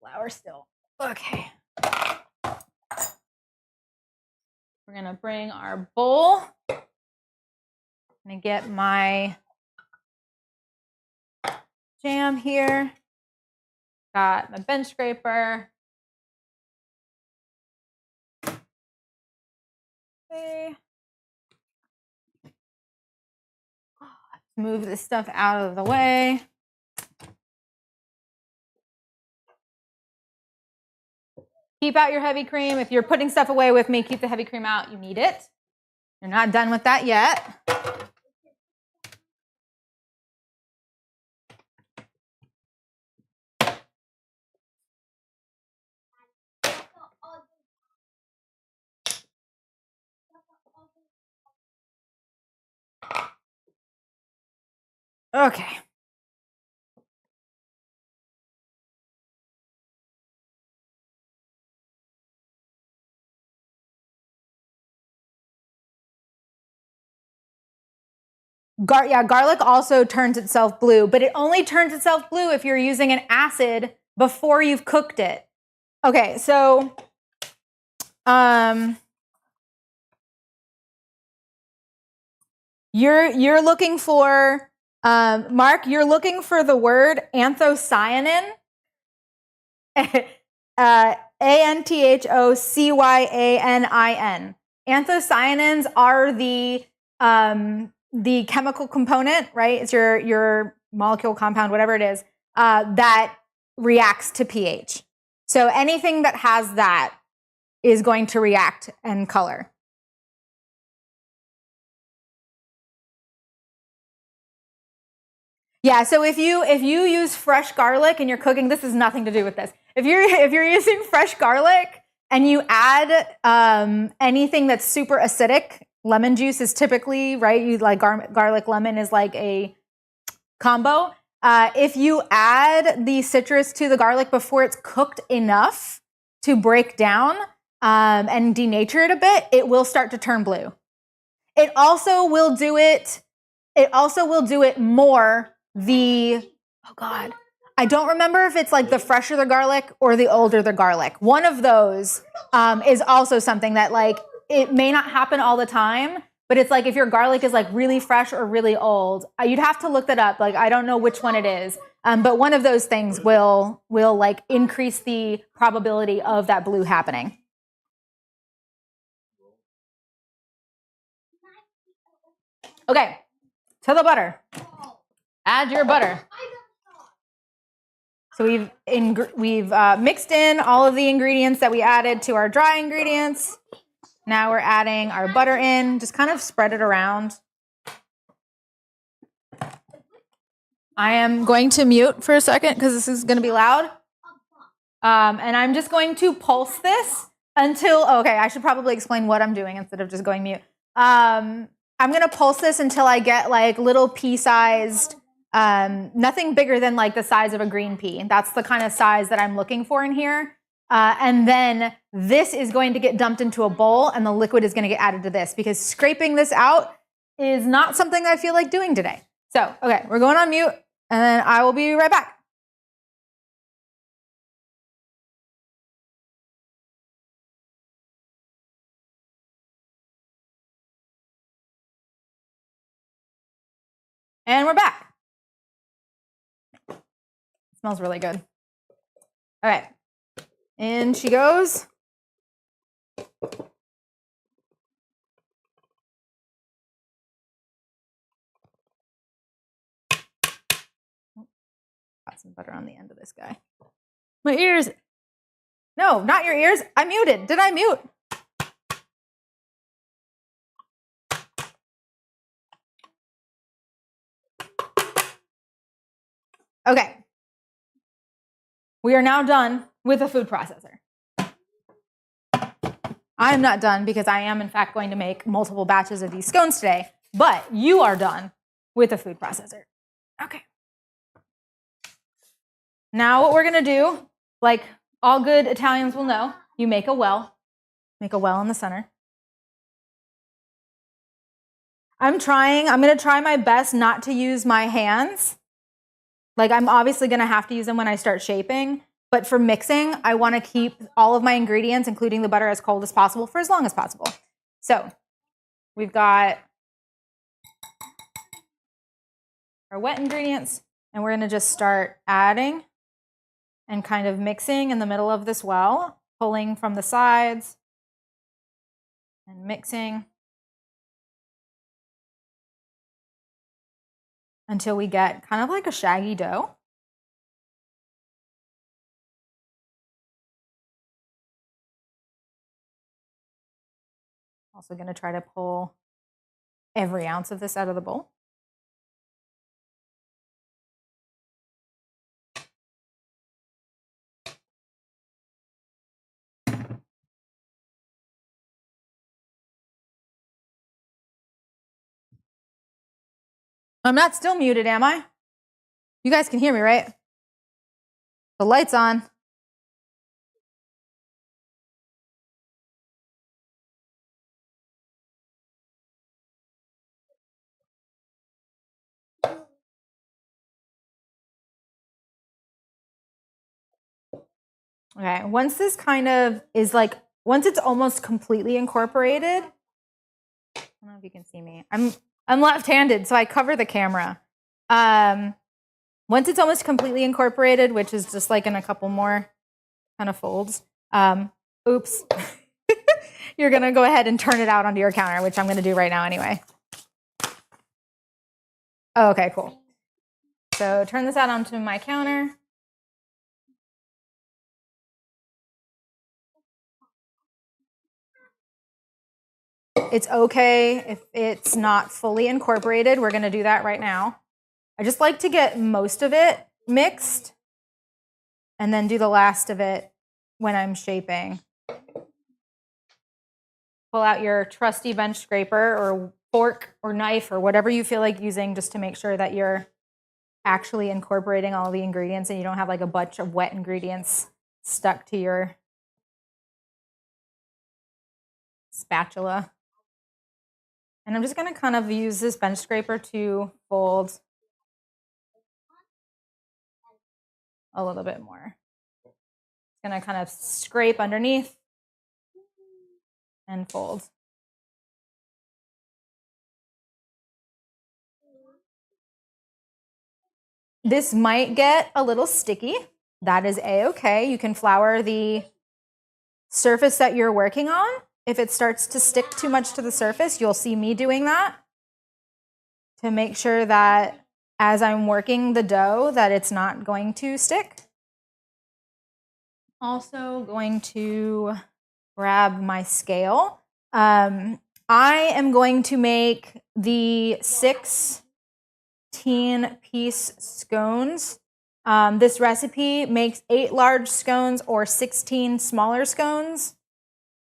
Flour still. Okay. We're gonna bring our bowl. I'm gonna get my jam here. Got my bench scraper. Okay. Move this stuff out of the way. Keep out your heavy cream. If you're putting stuff away with me, keep the heavy cream out. You need it. You're not done with that yet. Okay. Garlic also turns itself blue, but it only turns itself blue if you're using an acid before you've cooked it. Okay, so you're looking for Mark, you're looking for the word anthocyanin. ANTHOCYANIN. Anthocyanins are the chemical component, right? It's your molecule, compound, whatever it is, that reacts to pH. So anything that has that is going to react and color. Yeah, so if you use fresh garlic and you're cooking, this has nothing to do with this. If you're using fresh garlic and you add anything that's super acidic, lemon juice is typically, right? You like garlic lemon is like a combo. If you add the citrus to the garlic before it's cooked enough to break down and denature it a bit, it will start to turn blue. It also will do it more I don't remember if it's like the fresher the garlic or the older the garlic. One of those is also something that like it may not happen all the time, but it's like if your garlic is like really fresh or really old, you'd have to look that up. Like I don't know which one it is, but one of those things will like increase the probability of that blue happening. Okay, to the butter. Add your butter. So we've mixed in all of the ingredients that we added to our dry ingredients. Now we're adding our butter in. Just kind of spread it around. I am going to mute for a second because this is going to be loud. And I'm just going to pulse this until, okay, I should probably explain what I'm doing instead of just going mute. I'm going to pulse this until I get like little pea-sized, nothing bigger than like the size of a green pea. That's the kind of size that I'm looking for in here. And then this is going to get dumped into a bowl and the liquid is going to get added to this because scraping this out is not something I feel like doing today. So, okay, we're going on mute and then I will be right back. And we're back. It smells really good. All right. In she goes. Got some butter on the end of this guy. My ears. No, not your ears. I muted. Did I mute? Okay. We are now done with a food processor. I'm not done because I am, in fact, going to make multiple batches of these scones today, but you are done with a food processor. Okay. Now what we're going to do, like all good Italians will know, you make a well. Make a well in the center. I'm going to try my best not to use my hands. Like I'm obviously going to have to use them when I start shaping, but for mixing, I want to keep all of my ingredients, including the butter, as cold as possible for as long as possible. So we've got our wet ingredients, and we're going to just start adding and kind of mixing in the middle of this well, pulling from the sides and mixing until we get kind of like a shaggy dough. Also going to try to pull every ounce of this out of the bowl. I'm not still muted, am I? You guys can hear me, right? The light's on. Okay, once this kind of is like, once it's almost completely incorporated, I don't know if you can see me. I'm left-handed, so I cover the camera. Once it's almost completely incorporated, which is just like in a couple more kind of folds, oops, you're gonna go ahead and turn it out onto your counter, which I'm gonna do right now anyway. Oh, okay, cool. So turn this out onto my counter. It's okay if it's not fully incorporated. We're gonna do that right now. I just like to get most of it mixed and then do the last of it when I'm shaping. Pull out your trusty bench scraper or fork or knife or whatever you feel like using just to make sure that you're actually incorporating all the ingredients and you don't have like a bunch of wet ingredients stuck to your spatula. And I'm just gonna kind of use this bench scraper to fold a little bit more. It's gonna kind of scrape underneath and fold. This might get a little sticky. That is a-okay. You can flour the surface that you're working on. If it starts to stick too much to the surface, you'll see me doing that to make sure that as I'm working the dough that it's not going to stick. Also going to grab my scale. I am going to make the 16-piece scones. This recipe makes 8 large scones or 16 smaller scones.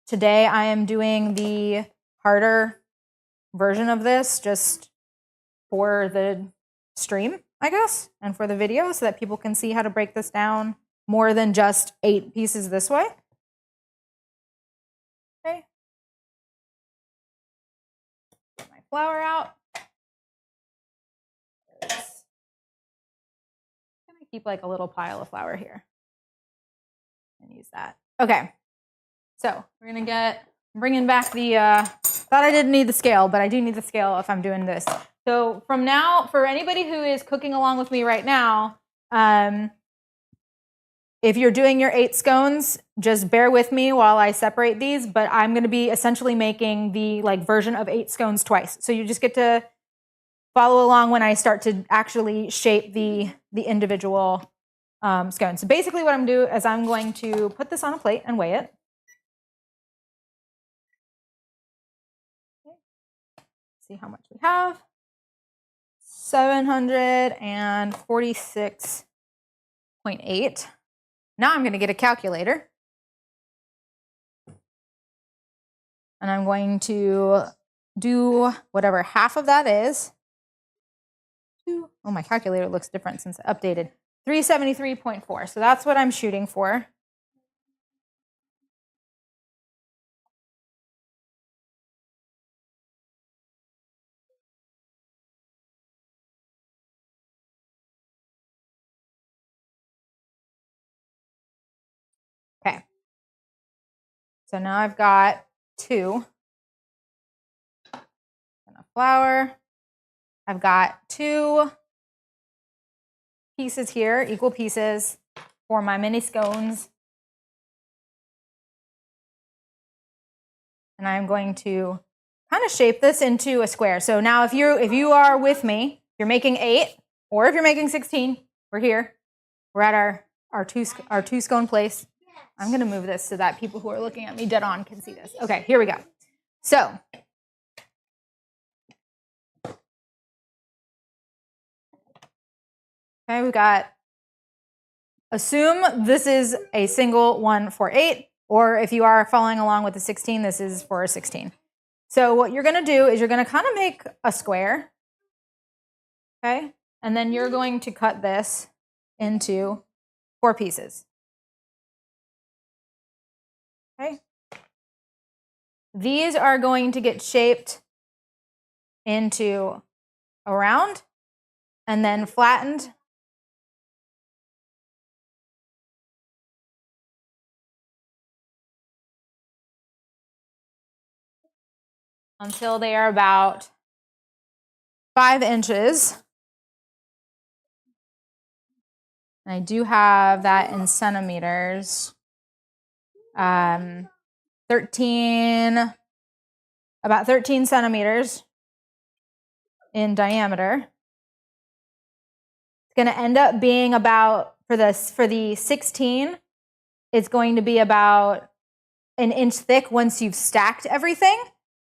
Today I am doing the harder version of this just for the stream, I guess, and for the video so that people can see how to break this down more than just 8 pieces this way. Okay. Get my flour out. I'm gonna keep like a little pile of flour here and use that. Okay. So we're gonna I'm bringing back the, thought I didn't need the scale, but I do need the scale if I'm doing this. So from now, for anybody who is cooking along with me right now, if you're doing your 8 scones, just bear with me while I separate these, but I'm gonna be essentially making the like version of 8 scones twice. So you just get to follow along when I start to actually shape the individual scones. So basically what I'm doing is I'm going to put this on a plate and weigh it. See how much we have. 746.8. Now I'm going to get a calculator. And I'm going to do whatever half of that is. Oh, my calculator looks different since I updated. 373.4. So that's what I'm shooting for. Okay. So now I've got 2. Flour. I've got 2 pieces here, equal pieces for my mini scones. And I'm going to kind of shape this into a square. So now if you are with me, you're making 8, or if you're making 16, we're here. We're at our two scone place. I'm gonna move this so that people who are looking at me dead on can see this. Okay, here we go. So okay, we got, assume this is a single one for 8, or if you are following along with the 16, this is for a 16. So what you're gonna do is you're gonna kind of make a square, okay? And then you're going to cut this into 4 pieces. Okay? These are going to get shaped into a round and then flattened until they are about 5 inches. And I do have that in centimeters. 13, about 13 centimeters in diameter. It's going to end up being about, for the 16, it's going to be about an inch thick once you've stacked everything.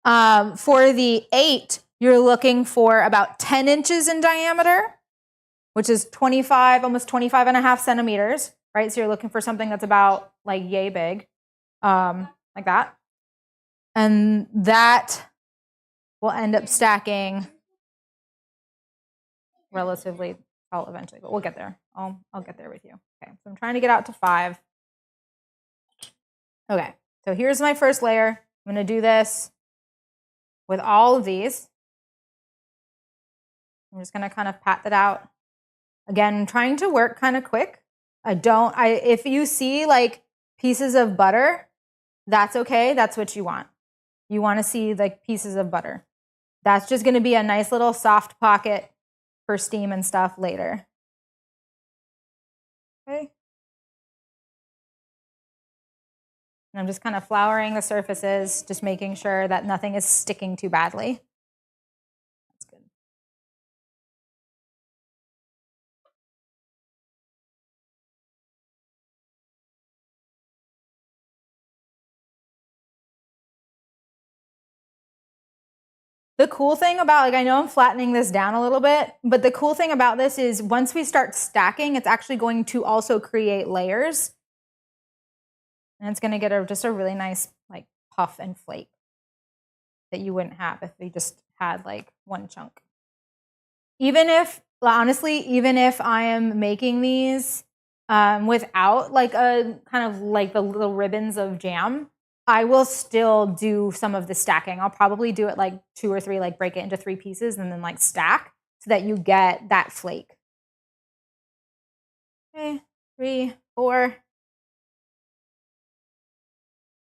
For the 8, you're looking for about 10 inches in diameter, which is 25, almost 25 and a half centimeters, right? So you're looking for something that's about like yay big, like that. And that will end up stacking relatively tall eventually, but we'll get there. I'll get there with you. Okay, so I'm trying to get out to 5. Okay, so here's my first layer. I'm gonna do this with all of these. I'm just gonna kind of pat that out. Again, trying to work kind of quick. If you see like pieces of butter, that's okay. That's what you want. You want to see like pieces of butter. That's just going to be a nice little soft pocket for steam and stuff later. Okay. And I'm just kind of flouring the surfaces, just making sure that nothing is sticking too badly. That's good. The cool thing about, like, I know I'm flattening this down a little bit, but the cool thing about this is once we start stacking, it's actually going to also create layers. And it's going to get just a really nice like puff and flake that you wouldn't have if we just had like one chunk. Honestly, even if I am making these without like a kind of like the little ribbons of jam, I will still do some of the stacking. I'll probably do it like 2 or 3, like break it into 3 pieces and then like stack so that you get that flake. Okay, 3, 4.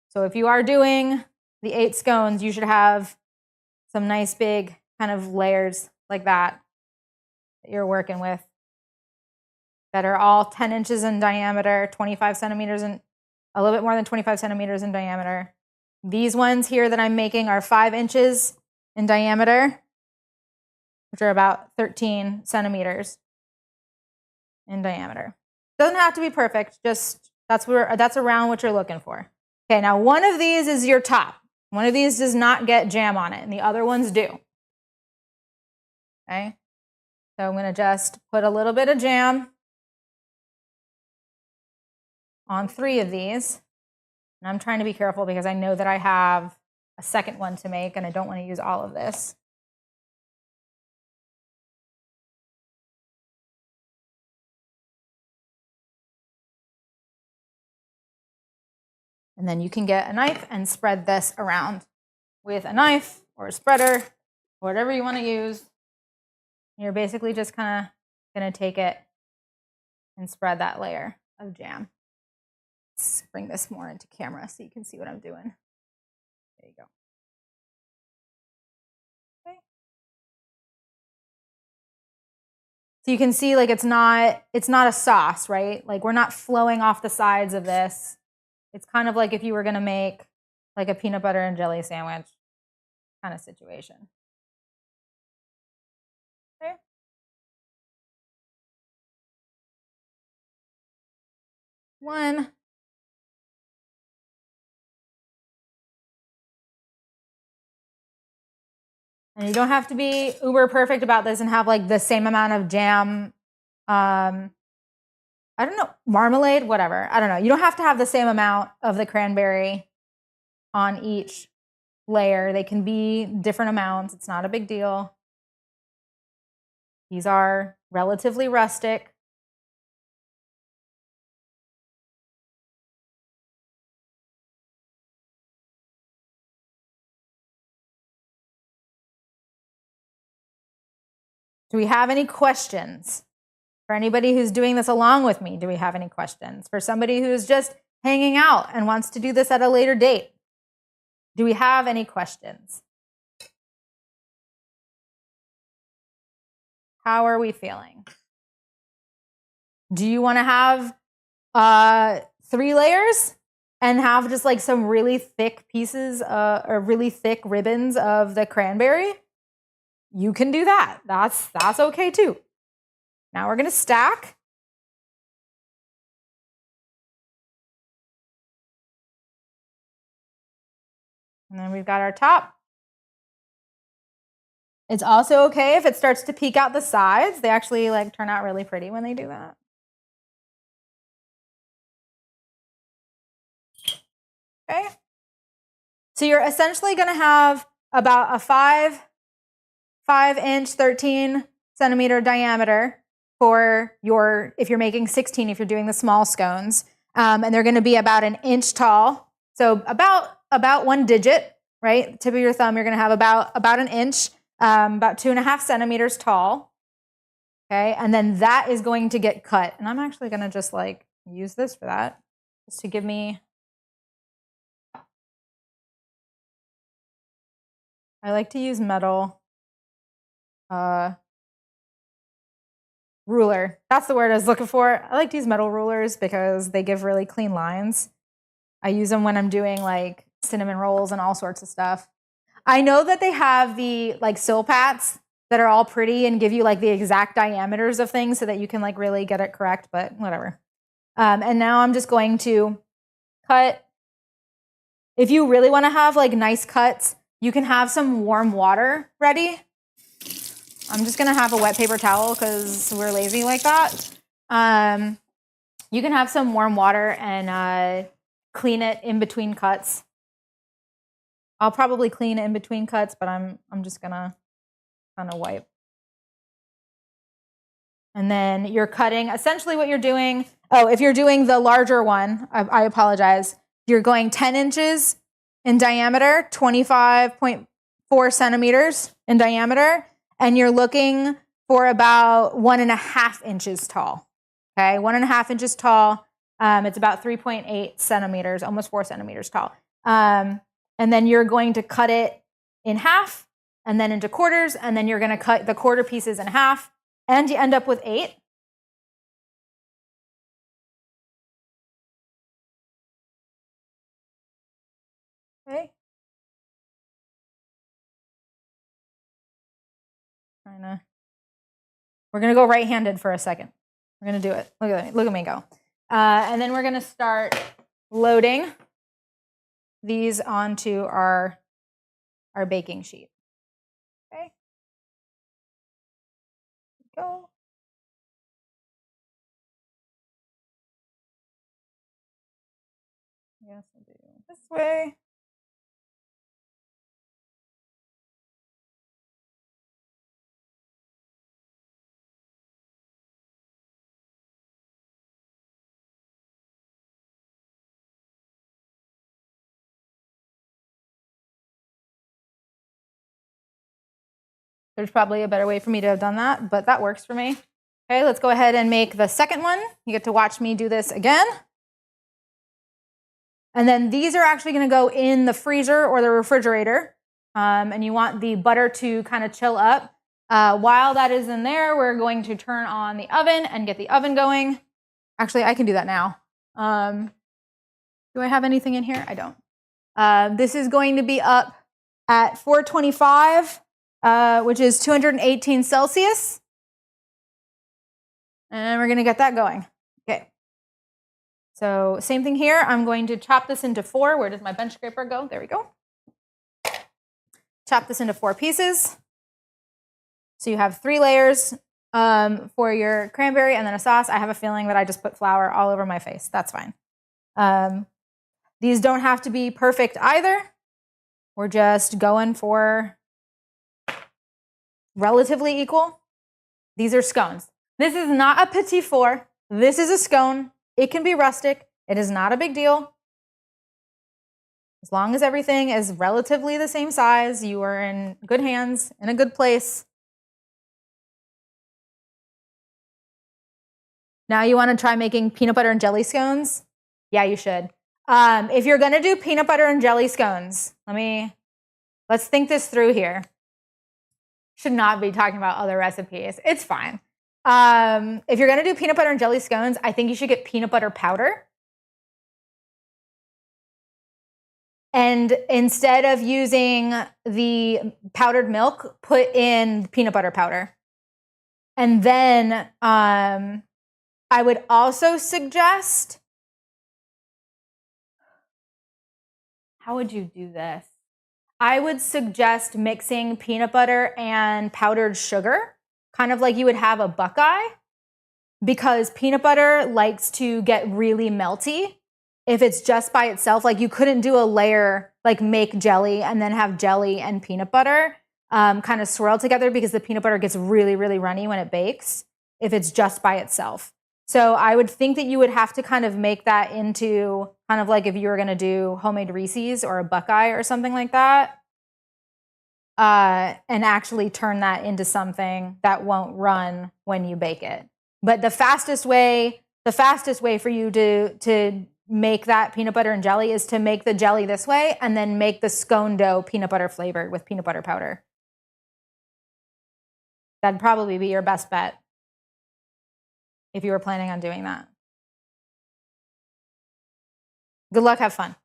So if you are doing the 8 scones, you should have some nice big kind of layers like that you're working with that are all 10 inches in diameter, 25 centimeters and a little bit more than 25 centimeters in diameter. These ones here that I'm making are 5 inches in diameter, which are about 13 centimeters in diameter. Doesn't have to be perfect, just that's around what you're looking for. Okay, now one of these is your top. One of these does not get jam on it, and the other ones do. Okay, so I'm gonna just put a little bit of jam on 3 of these. And I'm trying to be careful because I know that I have a second one to make and I don't want to use all of this. And then you can get a knife and spread this around with a knife or a spreader, whatever you want to use. You're basically just kind of going to take it and spread that layer of jam. Let's bring this more into camera so you can see what I'm doing. There you go. Okay. So you can see like it's not a sauce, right? Like we're not flowing off the sides of this. It's kind of like if you were going to make like a peanut butter and jelly sandwich kind of situation. Okay. One. And you don't have to be uber perfect about this and have like the same amount of jam. I don't know, marmalade, whatever. I don't know. You don't have to have the same amount of the cranberry on each layer. They can be different amounts. It's not a big deal. These are relatively rustic. Do we have any questions? For anybody who's doing this along with me, do we have any questions? For somebody who's just hanging out and wants to do this at a later date, do we have any questions? How are we feeling? Do you want to have 3 layers and have just like some really thick pieces or really thick ribbons of the cranberry? You can do that. That's okay too. Now we're going to stack. And then we've got our top. It's also okay if it starts to peek out the sides. They actually like turn out really pretty when they do that. Okay. So you're essentially going to have about a 5-inch, 13 centimeter diameter for your, if you're making 16, if you're doing the small scones. And they're going to be about an inch tall. So about 1 digit, right? The tip of your thumb, you're going to have about an inch, about 2.5 centimeters tall. Okay. And then that is going to get cut. And I'm actually going to just like use this for that, just to give me, I like to use metal ruler. That's the word I was looking for. I like to use metal rulers because they give really clean lines. I use them when I'm doing like cinnamon rolls and all sorts of stuff. I know that they have the like Silpats that are all pretty and give you like the exact diameters of things so that you can like really get it correct, but whatever. And now I'm just going to cut. If you really want to have like nice cuts, you can have some warm water ready. I'm just going to have a wet paper towel because we're lazy like that. You can have some warm water and clean it in between cuts. I'll probably clean it in between cuts, but I'm just going to kind of wipe. And then you're cutting. Essentially what you're doing, if you're doing the larger one, I apologize. You're going 10 inches in diameter, 25.4 centimeters in diameter, and you're looking for about 1.5 inches tall. Okay, 1.5 inches tall. It's about 3.8 centimeters, almost 4 centimeters tall. And then you're going to cut it in half and then into quarters, and then you're going to cut the quarter pieces in half, and you end up with 8. Okay. We're going to go right-handed for a second. We're going to do it. Look at me go. And then we're going to start loading these onto our baking sheet. Okay. Go. Yes, I'll do it this way. There's probably a better way for me to have done that, but that works for me. Okay, let's go ahead and make the second one. You get to watch me do this again. And then these are actually going to go in the freezer or the refrigerator. And you want the butter to kind of chill up. While that is in there, we're going to turn on the oven and get the oven going. Actually, I can do that now. Do I have anything in here? I don't. This is going to be up at 425, which is 218 Celsius. And we're going to get that going. Okay. So same thing here. I'm going to chop this into 4. Where does my bench scraper go? There we go. Chop this into 4 pieces. So you have 3 layers for your cranberry and then a sauce. I have a feeling that I just put flour all over my face. That's fine. These don't have to be perfect either. We're just going for relatively equal. These are scones. This is not a petit four. This is a scone. It can be rustic. It is not a big deal. As long as everything is relatively the same size, you are in good hands, in a good place. Now you want to try making peanut butter and jelly scones? Yeah, you should. If you're going to do peanut butter and jelly scones, let's think this through here. should not be talking about other recipes. It's fine. If you're gonna do peanut butter and jelly scones, I think you should get peanut butter powder. And instead of using the powdered milk, put in peanut butter powder. And then I would also suggest, how would you do this? I would suggest mixing peanut butter and powdered sugar, kind of like you would have a Buckeye, because peanut butter likes to get really melty if it's just by itself. Like you couldn't do a layer, like make jelly and then have jelly and peanut butter kind of swirl together, because the peanut butter gets really, really runny when it bakes if it's just by itself. So I would think that you would have to kind of make that into kind of like if you were going to do homemade Reese's or a Buckeye or something like that, and actually turn that into something that won't run when you bake it. But the fastest way for you to make that peanut butter and jelly is to make the jelly this way and then make the scone dough peanut butter flavored with peanut butter powder. That'd probably be your best bet if you were planning on doing that. Good luck, have fun.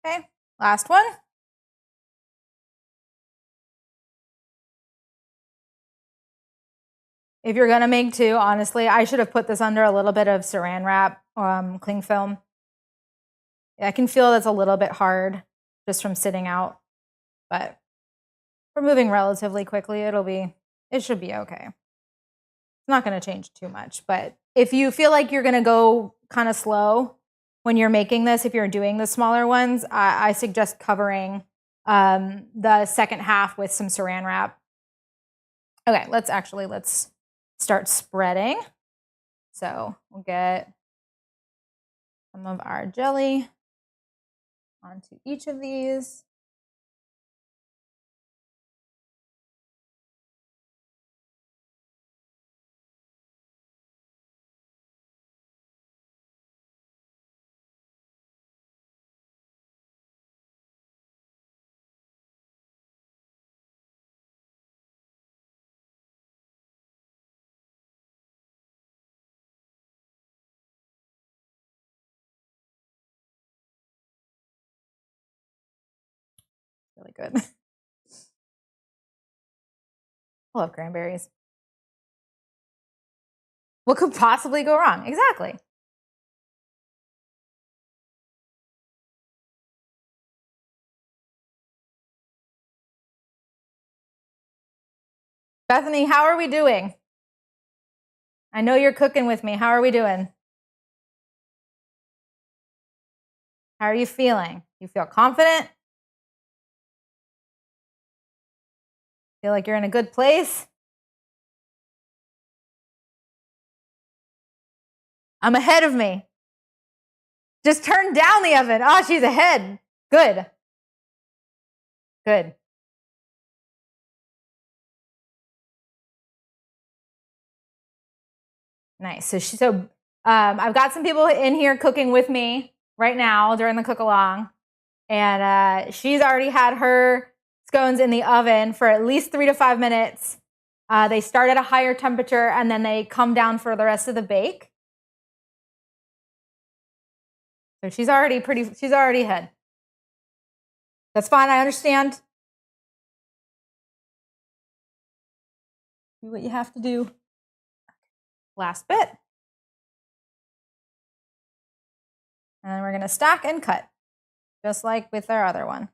Okay, last one. If you're gonna make two, honestly, I should have put this under a little bit of saran wrap, cling film. I can feel that's a little bit hard just from sitting out, but we're moving relatively quickly. It should be okay. It's not gonna change too much, but if you feel like you're gonna go kind of slow when you're making this, if you're doing the smaller ones, I suggest covering the second half with some saran wrap. Okay, let's start spreading. So we'll get some of our jelly onto each of these. Really good. I love cranberries. What could possibly go wrong? Exactly. Bethany, how are we doing? I know you're cooking with me. How are we doing? How are you feeling? You feel confident? Feel like you're in a good place? I'm ahead of me. Just turn down the oven. Oh, she's ahead. Good. Good. Nice. So I've got some people in here cooking with me right now during the cook along, and she's already had her scones in the oven for at least 3 to 5 minutes. They start at a higher temperature and then they come down for the rest of the bake. So she's already ahead. That's fine. I understand. Do what you have to do. Last bit. And then we're going to stack and cut, just like with our other one.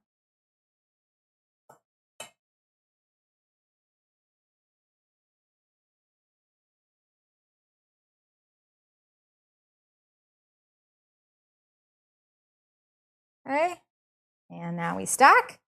Okay. And now we stack.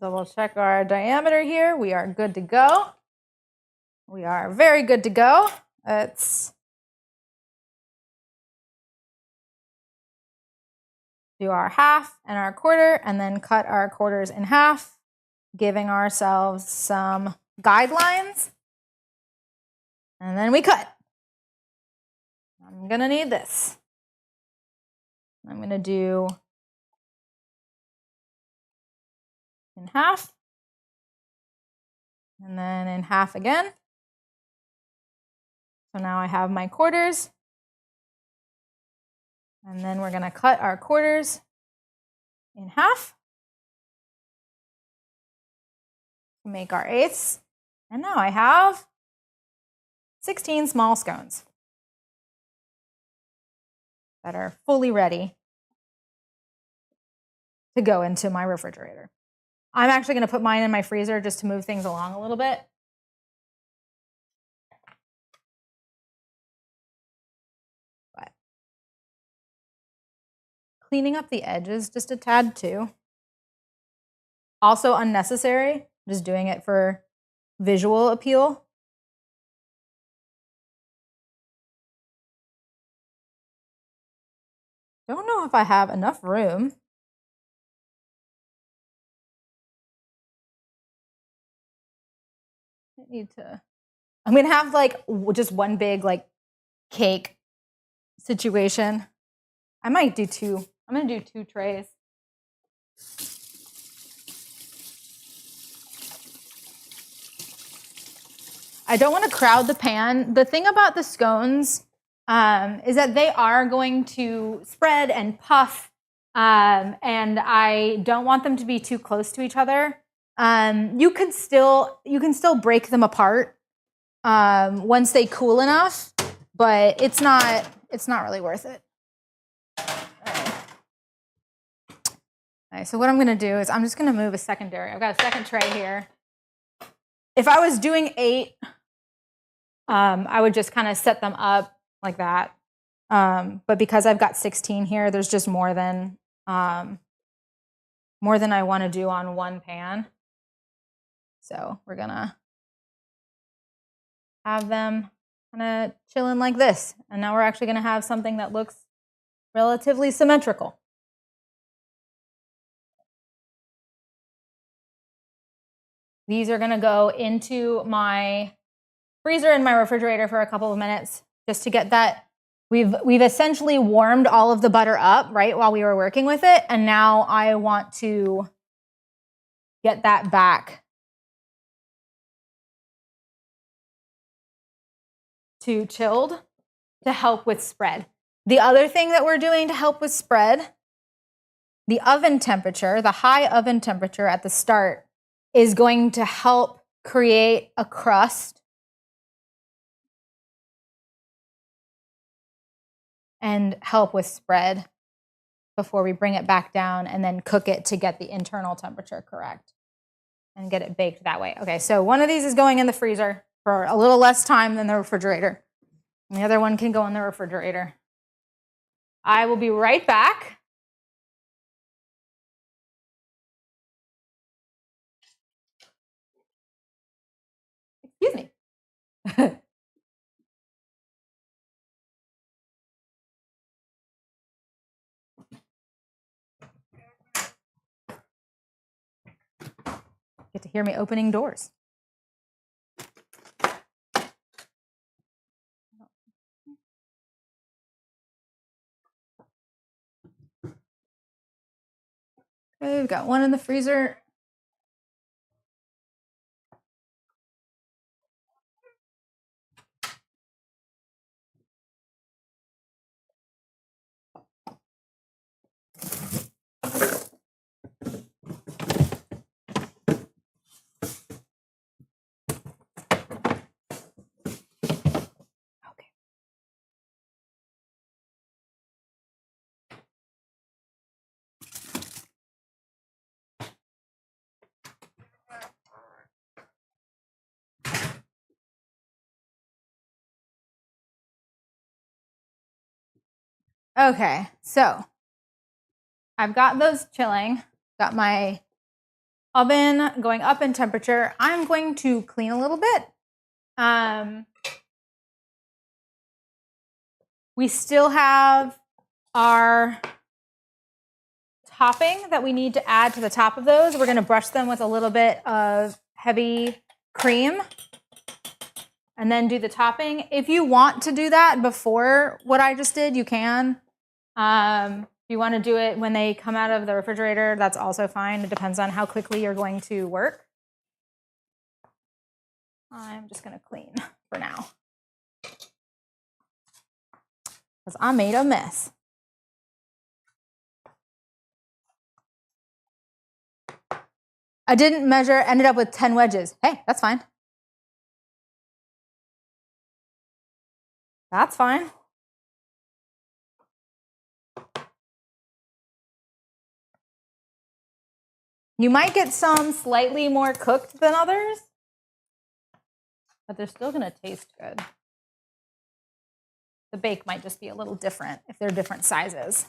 Double check our diameter here. We are good to go. We are very good to go. Let's do our half and our quarter and then cut our quarters in half, giving ourselves some guidelines. And then we cut. I'm gonna need this. I'm gonna do in half and then in half again. So now I have my quarters. And then we're gonna cut our quarters in half to make our eighths. And now I have 16 small scones that are fully ready to go into my refrigerator. I'm actually gonna put mine in my freezer just to move things along a little bit. But cleaning up the edges just a tad too. Also unnecessary, just doing it for visual appeal. Don't know if I have enough room. I'm gonna have like just one big like cake situation. I might do two. I'm gonna do 2 trays. I don't want to crowd the pan. The thing about the scones is that they are going to spread and puff, and I don't want them to be too close to each other. You can still break them apart once they cool enough, but it's not really worth it. All right, so what I'm gonna do is I'm just gonna move a secondary. I've got a second tray here. If I was doing 8, I would just kind of set them up like that. But because I've got 16 here, there's just more than I want to do on one pan. So we're gonna have them kind of chilling like this. And now we're actually gonna have something that looks relatively symmetrical. These are gonna go into my freezer and my refrigerator for a couple of minutes just to get that. We've essentially warmed all of the butter up, right, while we were working with it. And now I want to get that back to chilled to help with spread. The other thing that we're doing to help with spread, the oven temperature, the high oven temperature at the start is going to help create a crust and help with spread before we bring it back down and then cook it to get the internal temperature correct and get it baked that way. Okay, so one of these is going in the freezer for a little less time than the refrigerator. And the other one can go in the refrigerator. I will be right back. Excuse me. Get to hear me opening doors. Okay, we've got one in the freezer. Okay, so I've got those chilling. Got my oven going up in temperature, I'm going to clean a little bit. We still have our topping that we need to add to the top of those. We're going to brush them with a little bit of heavy cream and then do the topping. If you want to do that before what I just did, you can. If you want to do it when they come out of the refrigerator, that's also fine. It depends on how quickly you're going to work. I'm just going to clean for now, because I made a mess. I didn't measure, ended up with 10 wedges. Hey, that's fine. That's fine. You might get some slightly more cooked than others, but they're still going to taste good. The bake might just be a little different if they're different sizes.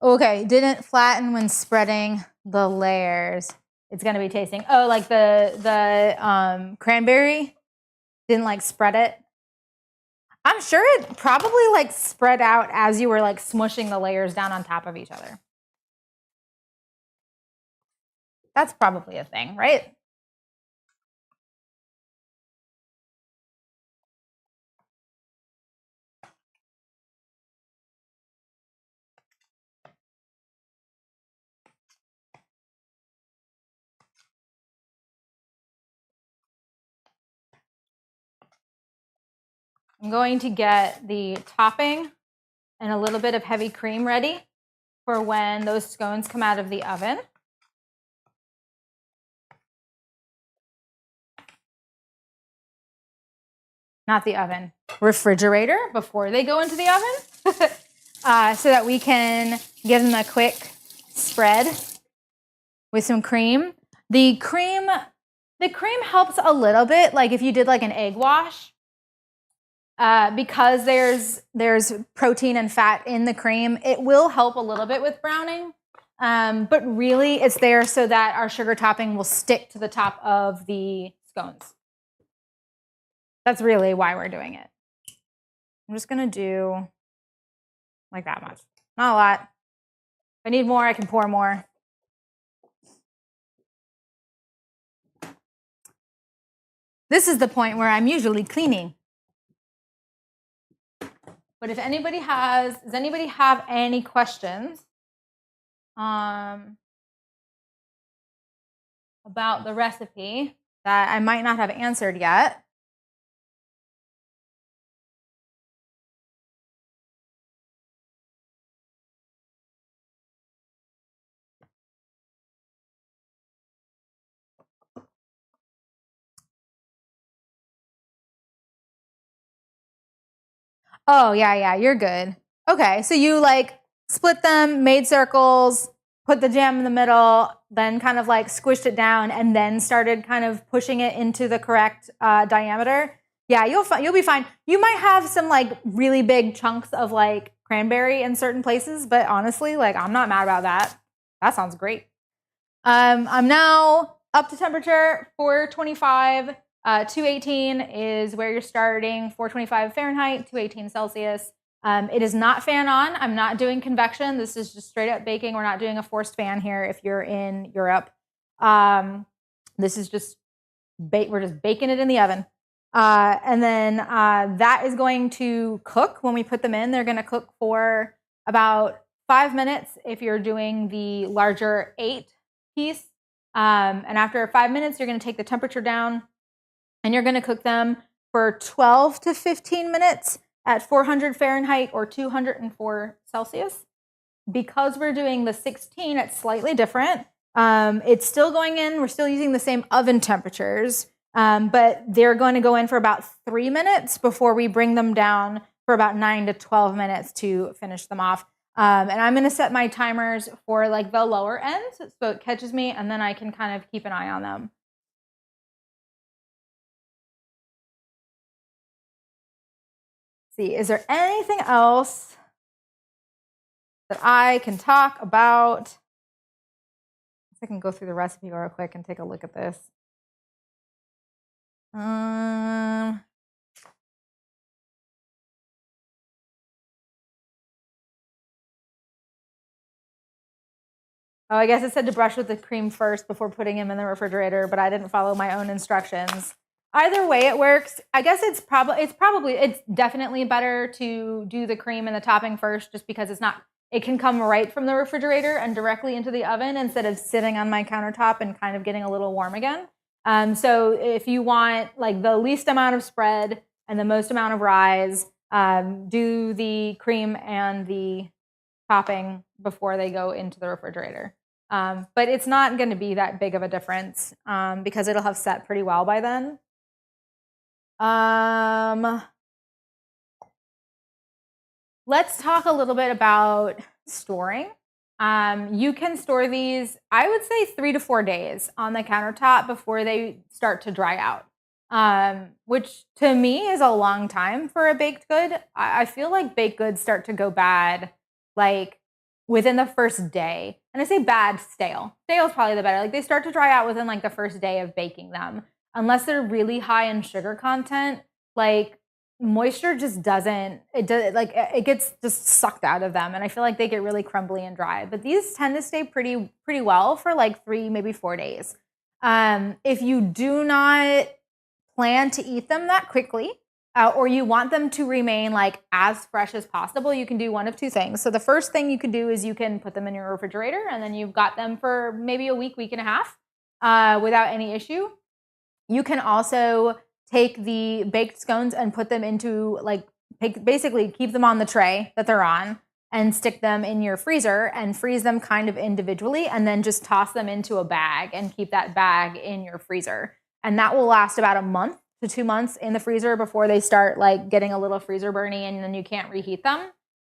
Okay, didn't flatten when spreading the layers. It's going to be tasting. Oh, like the cranberry didn't like spread it. I'm sure it probably like spread out as you were like smushing the layers down on top of each other. That's probably a thing, right? I'm going to get the topping and a little bit of heavy cream ready for when those scones come out of the oven. Not the oven, refrigerator before they go into the oven. So that we can give them a quick spread with some cream. The cream helps a little bit, like if you did like an egg wash. Because there's protein and fat in the cream, it will help a little bit with browning. But really it's there so that our sugar topping will stick to the top of the scones. That's really why we're doing it. I'm just gonna do like that much. Not a lot. If I need more, I can pour more. This is the point where I'm usually cleaning. But if anybody does anybody have any questions about the recipe that I might not have answered yet? Oh, yeah, you're good. Okay, so you like split them, made circles, put the jam in the middle, then kind of like squished it down and then started kind of pushing it into the correct diameter. Yeah, you'll be fine. You might have some like really big chunks of like cranberry in certain places, but honestly, like I'm not mad about that. That sounds great. I'm now up to temperature 425. 218 is where you're starting, 425 Fahrenheit, 218 Celsius. It is not fan on. I'm not doing convection. This is just straight up baking. We're not doing a forced fan here if you're in Europe. This is just we're just baking it in the oven. And then that is going to cook when we put them in. They're going to cook for about 5 minutes if you're doing the larger 8 piece. And after 5 minutes, you're going to take the temperature down and you're going to cook them for 12 to 15 minutes at 400 Fahrenheit or 204 Celsius. Because we're doing the 16, it's slightly different. It's still going in. We're still using the same oven temperatures, but they're going to go in for about 3 minutes before we bring them down for about 9 to 12 minutes to finish them off. And I'm going to set my timers for like the lower end so it catches me, and then I can kind of keep an eye on them. see, is there anything else that I can talk about? I can go through the recipe real quick and take a look at this. Oh, I guess it said to brush with the cream first before putting them in the refrigerator, but I didn't follow my own instructions. Either way it works. I guess it's definitely better to do the cream and the topping first, just because it can come right from the refrigerator and directly into the oven instead of sitting on my countertop and kind of getting a little warm again. So if you want like the least amount of spread and the most amount of rise, do the cream and the topping before they go into the refrigerator. But it's not going to be that big of a difference because it'll have set pretty well by then. Let's talk a little bit about storing. You can store these, I would say 3 to 4 days on the countertop before they start to dry out, which to me is a long time for a baked good. I feel like baked goods start to go bad like within the first day. And I say bad, stale. Stale is probably the better. Like they start to dry out within like the first day of baking them. Unless they're really high in sugar content, like moisture just it gets just sucked out of them. And I feel like they get really crumbly and dry. But these tend to stay pretty well for like 3, maybe 4 days. If you do not plan to eat them that quickly, or you want them to remain like as fresh as possible, you can do one of two things. So the first thing you can do is you can put them in your refrigerator, and then you've got them for maybe a week and a half without any issue. You can also take the baked scones and put them into basically keep them on the tray that they're on and stick them in your freezer and freeze them kind of individually, and then just toss them into a bag and keep that bag in your freezer. And that will last about a month to 2 months in the freezer before they start like getting a little freezer burny and then you can't reheat them.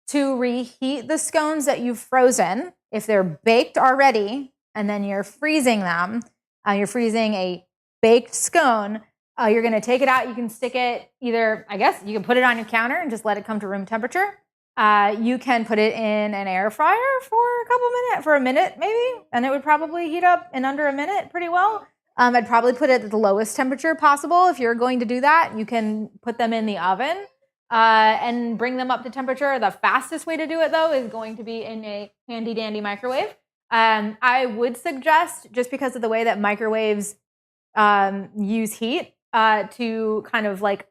To reheat the scones that you've frozen, if they're baked already and then you're freezing them, you're freezing a baked scone, you're going to take it out. You can stick it either, I guess you can put it on your counter and just let it come to room temperature. You can put it in an air fryer for a minute maybe, and it would probably heat up in under a minute pretty well. I'd probably put it at the lowest temperature possible. If you're going to do that, you can put them in the oven and bring them up to temperature. The fastest way to do it, though, is going to be in a handy-dandy microwave. I would suggest, just because of the way that microwaves use heat to kind of like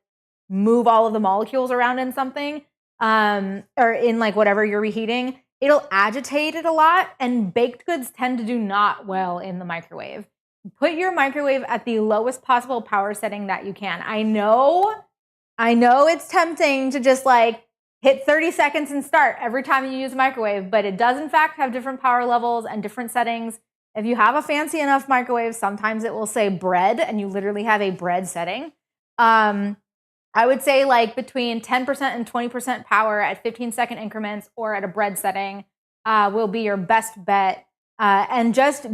move all of the molecules around in something or in like whatever you're reheating, it'll agitate it a lot, and baked goods tend to do not well in the microwave. Put your microwave at the lowest possible power setting that you can. I know it's tempting to just like hit 30 seconds and start every time you use a microwave, but it does in fact have different power levels and different settings. If you have a fancy enough microwave, sometimes it will say bread and you literally have a bread setting. I would say like between 10% and 20% power at 15-second increments or at a bread setting will be your best bet. And just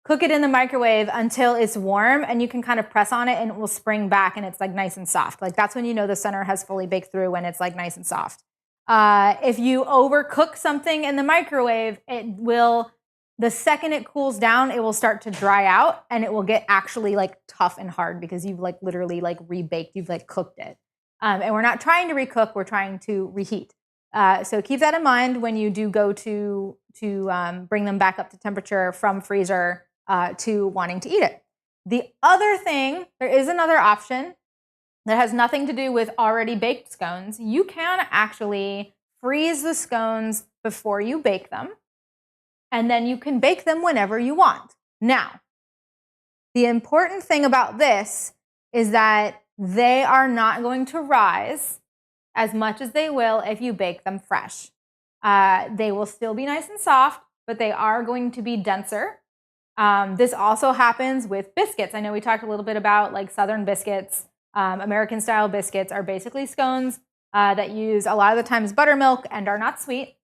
cook it in the microwave until it's warm, and you can kind of press on it and it will spring back and it's like nice and soft. Like that's when you know the center has fully baked through, when it's like nice and soft. If you overcook something in the microwave, the second it cools down, it will start to dry out and it will get actually like tough and hard because you've like literally like rebaked, you've like cooked it. And we're not trying to recook, we're trying to reheat. So keep that in mind when you do go to bring them back up to temperature from freezer to wanting to eat it. The other thing, there is another option that has nothing to do with already baked scones. You can actually freeze the scones before you bake them, and then you can bake them whenever you want. Now, the important thing about this is that they are not going to rise as much as they will if you bake them fresh. They will still be nice and soft, but they are going to be denser. This also happens with biscuits. I know we talked a little bit about like Southern biscuits. American style biscuits are basically scones that use a lot of the times buttermilk and are not sweet.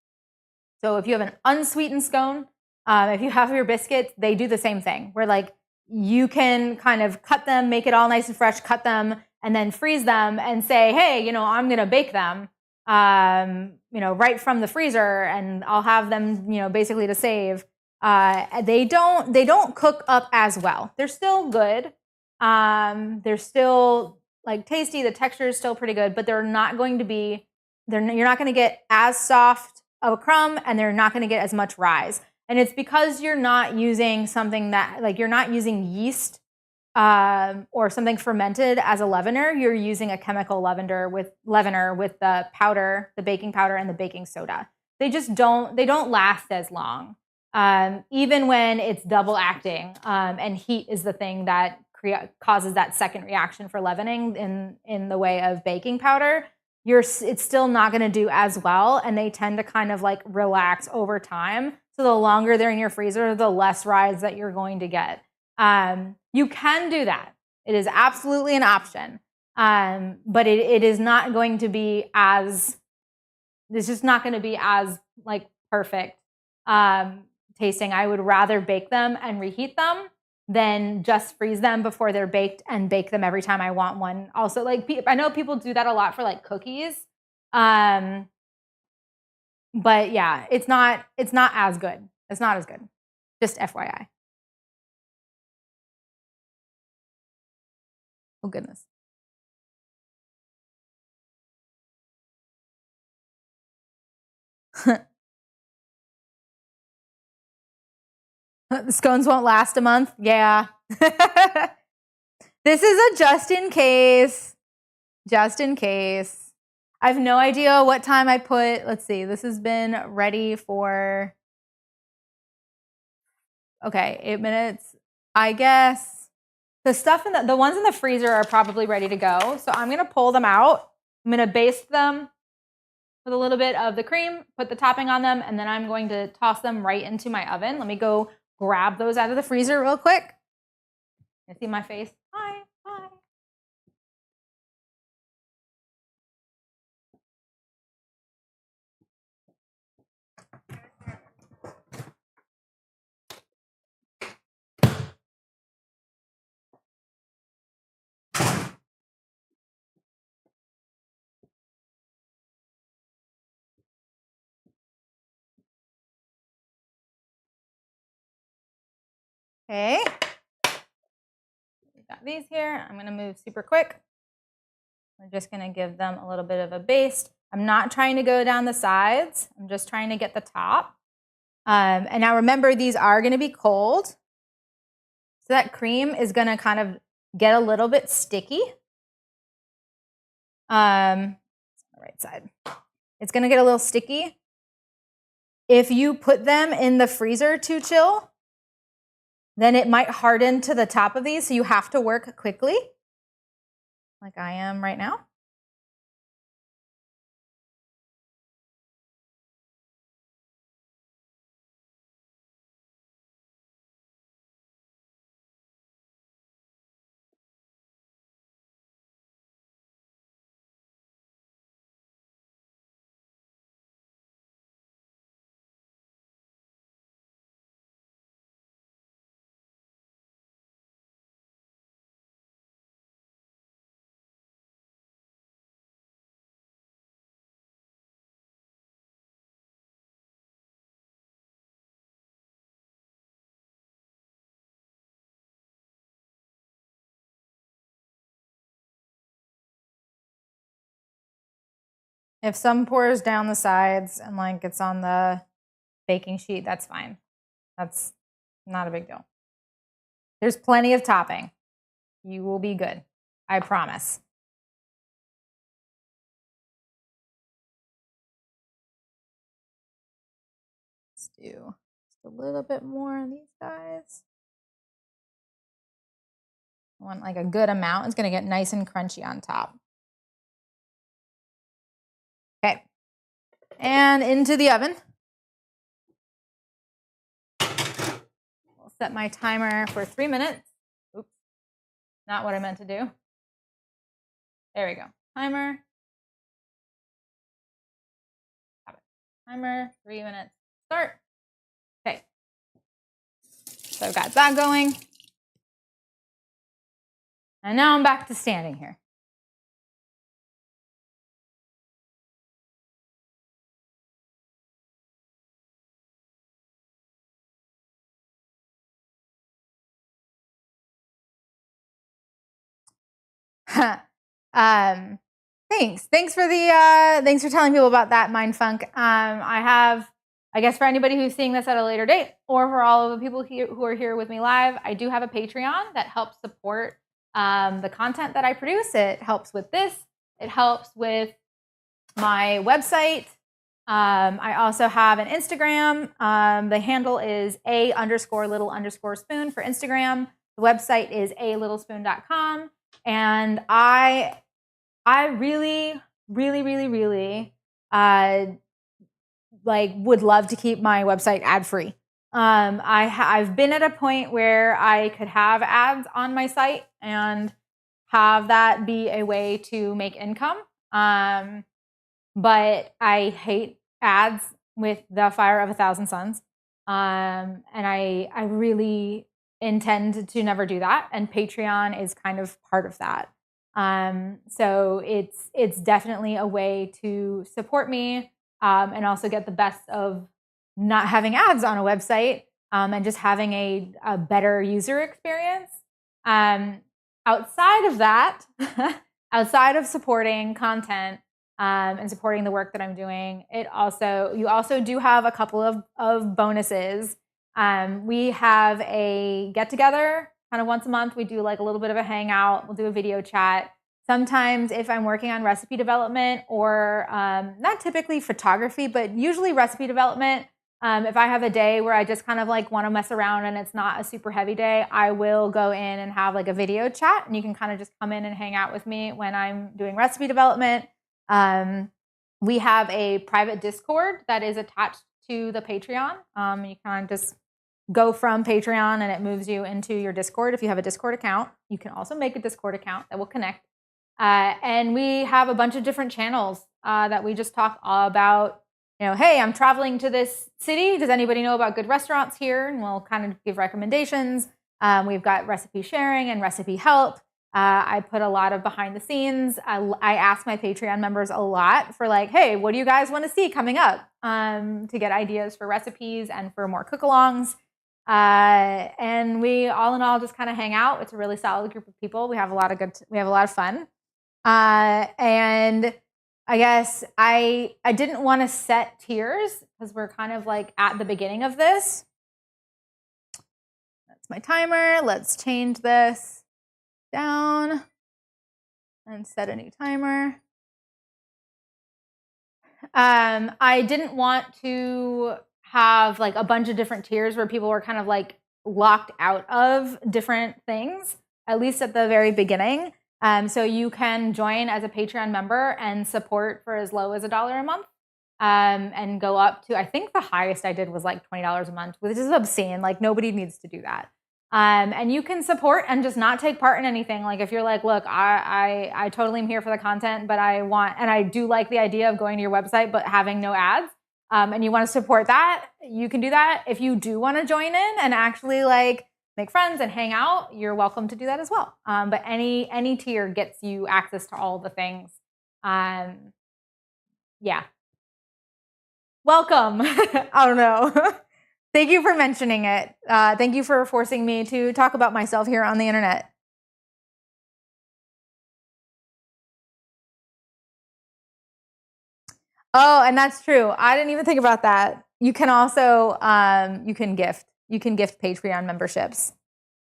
So if you have an unsweetened scone, if you have your biscuits, they do the same thing. Where like you can kind of cut them, make it all nice and fresh, cut them, and then freeze them and say, hey, I'm going to bake them, right from the freezer, and I'll have them, basically to save. They don't cook up as well. They're still good. They're still like tasty. The texture is still pretty good, but they're not going to be. You're not going to get as soft of a crumb, and they're not going to get as much rise. And it's because you're not using something that, like, you're not using yeast or something fermented as a leavener. You're using a chemical leavener with the powder, the baking powder, and the baking soda. They don't last as long, even when it's double acting. And heat is the thing that causes that second reaction for leavening in the way of baking powder. It's still not going to do as well, and they tend to kind of like relax over time. So the longer they're in your freezer, the less rise that you're going to get. You can do that. It is absolutely an option. But it is not going to be as, it's just not going to be as like perfect tasting. I would rather bake them and reheat them than just freeze them before they're baked and bake them every time I want one. Also, like, I know people do that a lot for like cookies. But yeah, it's not as good. It's not as good. Just FYI. Oh, goodness. The scones won't last a month. Yeah. This is a just in case. Just in case. I have no idea what time I put. Let's see. This has been ready for, okay, 8 minutes. I guess the stuff in the ones in the freezer are probably ready to go. So I'm going to pull them out. I'm going to baste them with a little bit of the cream, put the topping on them, and then I'm going to toss them right into my oven. Let me go grab those out of the freezer real quick. You see my face? Hi, hi. Okay. We've got these here. I'm going to move super quick. We're just going to give them a little bit of a baste. I'm not trying to go down the sides. I'm just trying to get the top. And now remember, these are going to be cold. So that cream is going to kind of get a little bit sticky. On the right side. It's going to get a little sticky. If you put them in the freezer to chill, then it might harden to the top of these, so you have to work quickly, like I am right now. If some pours down the sides and like it's on the baking sheet, that's fine. That's not a big deal. There's plenty of topping. You will be good. I promise. Let's do just a little bit more on these guys. I want like a good amount. It's going to get nice and crunchy on top. Okay. And into the oven. We'll set my timer for 3 minutes. Oops. Not what I meant to do. There we go. Timer. Timer, 3 minutes. Start. Okay. So I've got that going. And now I'm back to standing here. Thanks for thanks for telling people about that mindfunk. I guess for anybody who's seeing this at a later date, or for all of the people here who are here with me live, I do have a Patreon that helps support the content that I produce. It helps with this. It helps with my website. I also have an Instagram. The handle is a_little_spoon for Instagram. The website is alittlespoon.com. And I really like would love to keep my website ad free. I've been at a point where I could have ads on my site and have that be a way to make income. But I hate ads with the fire of 1,000 suns. And I really intend to never do that. And Patreon is kind of part of that. So it's definitely a way to support me and also get the best of not having ads on a website and just having a better user experience. Outside of that, outside of supporting content and supporting the work that I'm doing, you also do have a couple of bonuses. We have a get together kind of once a month. We do like a little bit of a hangout. We'll do a video chat. Sometimes if I'm working on recipe development or not typically photography, but usually recipe development, if I have a day where I just kind of like want to mess around and it's not a super heavy day, I will go in and have like a video chat, and you can kind of just come in and hang out with me when I'm doing recipe development. We have a private Discord that is attached to the Patreon. You kind of just go from Patreon and it moves you into your Discord. If you have a Discord account, you can also make a Discord account that will connect. And we have a bunch of different channels that we just talk about, hey, I'm traveling to this city. Does anybody know about good restaurants here? And we'll kind of give recommendations. We've got recipe sharing and recipe help. I put a lot of behind the scenes. I ask my Patreon members a lot for like, hey, what do you guys want to see coming up to get ideas for recipes and for more cook-alongs. And we all in all just kind of hang out. It's a really solid group of people. We have a lot of fun. And I guess I didn't want to set tiers because we're kind of like at the beginning of this. That's my timer. Let's change this down and set a new timer. I didn't want to have like a bunch of different tiers where people were kind of like locked out of different things, at least at the very beginning. So you can join as a Patreon member and support for as low as $1 a month, and go up to, I think the highest I did was like $20 a month, which is obscene. Like nobody needs to do that. And you can support and just not take part in anything. Like if you're like, look, I totally am here for the content, but I do like the idea of going to your website, but having no ads. And you want to support that, you can do that. If you do want to join in and actually like make friends and hang out, you're welcome to do that as well. But any tier gets you access to all the things. Yeah. Welcome. I don't know. Thank you for mentioning it. Thank you for forcing me to talk about myself here on the internet. Oh, and that's true. I didn't even think about that. You can also you can gift Patreon memberships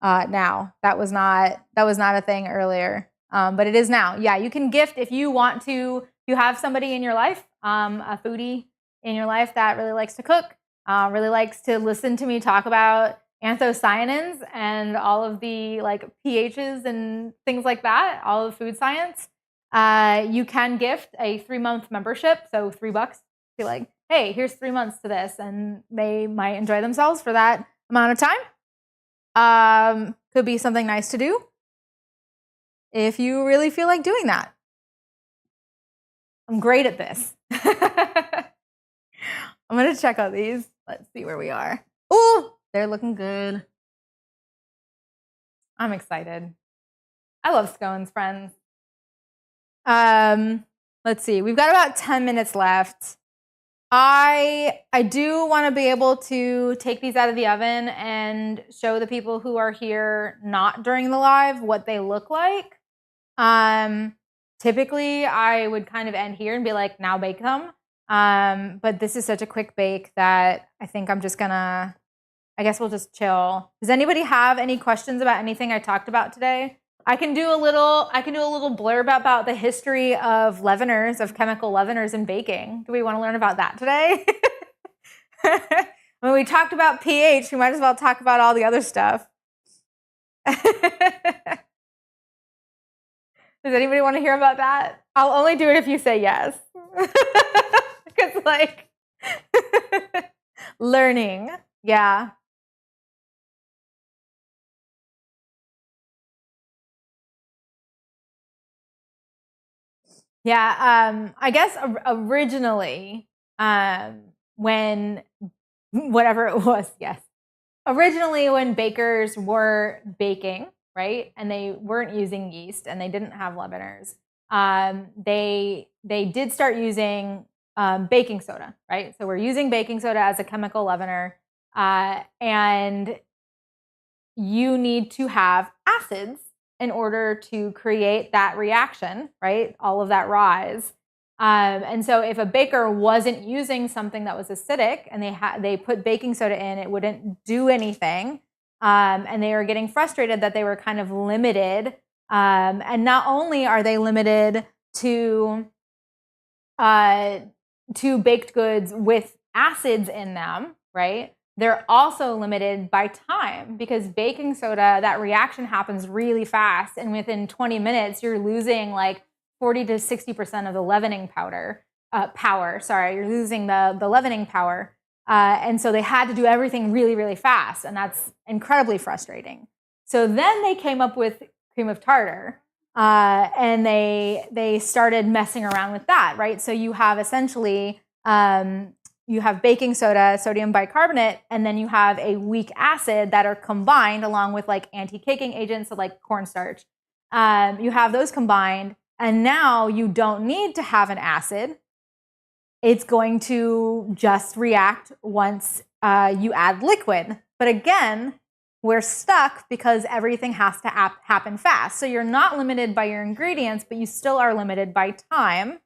now. That was not a thing earlier, but it is now. Yeah, you can gift if you want to. You have somebody in your life, a foodie in your life that really likes to cook, really likes to listen to me talk about anthocyanins and all of the like pHs and things like that, all of food science. You can gift a 3-month membership, so $3. Be like, hey, here's 3 months to this, and they might enjoy themselves for that amount of time. Could be something nice to do if you really feel like doing that. I'm great at this. I'm gonna check out these. Let's see where we are. Ooh, they're looking good. I'm excited. I love scones, friends. Let's see. We've got about 10 minutes left. I do want to be able to take these out of the oven and show the people who are here not during the live what they look like. Typically, I would kind of end here and be like, now bake them. But this is such a quick bake that I think I'm just gonna, I guess we'll just chill. Does anybody have any questions about anything I talked about today? I can do a little blurb about the history of leaveners, of chemical leaveners in baking. Do we want to learn about that today? When we talked about pH, we might as well talk about all the other stuff. Does anybody want to hear about that? I'll only do it if you say yes. Because like learning. Yeah. Yeah, I guess originally, when whatever it was, yes. Originally, when bakers were baking, right, and they weren't using yeast and they didn't have leaveners, they did start using baking soda, right? So we're using baking soda as a chemical leavener, and you need to have acids in order to create that reaction, right? All of that rise. And so if a baker wasn't using something that was acidic and they put baking soda in, it wouldn't do anything. And they were getting frustrated that they were kind of limited. And not only are they limited to baked goods with acids in them, right? They're also limited by time because baking soda, that reaction happens really fast. And within 20 minutes, you're losing like 40 to 60% of the leavening power. You're losing the leavening power. And so they had to do everything really, really fast. And that's incredibly frustrating. So then they came up with cream of tartar. And they started messing around with that, right? So you have essentially, you have baking soda, sodium bicarbonate, and then you have a weak acid that are combined along with like anti-caking agents, so like cornstarch. You have those combined, and now you don't need to have an acid. It's going to just react once you add liquid. But again, we're stuck because everything has to happen fast. So you're not limited by your ingredients, but you still are limited by time.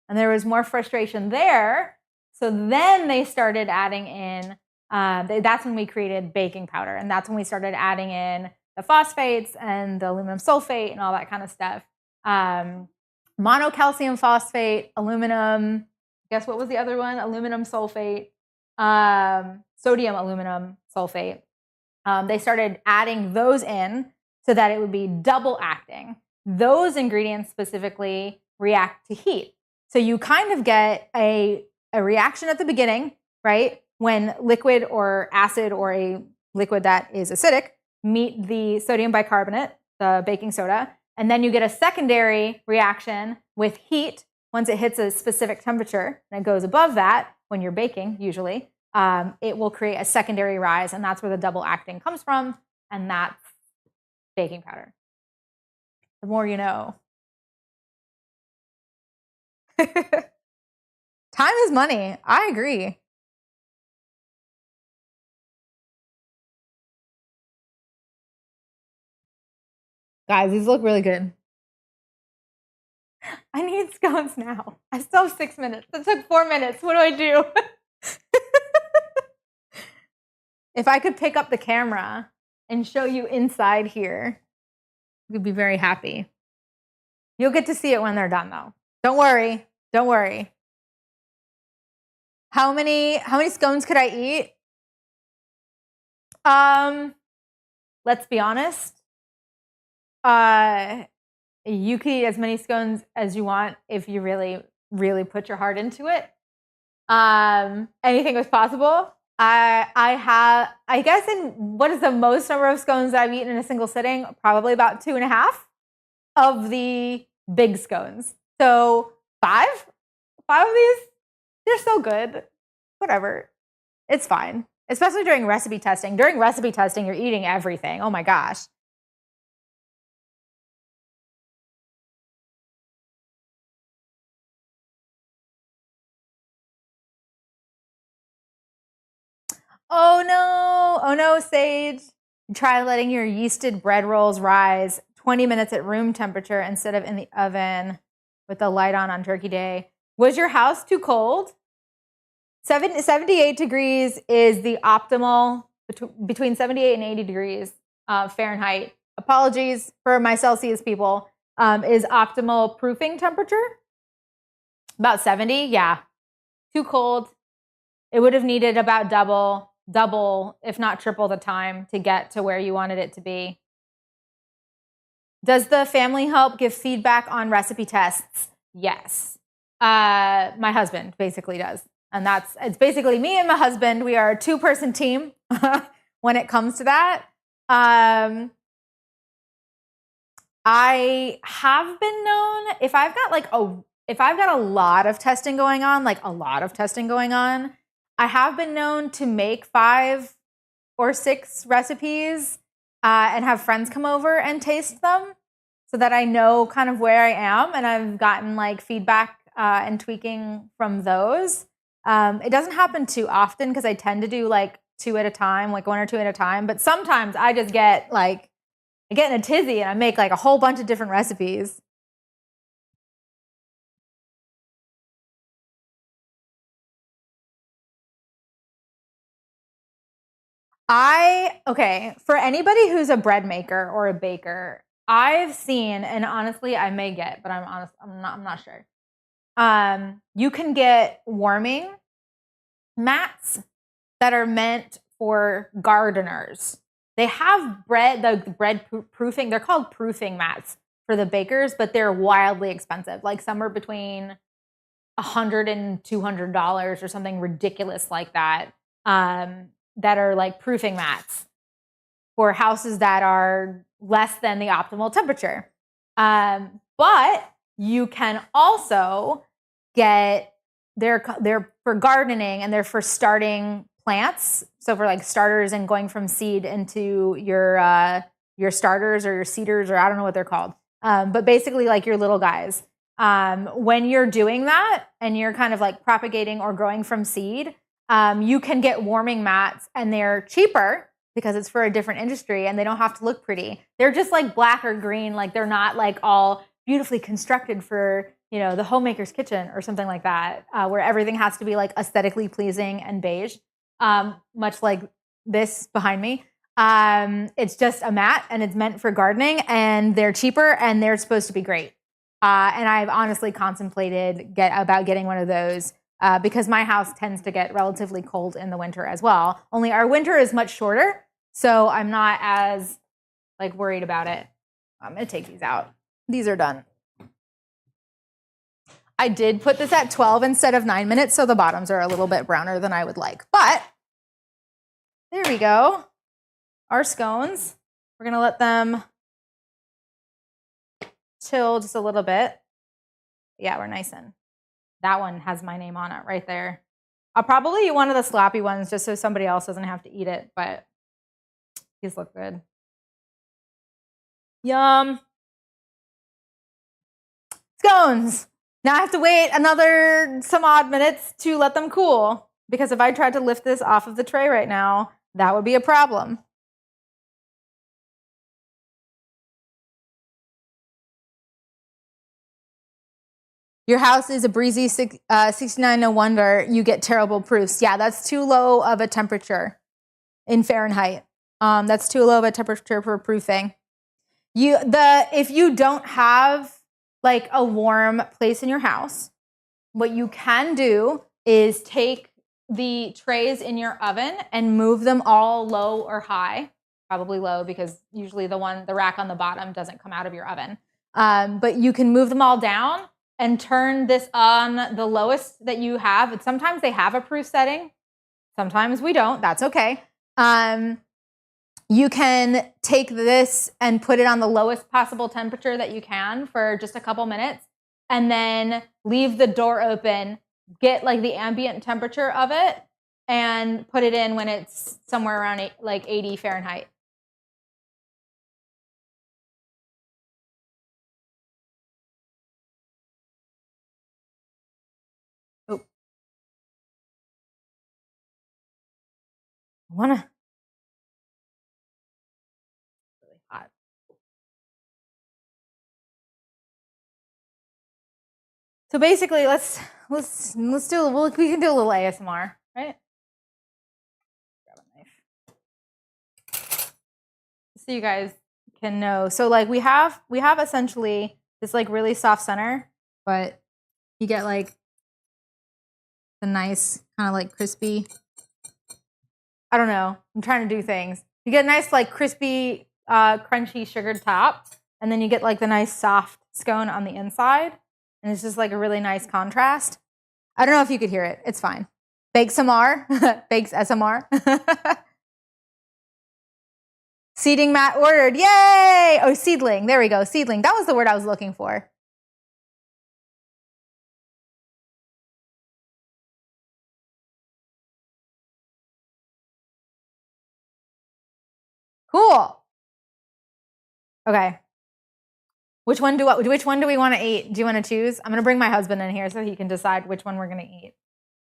And there was more frustration there. So then they started adding in, that's when we created baking powder. And that's when we started adding in the phosphates and the aluminum sulfate and all that kind of stuff. Monocalcium phosphate, aluminum, guess what was the other one? Aluminum sulfate, sodium aluminum sulfate. They started adding those in so that it would be double acting. Those ingredients specifically react to heat. So you kind of get a reaction at the beginning, right? When liquid or acid or a liquid that is acidic meet the sodium bicarbonate, the baking soda, and then you get a secondary reaction with heat once it hits a specific temperature and it goes above that when you're baking, usually. It will create a secondary rise, and that's where the double acting comes from, and that's baking powder. The more you know. Time is money. I agree. Guys, these look really good. I need scones now. I still have 6 minutes. It took 4 minutes. What do I do? If I could pick up the camera and show you inside here, you'd be very happy. You'll get to see it when they're done, though. Don't worry. Don't worry. How many scones could I eat? Let's be honest. You could eat as many scones as you want if you really, really put your heart into it. Anything was possible. I guess what is the most number of scones that I've eaten in a single sitting? Probably about 2.5 of the big scones. So 5 of these, they're so good. Whatever. It's fine. Especially during recipe testing. During recipe testing, you're eating everything. Oh my gosh. Oh no, Sage. Try letting your yeasted bread rolls rise 20 minutes at room temperature instead of in the oven with the light on Turkey Day. Was your house too cold? 78 degrees is the optimal, between 78 and 80 degrees Fahrenheit. Apologies for my Celsius people, is optimal proofing temperature. About 70, yeah. Too cold. It would have needed about double, if not triple the time to get to where you wanted it to be. Does the family help give feedback on recipe tests? Yes. My husband basically does. And it's basically me and my husband. We are a 2-person team when it comes to that. I have been known, if I've got a lot of testing going on, I have been known to make 5 or 6 recipes and have friends come over and taste them so that I know kind of where I am, and I've gotten like feedback and tweaking from those. It doesn't happen too often because I tend to do like 2 at a time, like 1 or 2 at a time, but sometimes I just get like, I get in a tizzy and I make like a whole bunch of different recipes. For anybody who's a bread maker or a baker, I've seen, and honestly, I may get, but I'm not sure. You can get warming mats that are meant for gardeners. They have the bread proofing. They're called proofing mats for the bakers, but they're wildly expensive. Like somewhere between $100 and $200 or something ridiculous like that. That are like proofing mats for houses that are less than the optimal temperature. But you can also get, they're for gardening and they're for starting plants. So for like starters and going from seed into your starters or your seeders, or I don't know what they're called. But basically like your little guys. When you're doing that and you're kind of like propagating or growing from seed, you can get warming mats and they're cheaper because it's for a different industry and they don't have to look pretty. They're just like black or green. Like they're not like all beautifully constructed for, the homemaker's kitchen or something like that, where everything has to be like aesthetically pleasing and beige, much like this behind me. It's just a mat and it's meant for gardening and they're cheaper and they're supposed to be great. And I've honestly contemplated about getting one of those because my house tends to get relatively cold in the winter as well. Only our winter is much shorter, so I'm not as like worried about it. I'm gonna take these out. These are done. I did put this at 12 instead of 9 minutes, so the bottoms are a little bit browner than I would like. But there we go. Our scones. We're gonna let them chill just a little bit. Yeah, we're nice and that one has my name on it right there. I'll probably eat one of the sloppy ones just so somebody else doesn't have to eat it, but these look good. Yum. Scones. Now I have to wait another some odd minutes to let them cool because if I tried to lift this off of the tray right now, that would be a problem. Your house is a breezy 69, no wonder you get terrible proofs. Yeah, that's too low of a temperature in Fahrenheit. That's too low of a temperature for proofing. If you don't have like a warm place in your house, what you can do is take the trays in your oven and move them all low or high, probably low because usually the rack on the bottom doesn't come out of your oven. But you can move them all down and turn this on the lowest that you have. Sometimes they have a proof setting. Sometimes we don't. That's okay. You can take this and put it on the lowest possible temperature that you can for just a couple minutes and then leave the door open, get like the ambient temperature of it and put it in when it's somewhere around 80 Fahrenheit. Oh. Really hot. So basically, let's do we can do a little ASMR, right? Grab a knife so you guys can know. So like we have essentially this like really soft center, but you get like the nice kind of like crispy. I don't know. I'm trying to do things. You get a nice like crispy, crunchy sugared top, and then you get like the nice soft scone on the inside, and it's just like a really nice contrast. I don't know if you could hear it. It's fine. Bakes SMR. Bakes SMR. Seeding mat ordered. Yay! Oh, seedling. There we go. Seedling. That was the word I was looking for. Cool. Okay. Which one do we want to eat? Do you want to choose? I'm going to bring my husband in here so he can decide which one we're going to eat.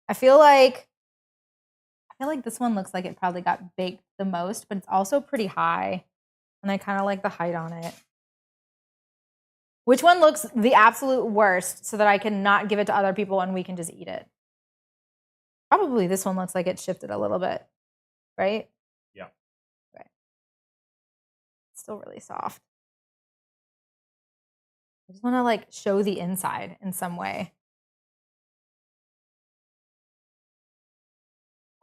I feel like this one looks like it probably got baked the most, but it's also pretty high. And I kind of like the height on it. Which one looks the absolute worst so that I can not give it to other people and we can just eat it? Probably this one looks like it shifted a little bit, right? Yeah. Okay. Still really soft. I just want to like show the inside in some way.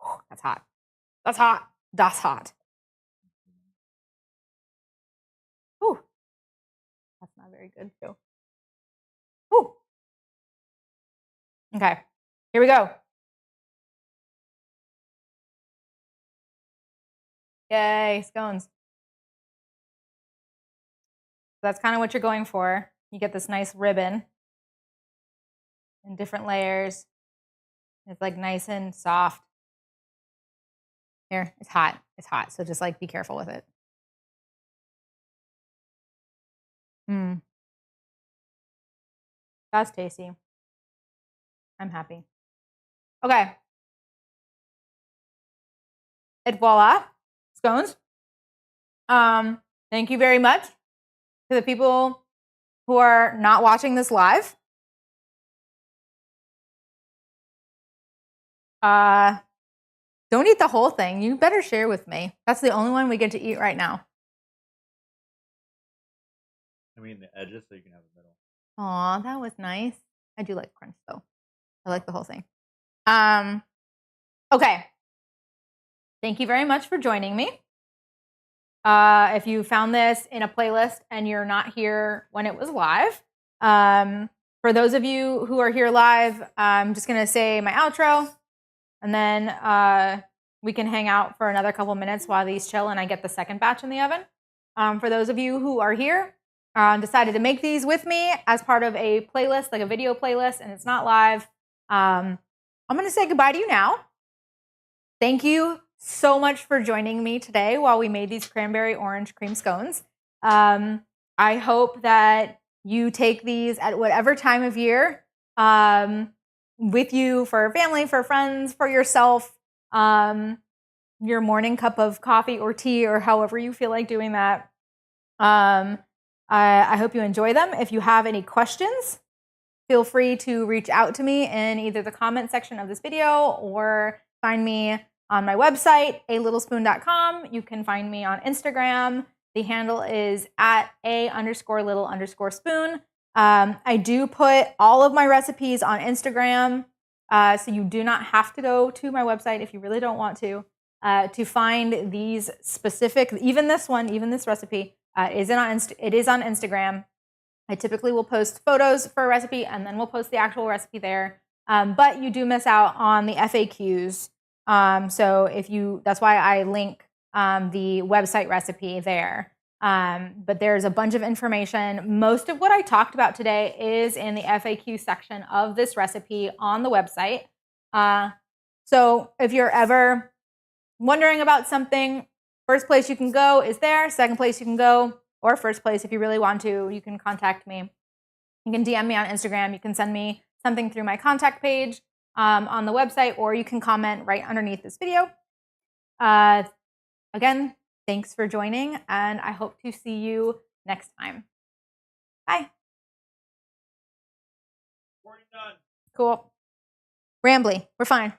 Oh, that's hot. That's hot. That's hot. Ooh. That's not very good too. Ooh. Okay. Here we go. Yay, scones. That's kind of what you're going for. You get this nice ribbon in different layers. It's like nice and soft. Here, it's hot. It's hot. So just like be careful with it. That's tasty. I'm happy. Okay. Et voila. Scones. Thank you very much to the people who are not watching this live. Don't eat the whole thing. You better share with me. That's the only one we get to eat right now. I mean the edges so you can have the middle. Aw, that was nice. I do like crunch though. I like the whole thing. Okay. Thank you very much for joining me. If you found this in a playlist and you're not here when it was live, for those of you who are here live, I'm just going to say my outro, and then we can hang out for another couple minutes while these chill and I get the second batch in the oven. For those of you who are here, decided to make these with me as part of a playlist, like a video playlist, and it's not live, I'm going to say goodbye to you now. Thank you so much for joining me today while we made these cranberry-orange cream scones. I hope that you take these at whatever time of year with you, for family, for friends, for yourself, your morning cup of coffee or tea, or however you feel like doing that. I hope you enjoy them. If you have any questions, feel free to reach out to me in either the comment section of this video or find me on my website, alittlespoon.com. You can find me on Instagram. The handle is at @a_little_spoon. I do put all of my recipes on Instagram, so you do not have to go to my website if you really don't want to find these specific, even this one, even this recipe, it is on Instagram. I typically will post photos for a recipe and then we'll post the actual recipe there. But you do miss out on the FAQs. So that's why I link the website recipe there. But there's a bunch of information. Most of what I talked about today is in the FAQ section of this recipe on the website. So if you're ever wondering about something, first place you can go is there. Second place you can go, or first place if you really want to, you can contact me. You can DM me on Instagram. You can send me something through my contact page on the website, or you can comment right underneath this video. Again, thanks for joining, and I hope to see you next time. Bye. Cool. Rambly. We're fine.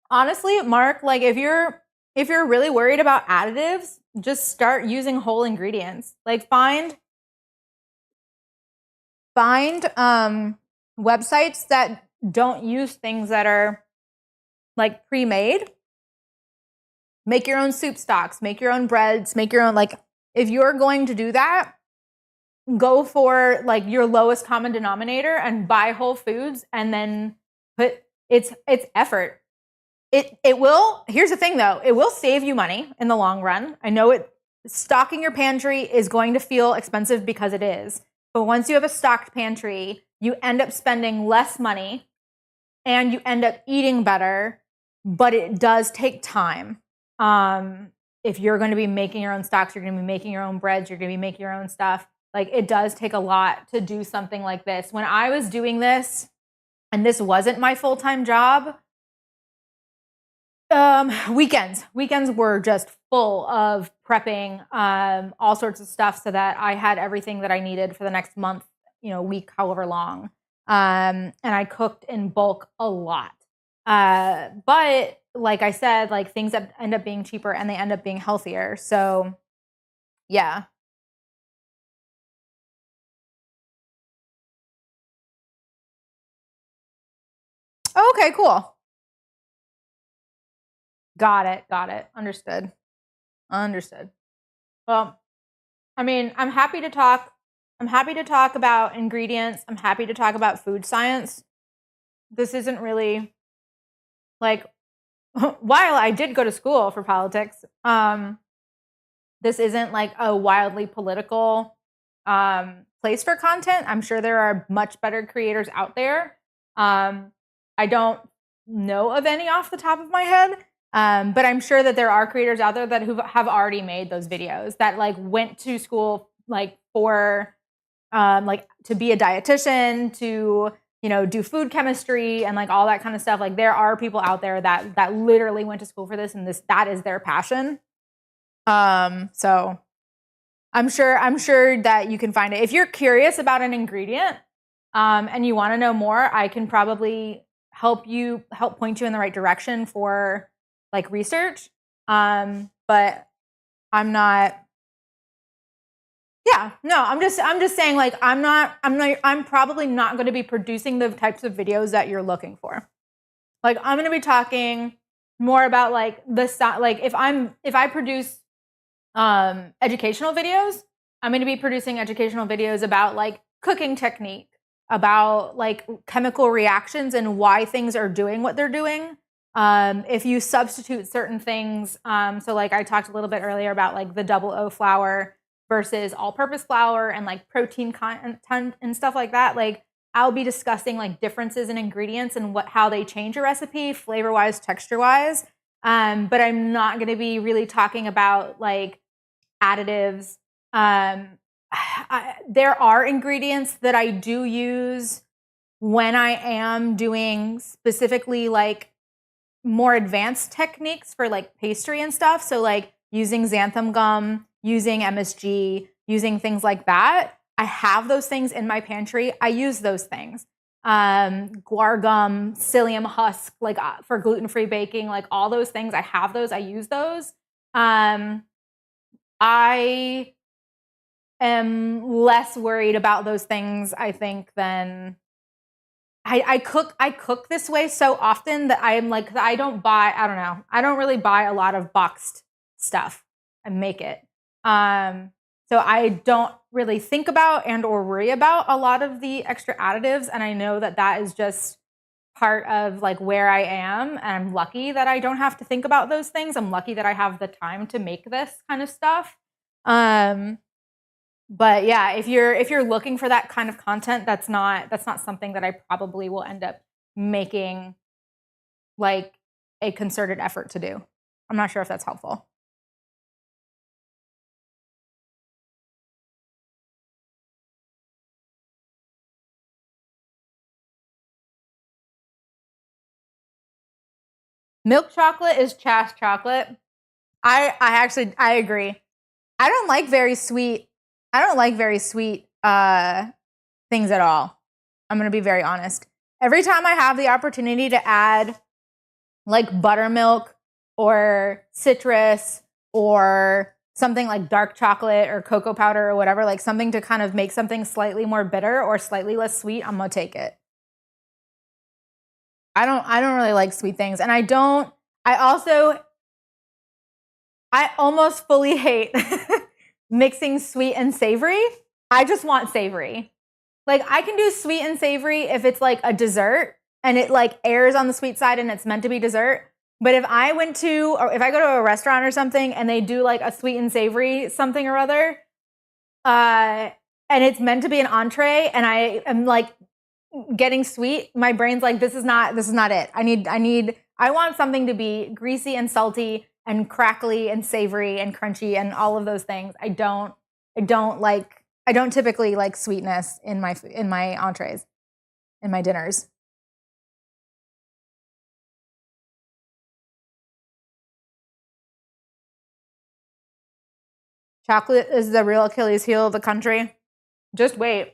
Honestly, Mark, like if you're really worried about additives, just start using whole ingredients. Like find websites that don't use things that are like pre-made. Make your own soup stocks, make your own breads, make your own, like if you're going to do that, go for like your lowest common denominator and buy whole foods and then put it's effort. It will, here's the thing though, it will save you money in the long run. I know stocking your pantry is going to feel expensive because it is. But once you have a stocked pantry, you end up spending less money and you end up eating better, but it does take time. If you're going to be making your own stocks, you're going to be making your own breads, you're going to be making your own stuff. Like it does take a lot to do something like this. When I was doing this, and this wasn't my full-time job, weekends were just full of prepping all sorts of stuff so that I had everything that I needed for the next month, week, however long. And I cooked in bulk a lot. But like I said, like things that end up being cheaper and they end up being healthier. So yeah. Okay, cool. Got it. Understood. Well, I mean, I'm happy to talk about ingredients. I'm happy to talk about food science. This isn't really like while I did go to school for politics, this isn't like a wildly political place for content. I'm sure there are much better creators out there. I don't know of any off the top of my head. But I'm sure that there are creators out there that who have already made those videos that like went to school like for like to be a dietitian, to do food chemistry and like all that kind of stuff. Like there are people out there that literally went to school for this and that is their passion. So I'm sure that you can find it. If you're curious about an ingredient and you want to know more, I can probably help point you in the right direction for like research. But I'm not. Yeah, no, I'm just saying like I'm probably not going to be producing the types of videos that you're looking for. Like I'm going to be talking more about like like if I produce educational videos, I'm going to be producing educational videos about like cooking technique, about like chemical reactions and why things are doing what they're doing. If you substitute certain things, so like I talked a little bit earlier about like the double O flour versus all-purpose flour and like protein content and stuff like that. Like I'll be discussing like differences in ingredients and how they change a recipe, flavor-wise, texture-wise. But I'm not going to be really talking about like additives. There are ingredients that I do use when I am doing specifically like more advanced techniques for like pastry and stuff. So like using xanthan gum, using MSG, using things like that. I have those things in my pantry. I use those things. Guar gum, psyllium husk, like for gluten-free baking, like all those things. I have those. I use those. I am less worried about those things, I think, than I cook this way so often that I'm like, I don't really buy a lot of boxed stuff and make it. So I don't really think about and or worry about a lot of the extra additives. And I know that is just part of like where I am. And I'm lucky that I don't have to think about those things. I'm lucky that I have the time to make this kind of stuff. But yeah, if you're looking for that kind of content, that's not something that I probably will end up making like a concerted effort to do. I'm not sure if that's helpful. Milk chocolate is chaste chocolate. I agree. I don't like very sweet things at all. I'm going to be very honest. Every time I have the opportunity to add like buttermilk or citrus or something like dark chocolate or cocoa powder or whatever, like something to kind of make something slightly more bitter or slightly less sweet, I'm going to take it. I don't really like sweet things, and I almost fully hate mixing sweet and savory. I just want savory. Like I can do sweet and savory if it's like a dessert and it like airs on the sweet side and it's meant to be dessert. But if I go to a restaurant or something and they do like a sweet and savory something or other, and it's meant to be an entree and I am like getting sweet, my brain's like, this is not it. I want something to be greasy and salty and crackly and savory and crunchy and all of those things. I don't typically like sweetness in my entrees, in my dinners. Chocolate is the real Achilles heel of the country. Just wait.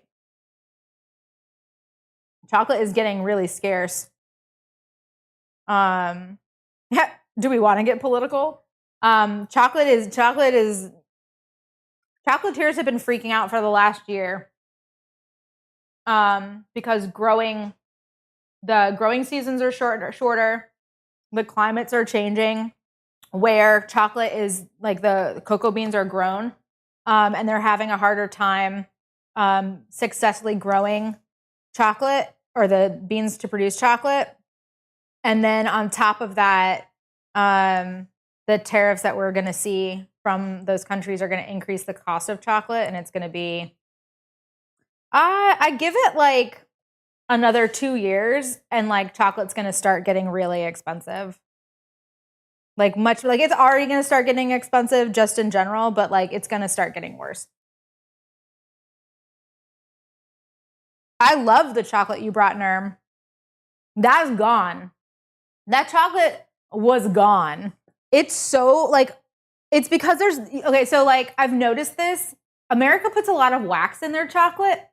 Chocolate is getting really scarce. Yeah, do we want to get political? Chocolatiers have been freaking out for the last year because the growing seasons are shorter, the climates are changing, where chocolate is like the cocoa beans are grown, and they're having a harder time successfully growing chocolate or the beans to produce chocolate. And then on top of that, the tariffs that we're going to see from those countries are going to increase the cost of chocolate, and it's going to be I give it like another 2 years and like chocolate's going to start getting really expensive. Like it's already going to start getting expensive just in general, but like it's going to start getting worse. I love the chocolate you brought, Nerm. That's gone. That chocolate was gone. It's so like, it's because so like I've noticed this. America puts a lot of wax in their chocolate.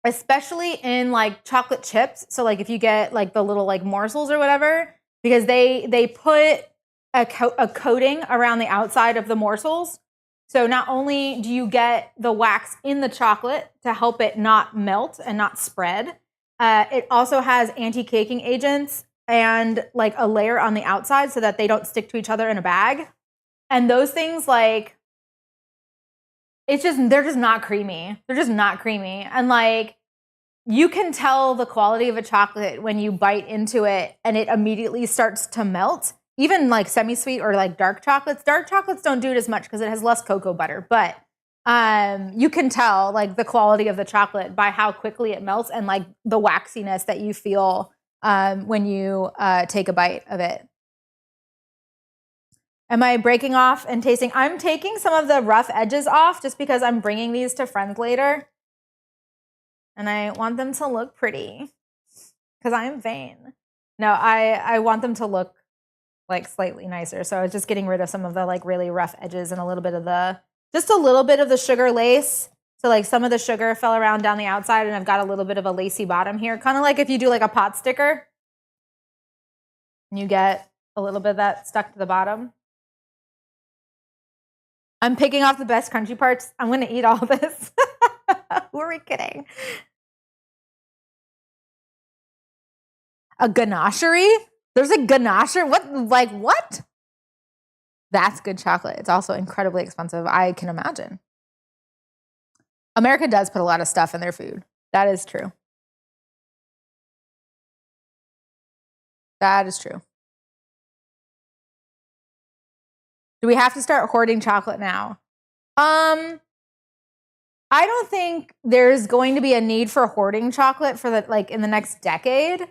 Especially in like chocolate chips. So like if you get like the little like morsels or whatever, because they put a coating around the outside of the morsels. So not only do you get the wax in the chocolate to help it not melt and not spread, it also has anti-caking agents and like a layer on the outside so that they don't stick to each other in a bag. And those things like, they're just not creamy. They're just not creamy. And like, you can tell the quality of a chocolate when you bite into it and it immediately starts to melt. Even like semi-sweet or like dark chocolates. Dark chocolates don't do it as much because it has less cocoa butter. But you can tell like the quality of the chocolate by how quickly it melts and like the waxiness that you feel when you take a bite of it. Am I breaking off and tasting? I'm taking some of the rough edges off just because I'm bringing these to friends later. And I want them to look pretty because I'm vain. No, I want them to look like slightly nicer. So I was just getting rid of some of the like really rough edges and just a little bit of the sugar lace. So like some of the sugar fell around down the outside and I've got a little bit of a lacy bottom here. Kind of like if you do like a pot sticker and you get a little bit of that stuck to the bottom. I'm picking off the best crunchy parts. I'm going to eat all this. Who are we kidding? A ganachery? There's a ganachery? What? That's good chocolate. It's also incredibly expensive, I can imagine. America does put a lot of stuff in their food. That is true. That is true. Do we have to start hoarding chocolate now? I don't think there's going to be a need for hoarding chocolate for in the next decade.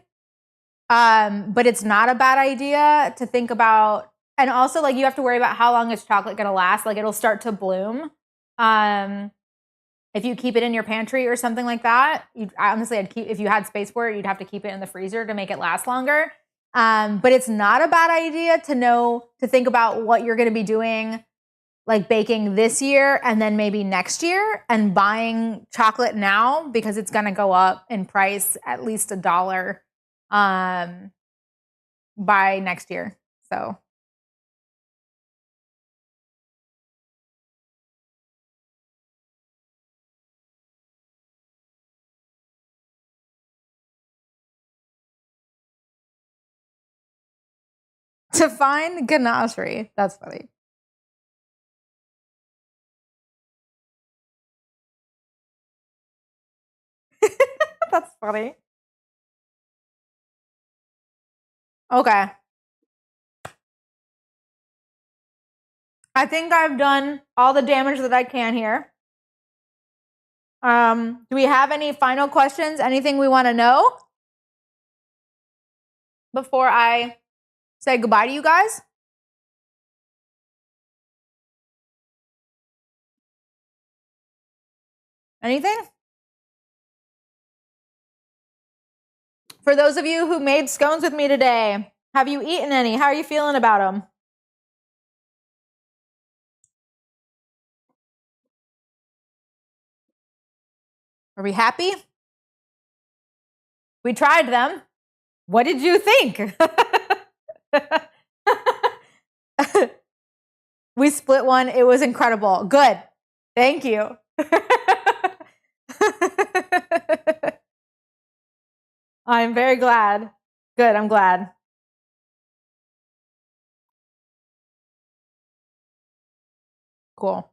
But it's not a bad idea to think about. And also like you have to worry about how long is chocolate going to last. Like it'll start to bloom. If you keep it in your pantry or something like that, honestly, if you had space for it, you'd have to keep it in the freezer to make it last longer. But it's not a bad idea to think about what you're going to be doing, like baking this year and then maybe next year, and buying chocolate now because it's going to go up in price at least $1 by next year. So. To find ganachery. That's funny. That's funny. Okay. I think I've done all the damage that I can here. Do we have any final questions? Anything we want to know before I say goodbye to you guys? Anything? For those of you who made scones with me today, have you eaten any? How are you feeling about them? Are we happy? We tried them. What did you think? We split one. It was incredible. Good. Thank you. I'm very glad. Good. I'm glad. Cool.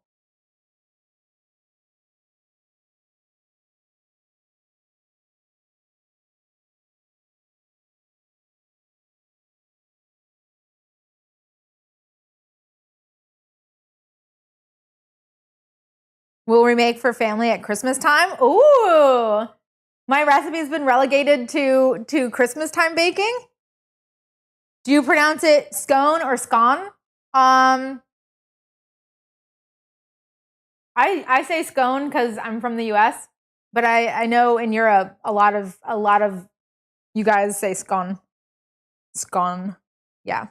We'll remake for family at Christmas time. Ooh. My recipe's been relegated to Christmas time baking. Do you pronounce it scone or scone? I say scone because I'm from the US, but I know in Europe a lot of you guys say scone. Scone. Yeah.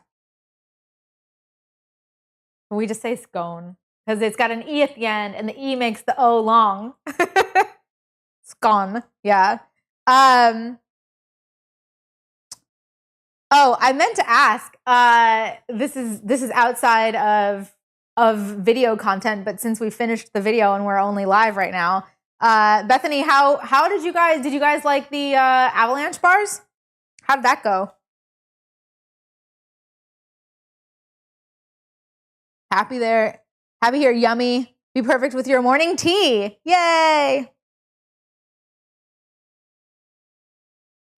We just say scone because it's got an E at the end and the E makes the O long. Scone. Yeah. Oh, I meant to ask. This is outside of video content, but since we finished the video and we're only live right now, Bethany, how did you guys like the avalanche bars? How did that go? Happy there. Happy here. Yummy. Be perfect with your morning tea. Yay.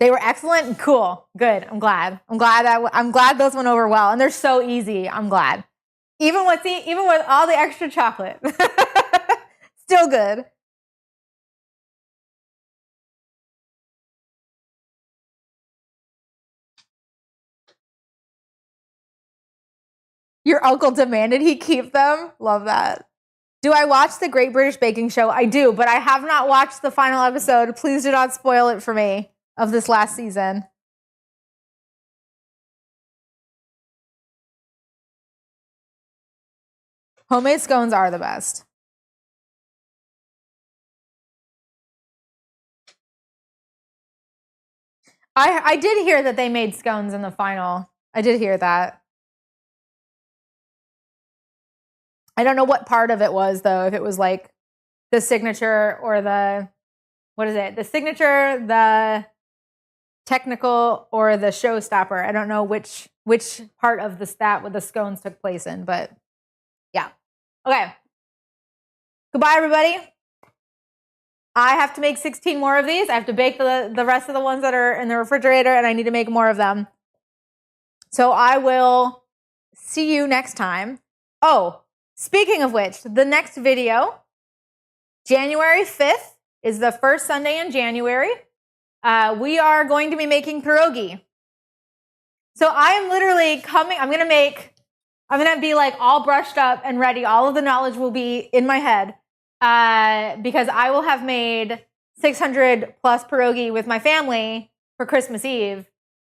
They were excellent. Cool. Good. I'm glad. I'm glad those went over well. And they're so easy. I'm glad. Even with all the extra chocolate. Still good. Your uncle demanded he keep them? Love that. Do I watch the Great British Baking Show? I do, but I have not watched the final episode. Please do not spoil it for me of this last season. Homemade scones are the best. I did hear that they made scones in the final. I did hear that. I don't know what part of it was, though, if it was like the signature or the, what is it? The signature, the technical, or the showstopper. I don't know which part of the stat with the scones took place in, but yeah. Okay. Goodbye, everybody. I have to make 16 more of these. I have to bake the rest of the ones that are in the refrigerator, and I need to make more of them. So I will see you next time. Oh, speaking of which, the next video, January 5th, is the first Sunday in January. We are going to be making pierogi. So I am literally coming, I'm going to be like all brushed up and ready. All of the knowledge will be in my head. because I will have made 600 plus pierogi with my family for Christmas Eve.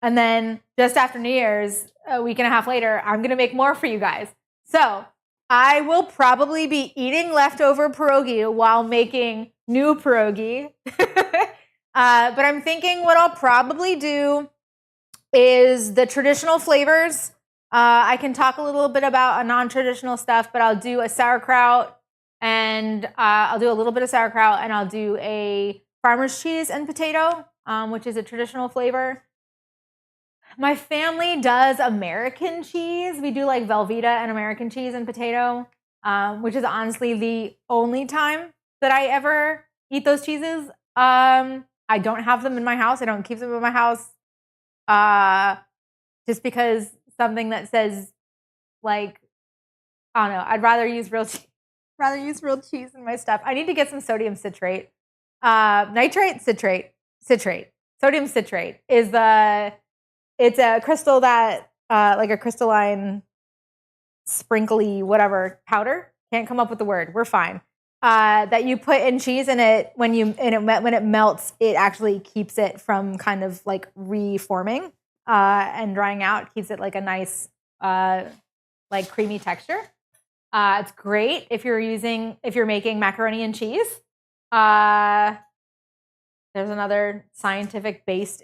And then just after New Year's, a week and a half later, I'm going to make more for you guys. So I will probably be eating leftover pierogi while making new pierogi. But I'm thinking what I'll probably do is the traditional flavors. I can talk a little bit about a non-traditional stuff, but I'll do a sauerkraut, and I'll do a little bit of sauerkraut, and I'll do a farmer's cheese and potato, which is a traditional flavor. My family does American cheese. We do like Velveeta and American cheese and potato, which is honestly the only time that I ever eat those cheeses. I don't have them in my house. I don't keep them in my house. Just because something that says, like, I don't know, I'd rather use real cheese in my stuff. I need to get some sodium citrate. Citrate. Sodium citrate is it's a crystal that, like a crystalline, sprinkly, whatever, powder. Can't come up with the word. We're fine. That you put in cheese, and when it melts, it actually keeps it from kind of like reforming and drying out. Keeps it like a nice, like creamy texture. It's great if you're making macaroni and cheese. There's another scientific base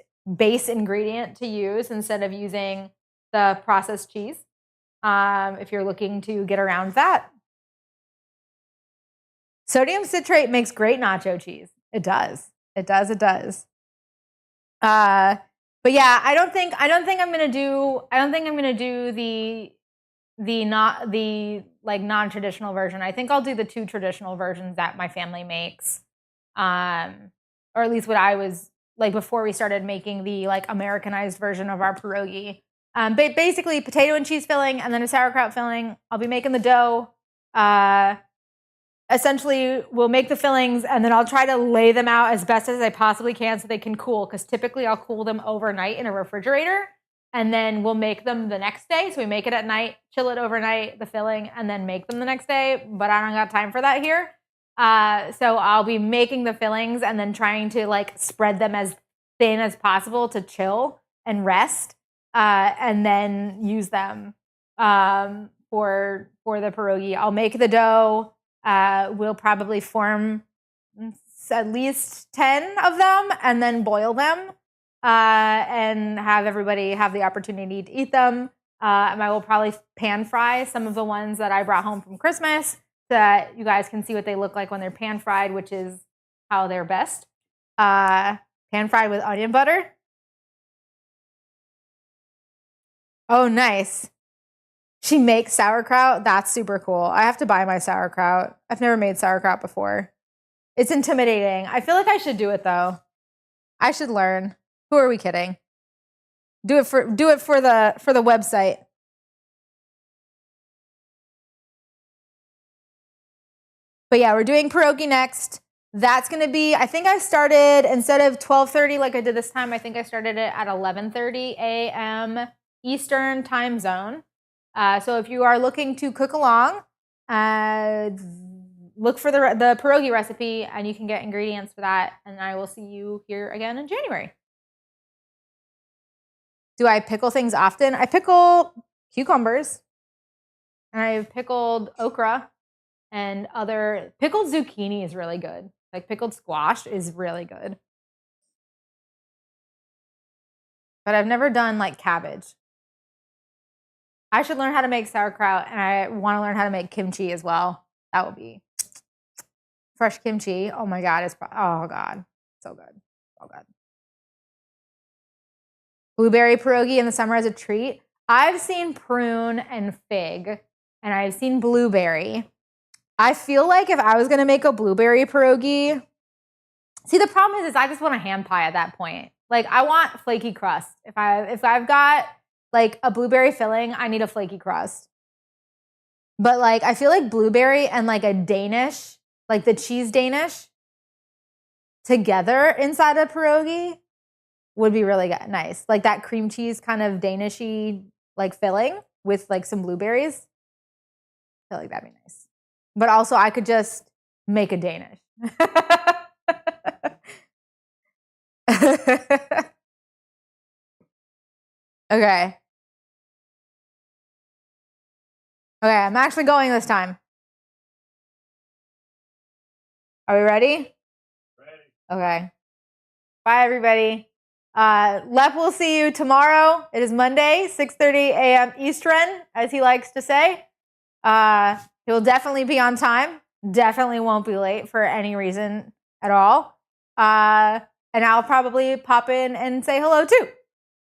ingredient to use instead of using the processed cheese. If you're looking to get around that. Sodium citrate makes great nacho cheese. It does. But yeah, I don't think I'm gonna do the like non-traditional version. I think I'll do the two traditional versions that my family makes. Or at least what I was like before we started making the like Americanized version of our pierogi. But basically potato and cheese filling and then a sauerkraut filling. I'll be making the dough. Essentially, we'll make the fillings and then I'll try to lay them out as best as I possibly can so they can cool, because typically I'll cool them overnight in a refrigerator and then we'll make them the next day. So we make it at night, chill it overnight, the filling, and then make them the next day. But I don't got time for that here. So I'll be making the fillings and then trying to like spread them as thin as possible to chill and rest, and then use them for the pierogi. I'll make the dough. We'll probably form at least 10 of them and then boil them and have everybody have the opportunity to eat them. And I will probably pan fry some of the ones that I brought home from Christmas so that you guys can see what they look like when they're pan fried, which is how they're best. Pan fried with onion butter. Oh, nice. She makes sauerkraut. That's super cool. I have to buy my sauerkraut. I've never made sauerkraut before. It's intimidating. I feel like I should do it though. I should learn. Who are we kidding? Do it for the website. But yeah, we're doing pierogi next. That's going to be, I think I started, instead of 12:30 like I did this time, I think I started it at 11:30 a.m. Eastern time zone. So if you are looking to cook along, look for the pierogi recipe and you can get ingredients for that. And I will see you here again in January. Do I pickle things often? I pickle cucumbers and I've pickled okra and pickled zucchini is really good. Like pickled squash is really good. But I've never done like cabbage. I should learn how to make sauerkraut, and I want to learn how to make kimchi as well. That would be fresh kimchi. Oh my God. Oh God. So good. So good. Blueberry pierogi in the summer as a treat. I've seen prune and fig, and I've seen blueberry. I feel like if I was going to make a blueberry pierogi, see, the problem is I just want a ham pie at that point. Like I want flaky crust. If I've got like a blueberry filling, I need a flaky crust. But like, I feel like blueberry and like a Danish, like the cheese Danish together inside a pierogi would be really nice. Like that cream cheese kind of Danishy like filling with like some blueberries. I feel like that'd be nice. But also I could just make a Danish. Okay. Okay, I'm actually going this time. Are we ready? Ready. Okay. Bye, everybody. Lep will see you tomorrow. It is Monday, 6:30 a.m. Eastern, as he likes to say. He'll definitely be on time. Definitely won't be late for any reason at all. And I'll probably pop in and say hello too.